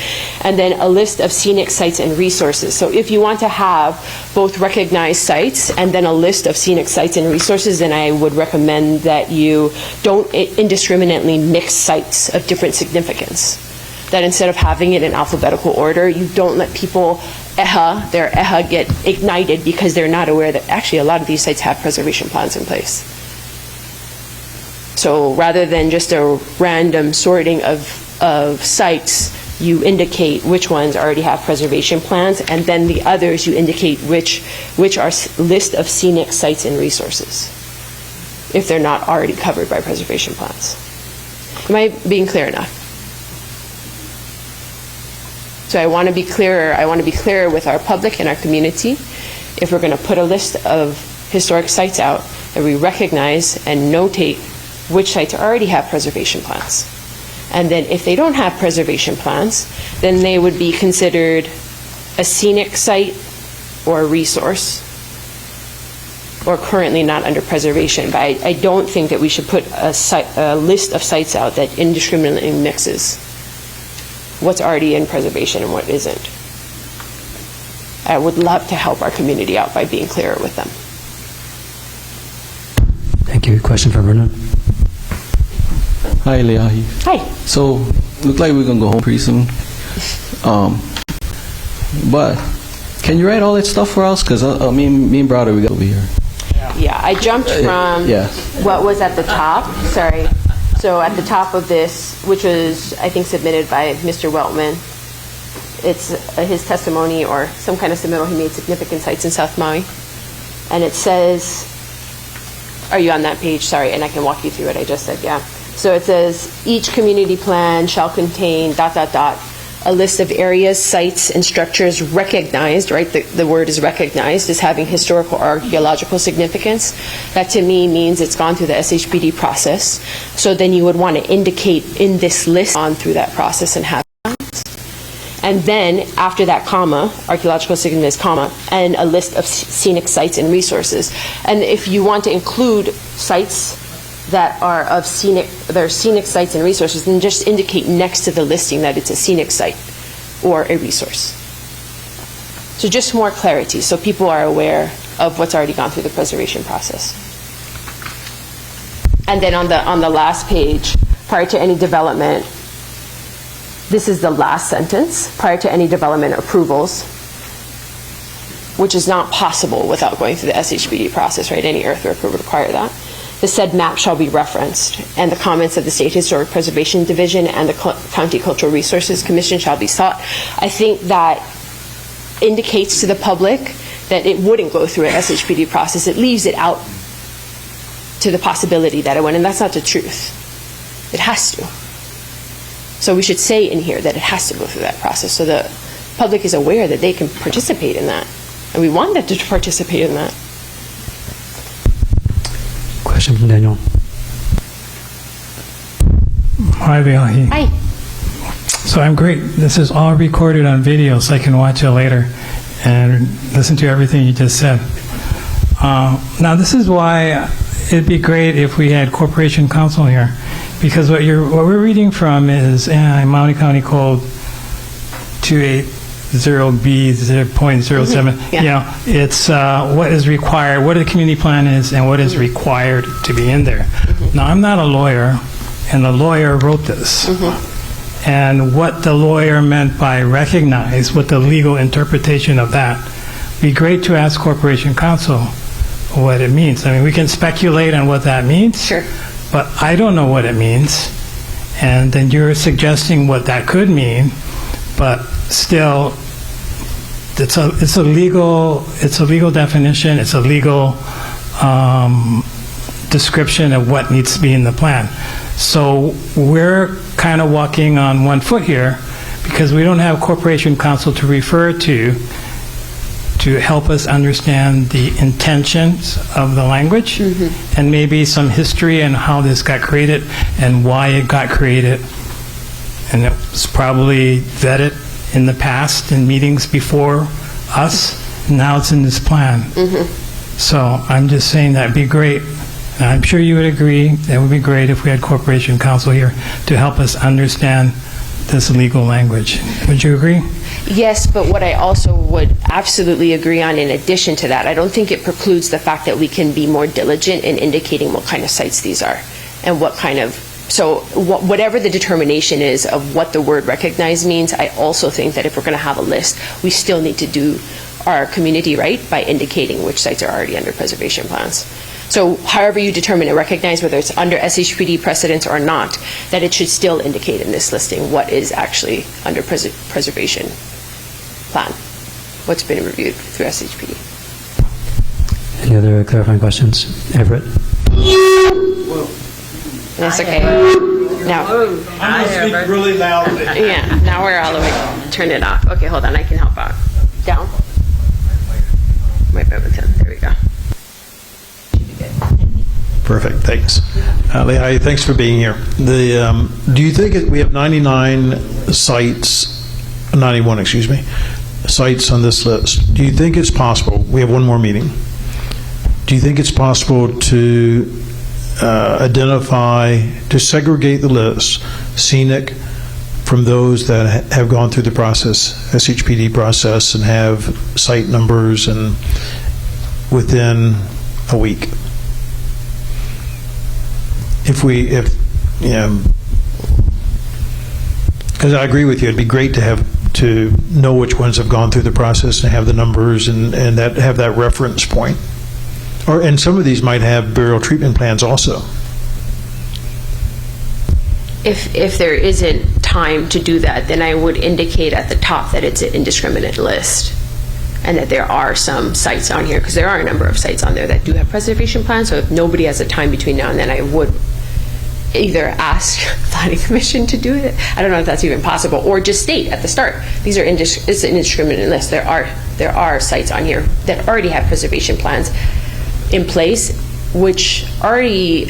H: And then a list of scenic sites and resources. So if you want to have both recognized sites and then a list of scenic sites and resources, then I would recommend that you don't indiscriminately mix sites of different significance. That instead of having it in alphabetical order, you don't let people their get ignited because they're not aware that actually a lot of these sites have preservation plans in place. So rather than just a random sorting of sites, you indicate which ones already have preservation plans, and then the others you indicate which are list of scenic sites and resources, if they're not already covered by preservation plans. Am I being clear enough? So I want to be clearer. I want to be clearer with our public and our community. If we're going to put a list of historic sites out, that we recognize and notate which sites already have preservation plans. And then if they don't have preservation plans, then they would be considered a scenic site or a resource, or currently not under preservation. But I don't think that we should put a list of sites out that indiscriminately mixes what's already in preservation and what isn't. I would love to help our community out by being clearer with them.
A: Thank you. Question for Vernon.
G: Hi, Leahi.
H: Hi.
G: So, look like we're going to go home pretty soon. But, can you write all that stuff for us? Because me and brother, we got over here.
H: Yeah, I jumped from what was at the top. Sorry. So at the top of this, which was, I think, submitted by Mr. Weltman, It's his testimony or some kind of submittal. He made significant sites in South Maui. And it says, are you on that page? Sorry, and I can walk you through what I just said, yeah. So it says, each community plan shall contain ... a list of areas, sites, and structures recognized, right? The word is recognized as having historical or archaeological significance. That to me means it's gone through the SHPD process. So then you would want to indicate in this list on through that process and have that. And then after that comma, archaeological significance, comma, and a list of scenic sites and resources. And if you want to include sites that are of scenic sites and resources, then just indicate next to the listing that it's a scenic site or a resource. So just more clarity, so people are aware of what's already gone through the preservation process. And then on the last page, prior to any development, this is the last sentence, prior to any development approvals, which is not possible without going through the SHPD process, right? Any earthwork would require that. The said map shall be referenced, and the comments of the State Historic Preservation Division and the County Cultural Resources Commission shall be sought. I think that indicates to the public that it wouldn't go through an SHPD process. It leaves it out to the possibility that it went, and that's not the truth. It has to. So we should say in here that it has to go through that process so the public is aware that they can participate in that. And we want them to participate in that.
A: Question from Daniel.
D: Hi, Viahi.
H: Hi.
D: So I'm great. This is all recorded on video, so I can watch it later and listen to everything you just said. Now, this is why it'd be great if we had Corporation Counsel here, because what we're reading from is Maui County Code 280B 0.07.
H: Yeah.
D: You know, it's what is required, what the community plan is, and what is required to be in there. Now, I'm not a lawyer, and the lawyer wrote this. And what the lawyer meant by recognize, what the legal interpretation of that, be great to ask Corporation Counsel what it means. I mean, we can speculate on what that means,
H: sure,
D: but I don't know what it means. And then you're suggesting what that could mean, but still, it's a legal definition. It's a legal description of what needs to be in the plan. So we're kind of walking on one foot here because we don't have Corporation Counsel to refer to help us understand the intentions of the language and maybe some history and how this got created and why it got created. And it was probably vetted in the past in meetings before us. Now it's in this plan. So I'm just saying that'd be great. And I'm sure you would agree that would be great if we had Corporation Counsel here to help us understand this legal language. Would you agree?
H: Yes, but what I also would absolutely agree on in addition to that, I don't think it precludes the fact that we can be more diligent in indicating what kind of sites these are and what kind of, so whatever the determination is of what the word recognize means, I also think that if we're going to have a list, we still need to do our community right by indicating which sites are already under preservation plans. So however you determine and recognize whether it's under SHPD precedence or not, that it should still indicate in this listing what is actually under preservation plan, what's been reviewed through SHPD.
A: Any other clarifying questions? Everett?
H: That's okay. Now,
S: I'm going to speak really loudly.
H: Yeah, now we're all the way. Turn it off. Okay, hold on, I can help out. Down. Right by the 10. There we go.
U: Perfect, thanks. Lehigh, thanks for being here. Do you think we have 91 sites on this list? Do you think it's possible, we have one more meeting, do you think it's possible to to segregate the list, scenic, from those that have gone through the process, SHPD process, and have site numbers and within a week? Because I agree with you, it'd be great to know which ones have gone through the process and have the numbers and have that reference point. And some of these might have burial treatment plans also.
H: If there isn't time to do that, then I would indicate at the top that it's an indiscriminate list and that there are some sites on here, because there are a number of sites on there that do have preservation plans. So if nobody has a time between now and then, I would either ask planning commission to do it. I don't know if that's even possible, or just state at the start, these are it's an indiscriminate list. There are sites on here that already have preservation plans in place, which already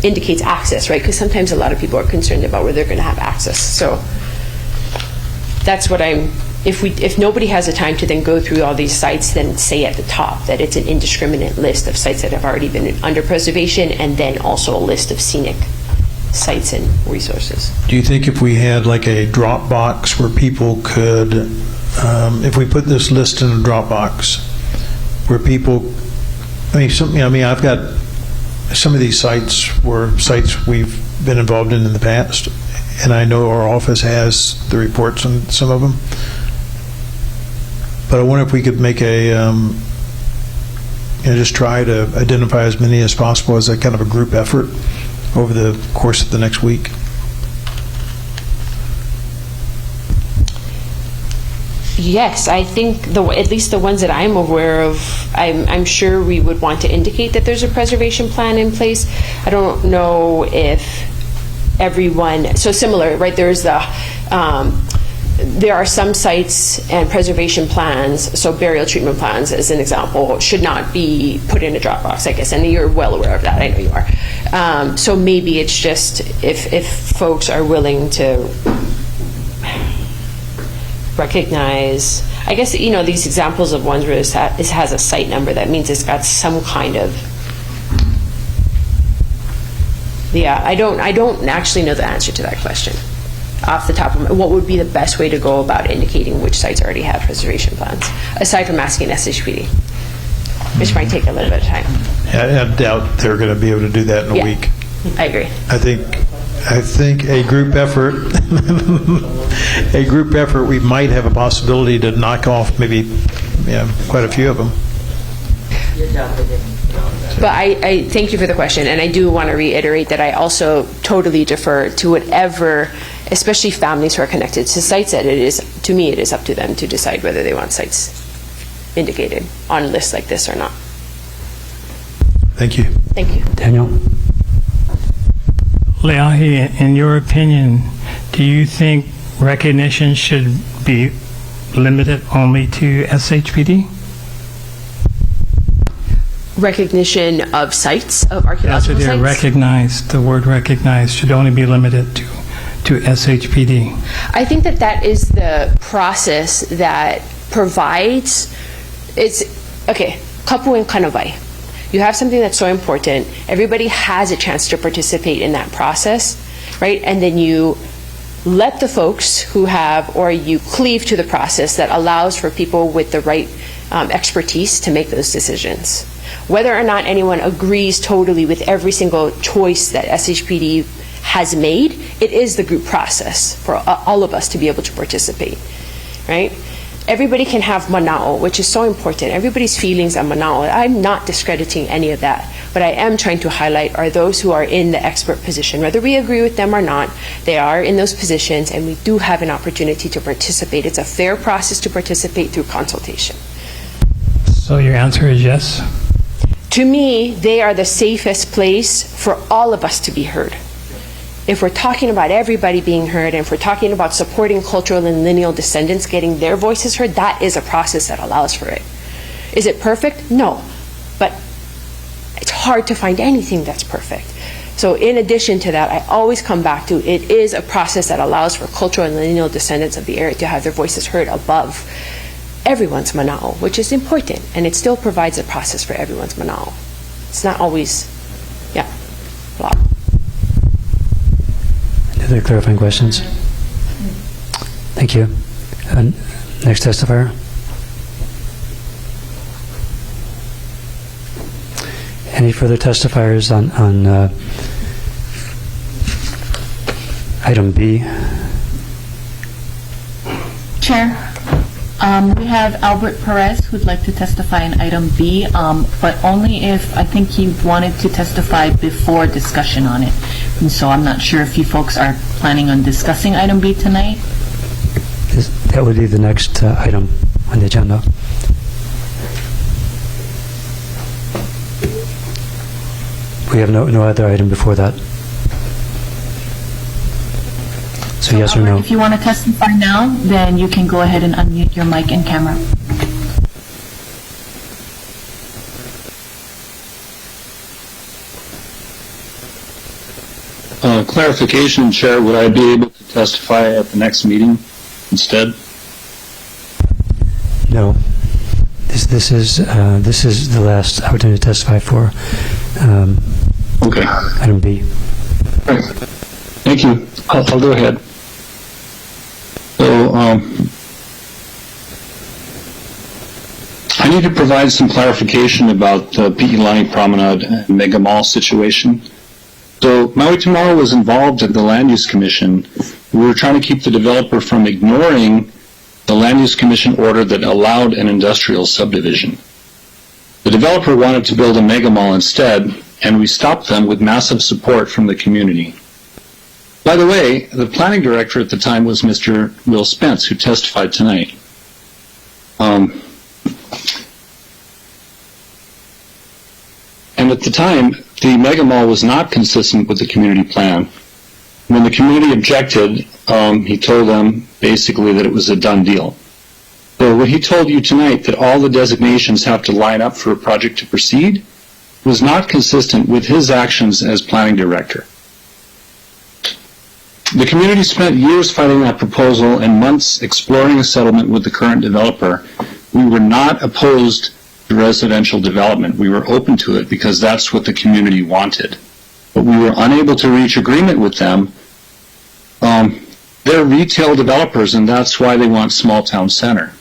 H: indicates access, right? Because sometimes a lot of people are concerned about where they're going to have access. So that's what if nobody has the time to then go through all these sites, then say at the top that it's an indiscriminate list of sites that have already been under preservation, and then also a list of scenic sites and resources.
U: Do you think if we had like a Dropbox where people could, if we put this list in a Dropbox, where people, I've got some of these sites were sites we've been involved in the past, and I know our office has the reports on some of them. But I wonder if we could make just try to identify as many as possible as a kind of a group effort over the course of the next week.
H: Yes, I think at least the ones that I'm aware of, I'm sure we would want to indicate that there's a preservation plan in place. I don't know if everyone, so similar, right? There's there are some sites and preservation plans, so burial treatment plans as an example, should not be put in a Dropbox, I guess, and you're well aware of that, I know you are. So maybe it's just if folks are willing to recognize, I guess, these examples of ones where it has a site number, that means it's got some kind of, I don't actually know the answer to that question off the top of my, what would be the best way to go about indicating which sites already have preservation plans, aside from asking SHPD, which might take a little bit of time.
U: I doubt they're going to be able to do that in a week.
H: I agree.
U: I think a group effort, we might have a possibility to knock off maybe quite a few of them.
H: But I thank you for the question, and I do want to reiterate that I also totally defer to whatever, especially families who are connected to sites, that it is up to them to decide whether they want sites indicated on lists like this or not.
U: Thank you.
H: Thank you.
A: Daniel?
D: Leahi, in your opinion, do you think recognition should be limited only to SHPD?
H: Recognition of sites, of archaeological sites?
D: Recognized, the word recognized should only be limited to SHPD.
H: I think that is the process that provides, kapu and kanawai. You have something that's so important, everybody has a chance to participate in that process, right? And then you let the folks who have, or you cleave to the process that allows for people with the right expertise to make those decisions. Whether or not anyone agrees totally with every single choice that SHPD has made, it is the group process for all of us to be able to participate, right? Everybody can have manao, which is so important. Everybody's feelings on manao. I'm not discrediting any of that. What I am trying to highlight are those who are in the expert position. Whether we agree with them or not, they are in those positions, and we do have an opportunity to participate. It's a fair process to participate through consultation.
D: So your answer is yes?
H: To me, they are the safest place for all of us to be heard. If we're talking about everybody being heard, and if we're talking about supporting cultural and lineal descendants getting their voices heard, that is a process that allows for it. Is it perfect? No. But it's hard to find anything that's perfect. So in addition to that, I always come back to it is a process that allows for cultural and lineal descendants of the area to have their voices heard above everyone's manao, which is important, and it still provides a process for everyone's manao. It's not always, blah.
A: Any other clarifying questions? Thank you. Next testifier. Any further testifiers on item B?
L: Chair, We have Albert Perez who'd like to testify in item B, but only if I think he wanted to testify before discussion on it. And so I'm not sure if you folks are planning on discussing item B tonight.
A: That would be the next item on the agenda. We have no other item before that. So yes or
L: Albert,
A: no?
L: if you want to testify now, then you can go ahead and unmute your mic and camera.
I: Clarification, Chair, would I be able to testify at the next meeting instead?
A: No. This is the last opportunity to testify for
I: okay.
A: item B.
I: All right. Thank you. I'll go ahead. So I need to provide some clarification about the Pi'ilani Promenade and Mega Mall situation. So Maui Tomorrow was involved at the Land Use Commission. We were trying to keep the developer from ignoring the Land Use Commission order that allowed an industrial subdivision. The developer wanted to build a mega mall instead, and we stopped them with massive support from the community. By the way, the planning director at the time was Mr. Will Spence, who testified tonight. And at the time, the mega mall was not consistent with the community plan. When the community objected, he told them basically that it was a done deal. So what he told you tonight, that all the designations have to line up for a project to proceed, was not consistent with his actions as planning director. The community spent years fighting that proposal and months exploring a settlement with the current developer. We were not opposed to residential development. We were open to it because that's what the community wanted. But we were unable to reach agreement with them. They're retail developers, and that's why they want small town center.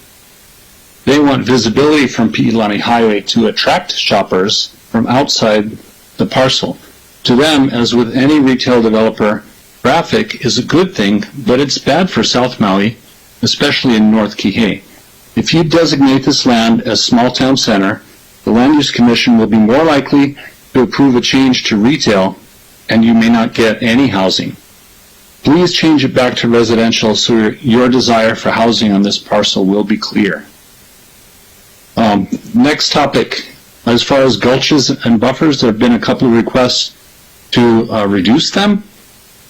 I: They want visibility from Pi'ilani Highway to attract shoppers from outside the parcel. To them, as with any retail developer, traffic is a good thing, but it's bad for South Maui, especially in North Kihei. If you designate this land as small town center, the Land Use Commission will be more likely to approve a change to retail, and you may not get any housing. Please change it back to residential so your desire for housing on this parcel will be clear. Next topic, as far as gulches and buffers, there have been a couple of requests to reduce them.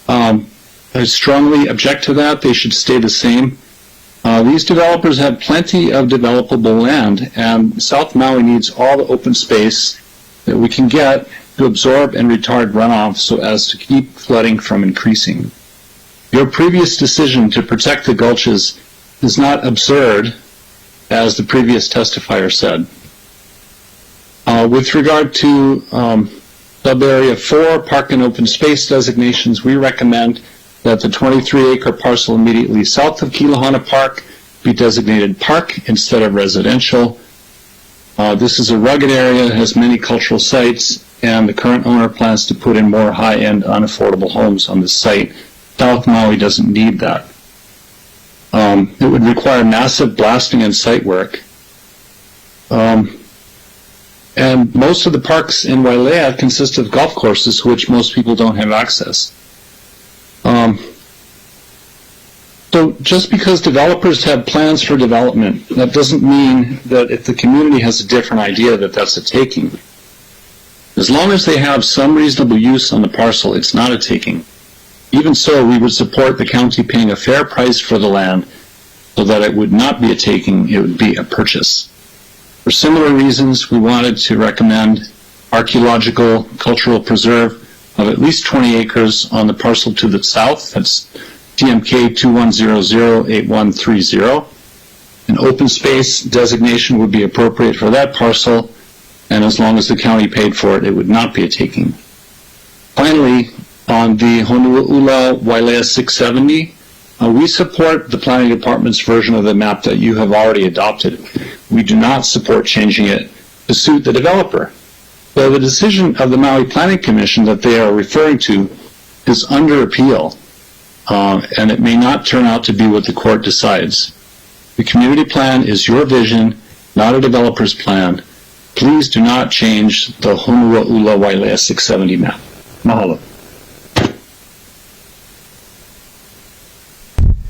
I: I strongly object to that. They should stay the same. These developers have plenty of developable land, and South Maui needs all the open space that we can get to absorb and retard runoff so as to keep flooding from increasing. Your previous decision to protect the gulches is not absurd, as the previous testifier said. With regard to Sub-Area 4, Park and Open Space designations, we recommend that the 23-acre parcel immediately south of Kilahana Park be designated park instead of residential. This is a rugged area, has many cultural sites, and the current owner plans to put in more high-end, unaffordable homes on this site. South Maui doesn't need that. It would require massive blasting and site work. And most of the parks in Wailea consist of golf courses, to which most people don't have access. So just because developers have plans for development, that doesn't mean that if the community has a different idea that that's a taking. As long as they have some reasonable use on the parcel, it's not a taking. Even so, we would support the county paying a fair price for the land so that it would not be a taking, it would be a purchase. For similar reasons, we wanted to recommend archaeological cultural preserve of at least 20 acres on the parcel to the south. That's TMK 21008130. An open space designation would be appropriate for that parcel, and as long as the county paid for it, it would not be a taking. Finally, on the Honua'ula Wailea 670, we support the planning department's version of the map that you have already adopted. We do not support changing it to suit the developer. So the decision of the Maui Planning Commission that they are referring to is under appeal, and it may not turn out to be what the court decides. The community plan is your vision, not a developer's plan. Please do not change the Honuaula Wailea 670 map. Mahalo.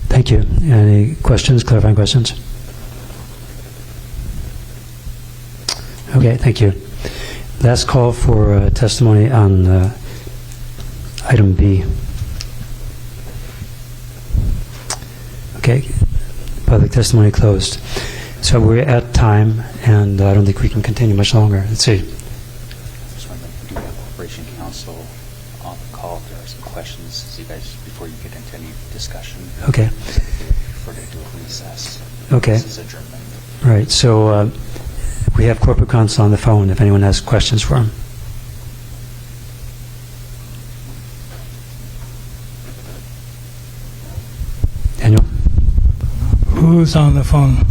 A: Thank you. Any questions, clarifying questions? Okay, thank you. Last call for testimony on item B. Okay, public testimony closed. So we're at time, and I don't think we can continue much longer. Let's see.
J: Just wondering, do we have Corporation Council on the call? If there are some questions, so you guys, before you get into any discussion.
A: Okay.
J: If we're going to do a recess.
A: Okay.
J: This is adjournment.
A: Right, so we have corporate counsel on the phone if anyone has questions for him. Daniel?
D: Who's on the phone?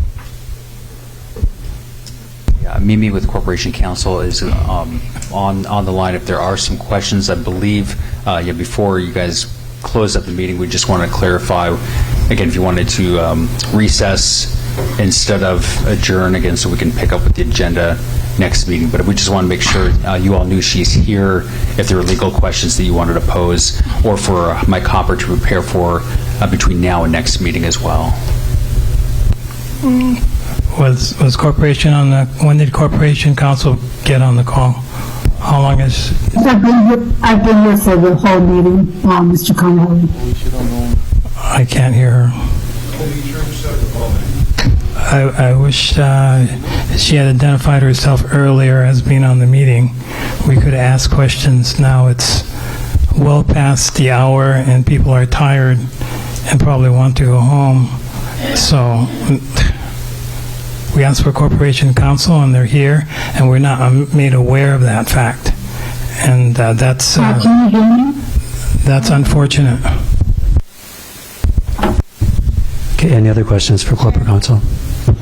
J: Yeah, Mimi with Corporation Counsel is on the line. If there are some questions, I believe, before you guys close up the meeting, we just want to clarify, again, if you wanted to recess instead of adjourn, again, so we can pick up with the agenda next meeting. But we just want to make sure you all knew she's here if there were legal questions that you wanted to pose, or for Mike Hopper to prepare for between now and next meeting as well.
D: Was Corporation on the, when did Corporation Counsel get on the call? How long is?
M: I've been here for the whole meeting, Mr. Connolly.
D: I can't hear her. I wish she had identified herself earlier as being on the meeting. We could ask questions. Now it's well past the hour and people are tired and probably want to go home. So we asked for Corporation Counsel and they're here, and we're not made aware of that fact. And that's unfortunate.
A: Okay, any other questions for corporate counsel?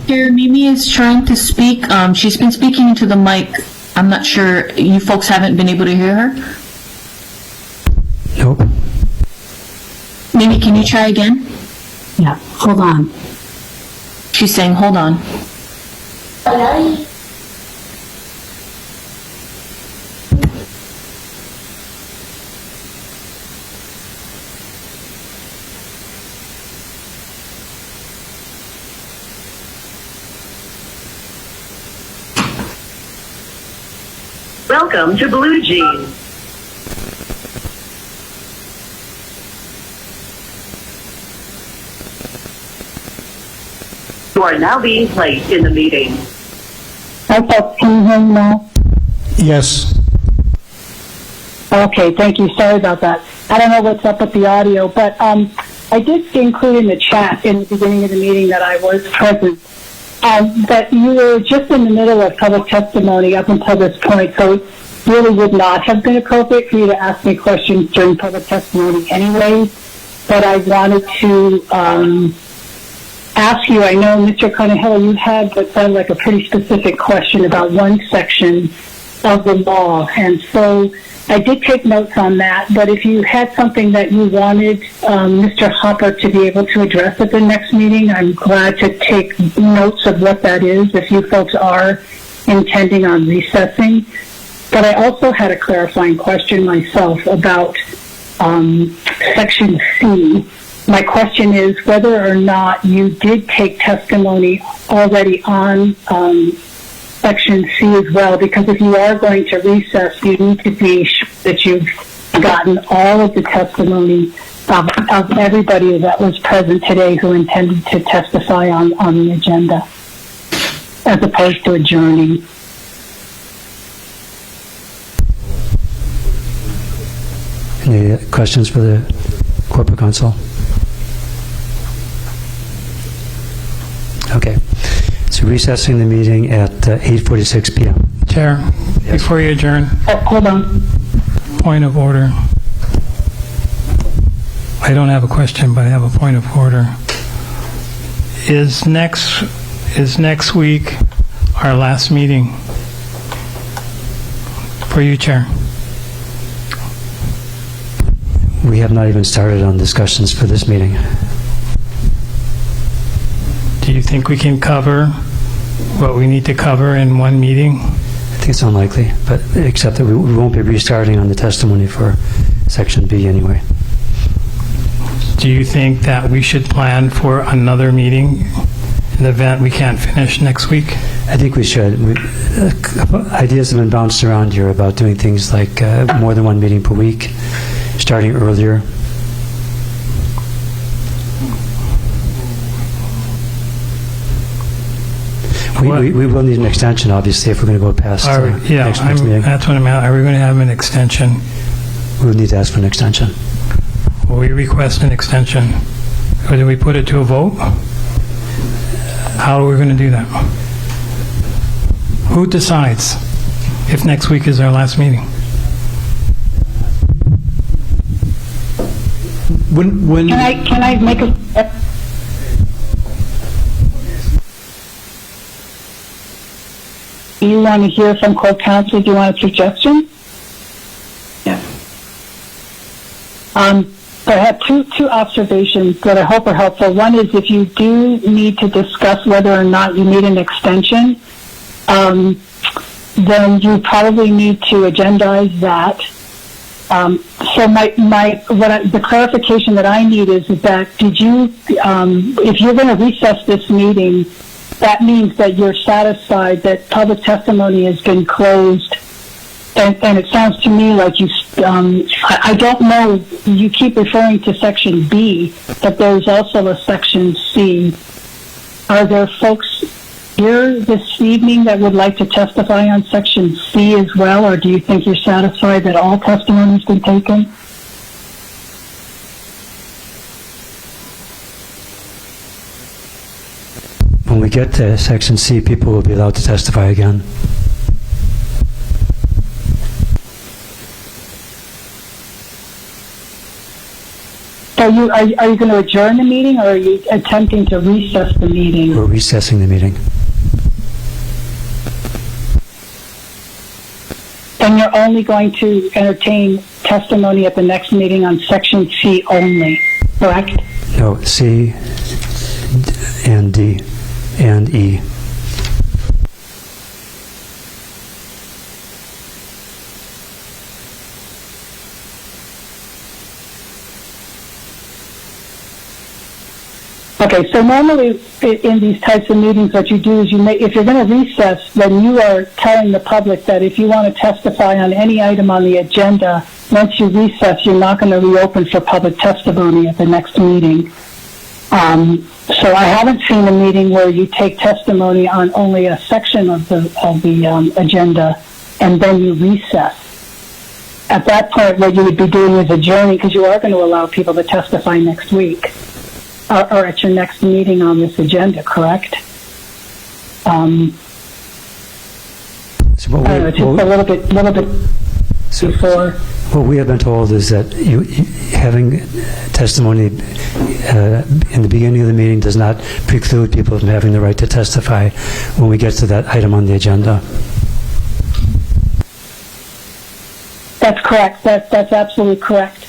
L: Chair, Mimi is trying to speak. She's been speaking into the mic. I'm not sure, you folks haven't been able to hear her?
A: Nope.
L: Mimi, can you try again?
M: Yeah, hold on.
L: She's saying, hold on.
W: Welcome to Blue Jeans. You are now being placed in the meeting.
M: Okay, can you hear me now?
U: Yes.
M: Okay, thank you. Sorry about that. I don't know what's up with the audio, but I did include in the chat in the beginning of the meeting that I was present. But you were just in the middle of public testimony up until this point, so it really would not have been appropriate for you to ask me questions during public testimony anyway. But I wanted to ask you, I know, Mr. Conahilla, you had what sounded like a pretty specific question about one section of the law, and so I did take notes on that, but if you had something that you wanted Mr. Hopper to be able to address at the next meeting, I'm glad to take notes of what that is if you folks are intending on recessing. But I also had a clarifying question myself about Section C. My question is whether or not you did take testimony already on Section C as well, because if you are going to recess, you need to be sure that you've gotten all of the testimony of everybody that was present today who intended to testify on the agenda, as opposed to adjourning.
A: Any questions for the corporate counsel? Okay. So recessing the meeting at 8:46 p.m.
D: Chair, before you adjourn.
M: Hold on.
D: Point of order. I don't have a question, but I have a point of order. Is next week our last meeting for you, Chair?
A: We have not even started on discussions for this meeting.
D: Do Do you think we can cover what we need to cover in one meeting?
A: I think it's unlikely, but except that we won't be restarting on the testimony for Section B anyway.
D: Do you think that we should plan for another meeting in the event we can't finish next week?
A: I think we should. Ideas have been bounced around here about doing things like more than one meeting per week, starting earlier. We will need an extension, obviously, if we're going to go past next meeting.
D: That's what I'm at. Are we going to have an extension?
A: We would need to ask for an extension.
D: Will we request an extension? Or do we put it to a vote? How are we going to do that? Who decides if next week is our last meeting?
U: When
M: Can I make a... You want to hear from Corp Counsel? Do you want a suggestion? Yeah. I have two observations that I hope are helpful. One is if you do need to discuss whether or not you need an extension, then you probably need to agendize that. So the clarification that I need is that if you're going to recess this meeting, that means that you're satisfied that public testimony has been closed. And it sounds to me like I don't know, you keep referring to Section B, but there's also a Section C. Are there folks here this evening that would like to testify on Section C as well, or do you think you're satisfied that all testimony has been taken?
A: When we get to Section C, people will be allowed to testify again.
M: Are you going to adjourn the meeting, or are you attempting to recess the meeting?
A: We're recessing the meeting.
M: And you're only going to entertain testimony at the next meeting on Section C only, correct?
A: No, C and D and E.
M: Okay, so normally in these types of meetings, what you do is if you're going to recess, then you are telling the public that if you want to testify on any item on the agenda, once you recess, you're not going to reopen for public testimony at the next meeting. So I haven't seen a meeting where you take testimony on only a section of the agenda and then you recess. At that point, what you would be doing is adjourning, because you are going to allow people to testify next week. Or at your next meeting on this agenda, correct?
A: Just a
M: little bit before.
A: What we have been told is that having testimony in the beginning of the meeting does not preclude people from having the right to testify when we get to that item on the agenda.
M: That's correct. That's absolutely correct.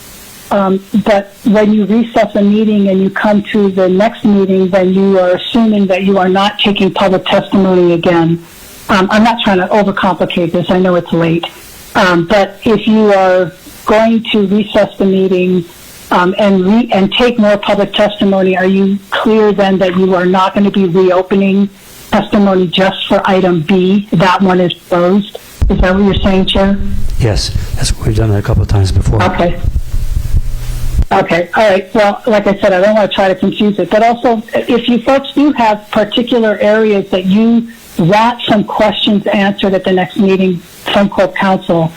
M: But when you recess a meeting and you come to the next meeting, then you are assuming that you are not taking public testimony again. I'm not trying to overcomplicate this. I know it's late. But if you are going to recess the meeting and take more public testimony, are you clear then that you are not going to be reopening testimony just for item B? That one is closed. Is that what you're saying, Chair?
A: Yes, we've done that a couple of times before.
M: Okay. Okay, all right. Well, like I said, I don't want to try to confuse it. But also, if you folks do have particular areas that you want some questions answered at the next meeting from Corp Counsel,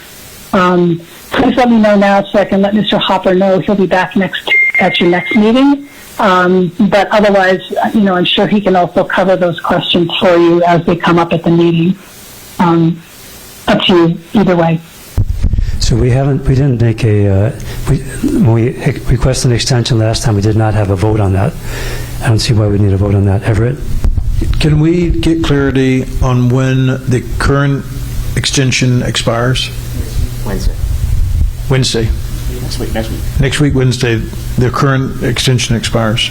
M: please let me know now so I can let Mr. Hopper know he'll be back at your next meeting. But otherwise, I'm sure he can also cover those questions for you as they come up at the meeting. Up to you, either way.
A: So we didn't make when we requested an extension last time, we did not have a vote on that. I don't see why we need a vote on that. Everett?
U: Can we get clarity on when the current extension expires? Wednesday. Next week. Next week, Wednesday, the current extension expires.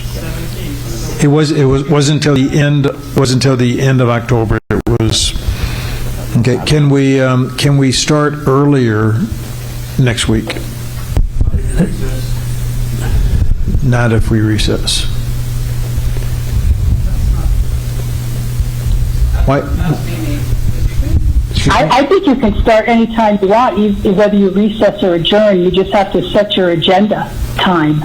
U: It wasn't until the end of October. It was okay. Can we start earlier next week? Not if we recess. Why?
M: I think you can start anytime you want, whether you recess or adjourn. You just have to set your agenda time.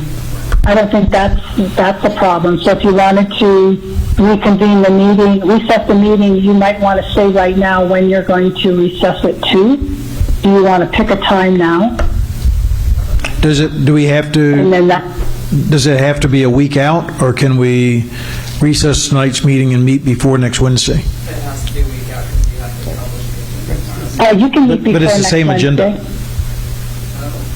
M: I don't think that's a problem. So if you wanted to reconvene the meeting, recess the meeting, you might want to say right now when you're going to recess it to. Do you want to pick a time now?
U: Does it have to be a week out, or can we recess tonight's meeting and meet before next Wednesday?
S: It has to be a week out because you have to publish.
M: You can meet before
U: but it's the
M: next
U: same
M: Wednesday.
U: agenda.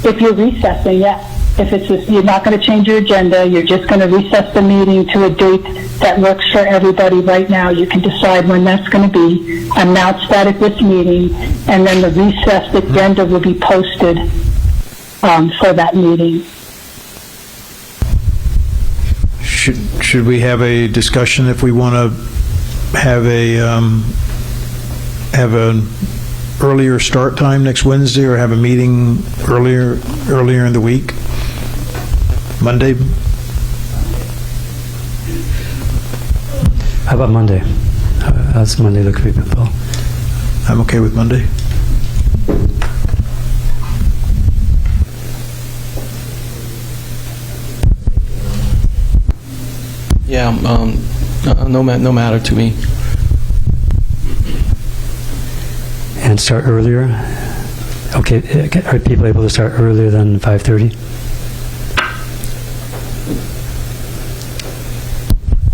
M: If you're recessing, yeah. If you're not going to change your agenda, you're just going to recess the meeting to a date that works for everybody right now. You can decide when that's going to be, announce that at this meeting, and then the recessed agenda will be posted for that meeting.
U: Should we have a discussion if we want to have an earlier start time next Wednesday, or have a meeting earlier in the week? Monday?
A: How about Monday? How's Monday look for people?
U: I'm okay with Monday.
G: Yeah, no matter to me.
A: And start earlier? Okay, are people able to start earlier than 5:30?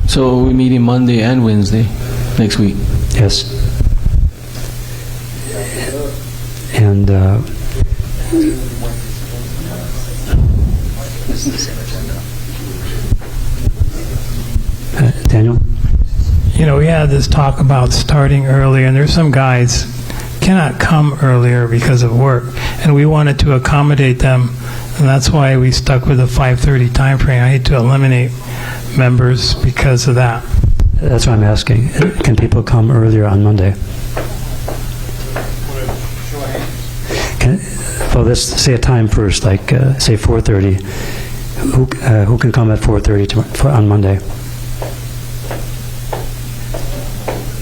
G: So we're meeting Monday and Wednesday next week?
A: Yes. And Daniel?
D: We had this talk about starting early, and there's some guys cannot come earlier because of work, and we wanted to accommodate them, and that's why we stuck with the 5:30 time frame. I hate to eliminate members because of that.
A: That's what I'm asking. Can people come earlier on Monday? Well, let's say a time first, like say 4:30. Who can come at 4:30 on Monday?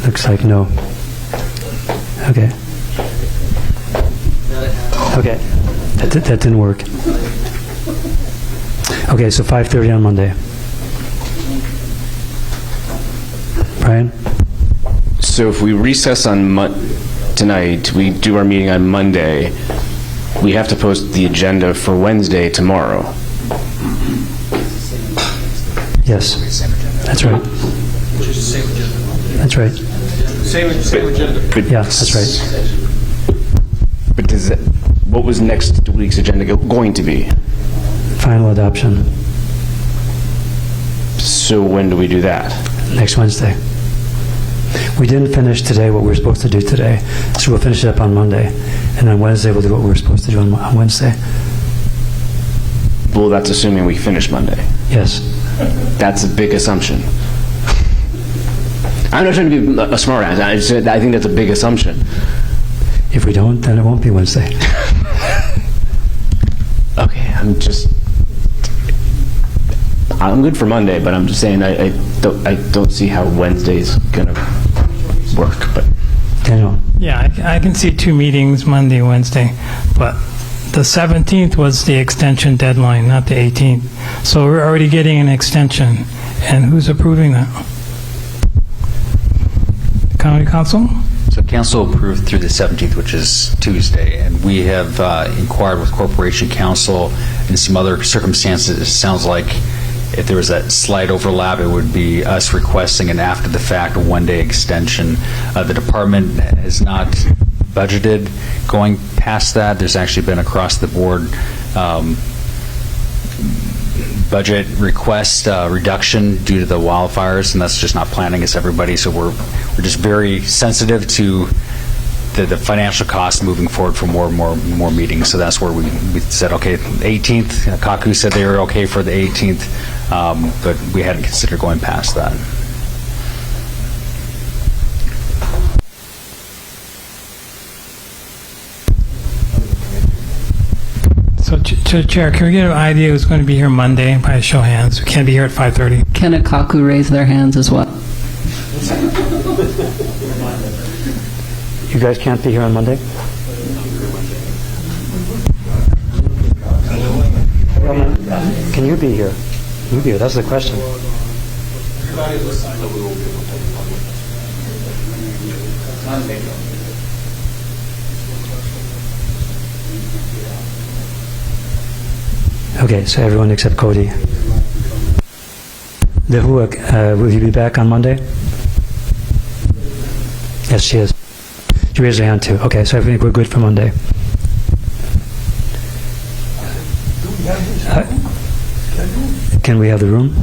A: Looks like no. Okay. Okay. That didn't work. Okay, so 5:30 on Monday. Brian?
K: So if we recess on tonight, we do our meeting on Monday, we have to post the agenda for Wednesday tomorrow.
A: Yes. That's right. That's right.
K: Same agenda.
A: Yeah, that's right.
K: But what was next week's agenda going to be?
A: Final adoption.
K: So when do we do that?
A: Next Wednesday. We didn't finish today what we were supposed to do today, so we'll finish it up on Monday, and then Wednesday we'll do what we were supposed to do on Wednesday.
K: Well, that's assuming we finish Monday.
A: Yes.
K: That's a big assumption. I'm not trying to be a smart ass. I think that's a big assumption.
A: If we don't, then it won't be Wednesday.
K: Okay, I'm good for Monday, but I'm just saying I don't see how Wednesday's gonna work. But
A: Daniel.
D: Yeah, I can see 2 meetings, Monday, Wednesday, but the 17th was the extension deadline, not the 18th. So we're already getting an extension, and who's approving that? County Council?
J: So council approved through the 17th, which is Tuesday, and we have inquired with Corporation Council and some other circumstances. It sounds like if there was a slight overlap, it would be us requesting an after-the-fact one-day extension. The department has not budgeted going past that. There's actually been across-the-board budget request reduction due to the wildfires, and that's just not planning us, everybody. So we're just very sensitive to the financial cost moving forward for more and more meetings. So that's where we said, okay, the 18th, Kaku said they were okay for the 18th, but we hadn't considered going past that.
D: So, Chair, can we get an idea who's going to be here Monday by a show of hands? We can't be here at 5:30.
N: Can a Kaku raise their hands as well?
A: You guys can't be here on Monday? Can you be here? Can you be here? That's the question. Okay, so everyone except Cody. Lihua, will you be back on Monday? Yes, she is. She raised her hand too. Okay, so I think we're good for Monday. Can we have the room?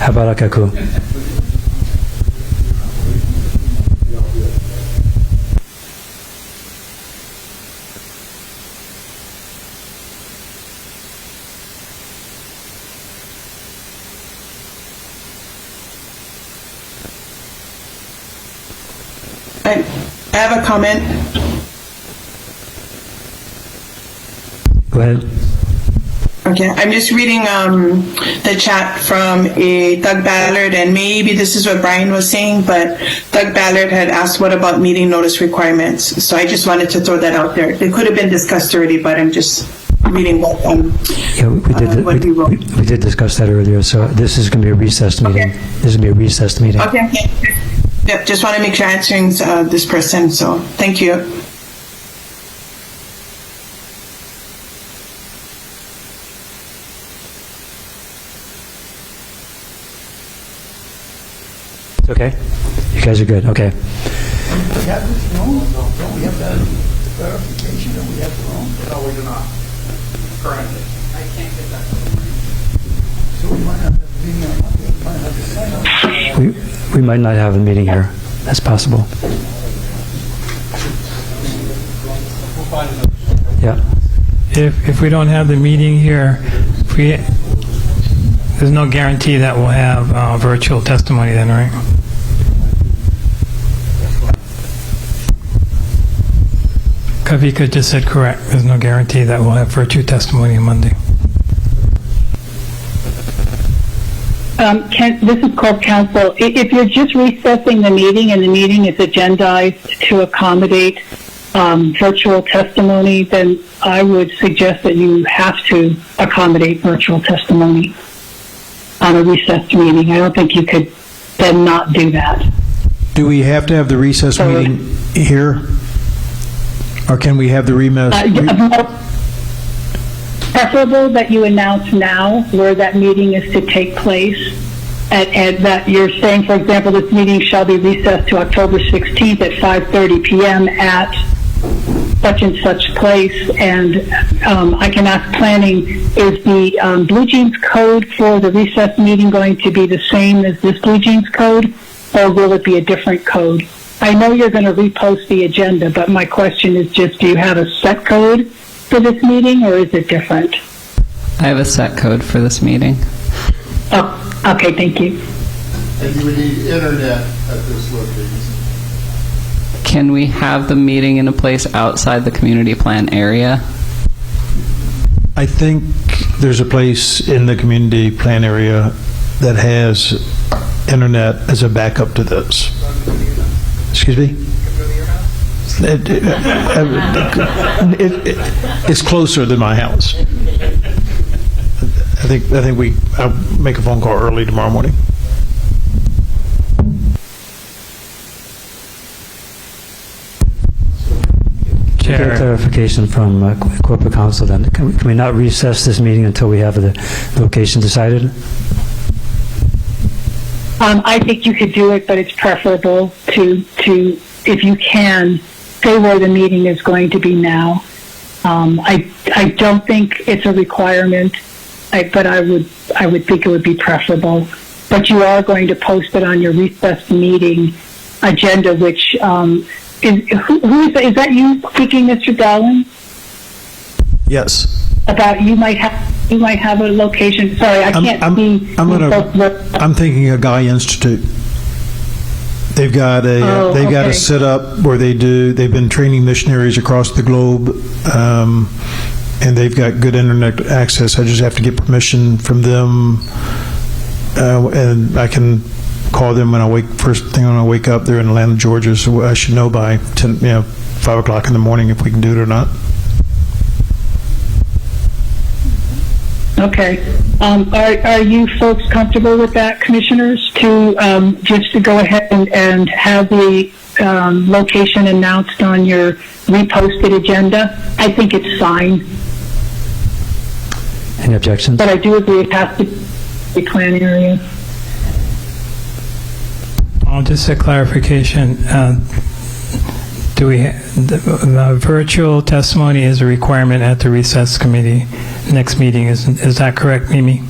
A: How about Akaku?
O: I have a comment.
A: Go ahead.
O: Okay, I'm just reading the chat from Doug Ballard, and maybe this is what Brian was saying, but Doug Ballard had asked, what about meeting notice requirements? So I just wanted to throw that out there. It could have been discussed already, but I'm just reading what
A: yeah, we did discuss that earlier, so this is going to be a recessed meeting. This is going to be a recessed meeting.
O: Okay. Yep, just want to make sure answering this person, so thank you.
A: It's okay? You guys are good, okay.
E: We have this room? Don't we have that clarification that we have the room?
S: No, we do not. Currently. I can't get that.
E: So we might have to be on Monday. We might have to sign up.
A: We might not have a meeting here. That's possible. Yeah.
D: If we don't have the meeting here, there's no guarantee that we'll have virtual testimony then, right? Kavika just said correct. There's no guarantee that we'll have virtual testimony on Monday.
M: This is Corp Counsel. If you're just recessing the meeting and the meeting is agendized to accommodate virtual testimony, then I would suggest that you have to accommodate virtual testimony on a recessed meeting. I don't think you could then not do that.
U: Do we have to have the recess meeting here? Or can we have the
M: preferable that you announce now where that meeting is to take place, and that you're saying, for example, this meeting shall be recessed to October 16th at 5:30 p.m. at such and such place, and I can ask planning, is the Blue Jeans code for the recess meeting going to be the same as this Blue Jeans code, or will it be a different code? I know you're going to repost the agenda, but my question is just, do you have a set code for this meeting, or is it different?
N: I have a set code for this meeting.
M: Oh, okay, thank you.
S: And you would need internet at this location.
N: Can we have the meeting in a place outside the community plan area?
U: I think there's a place in the community plan area that has internet as a backup to this. Excuse me? It's closer than my house. I think I'll make a phone call early tomorrow morning.
A: Chair. Clarification from corporate counsel then. Can we not recess this meeting until we have the location decided?
M: I think you could do it, but it's preferable to if you can, say where the meeting is going to be now. I don't think it's a requirement, but I would think it would be preferable but you are going to post it on your recessed meeting agenda, which is that you speaking, Mr. Dowling?
U: Yes.
M: About you might have a location. Sorry, I can't see.
U: I'm thinking of Guy Institute. They've got a setup where they've been training missionaries across the globe, and they've got good internet access. I just have to get permission from them, and I can call them first thing when I wake up. They're in Atlanta, Georgia, so I should know by 5 o'clock in the morning if we can do it or not.
M: Okay. Are you folks comfortable with that, commissioners, to just to go ahead and have the location announced on your reposted agenda? I think it's fine.
A: Any objections?
M: But I do agree it has to be plan area.
D: Just a clarification. The virtual testimony is a requirement at the recess committee next meeting? Is that correct, Mimi?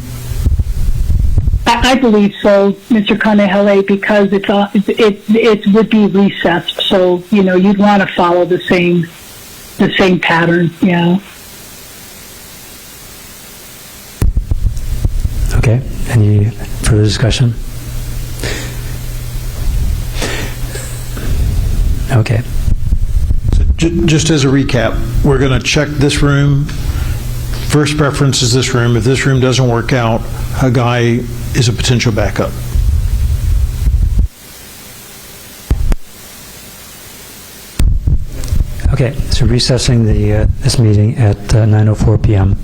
M: I believe so, Mr. Kanehele, because it would be recessed, so you'd want to follow the same pattern. Yeah.
A: Okay. Any further discussion? Okay.
U: So just as a recap, we're going to check this room. First preference is this room. If this room doesn't work out, Hagai is a potential backup.
A: Okay, so recessing this meeting at 9:04 p.m.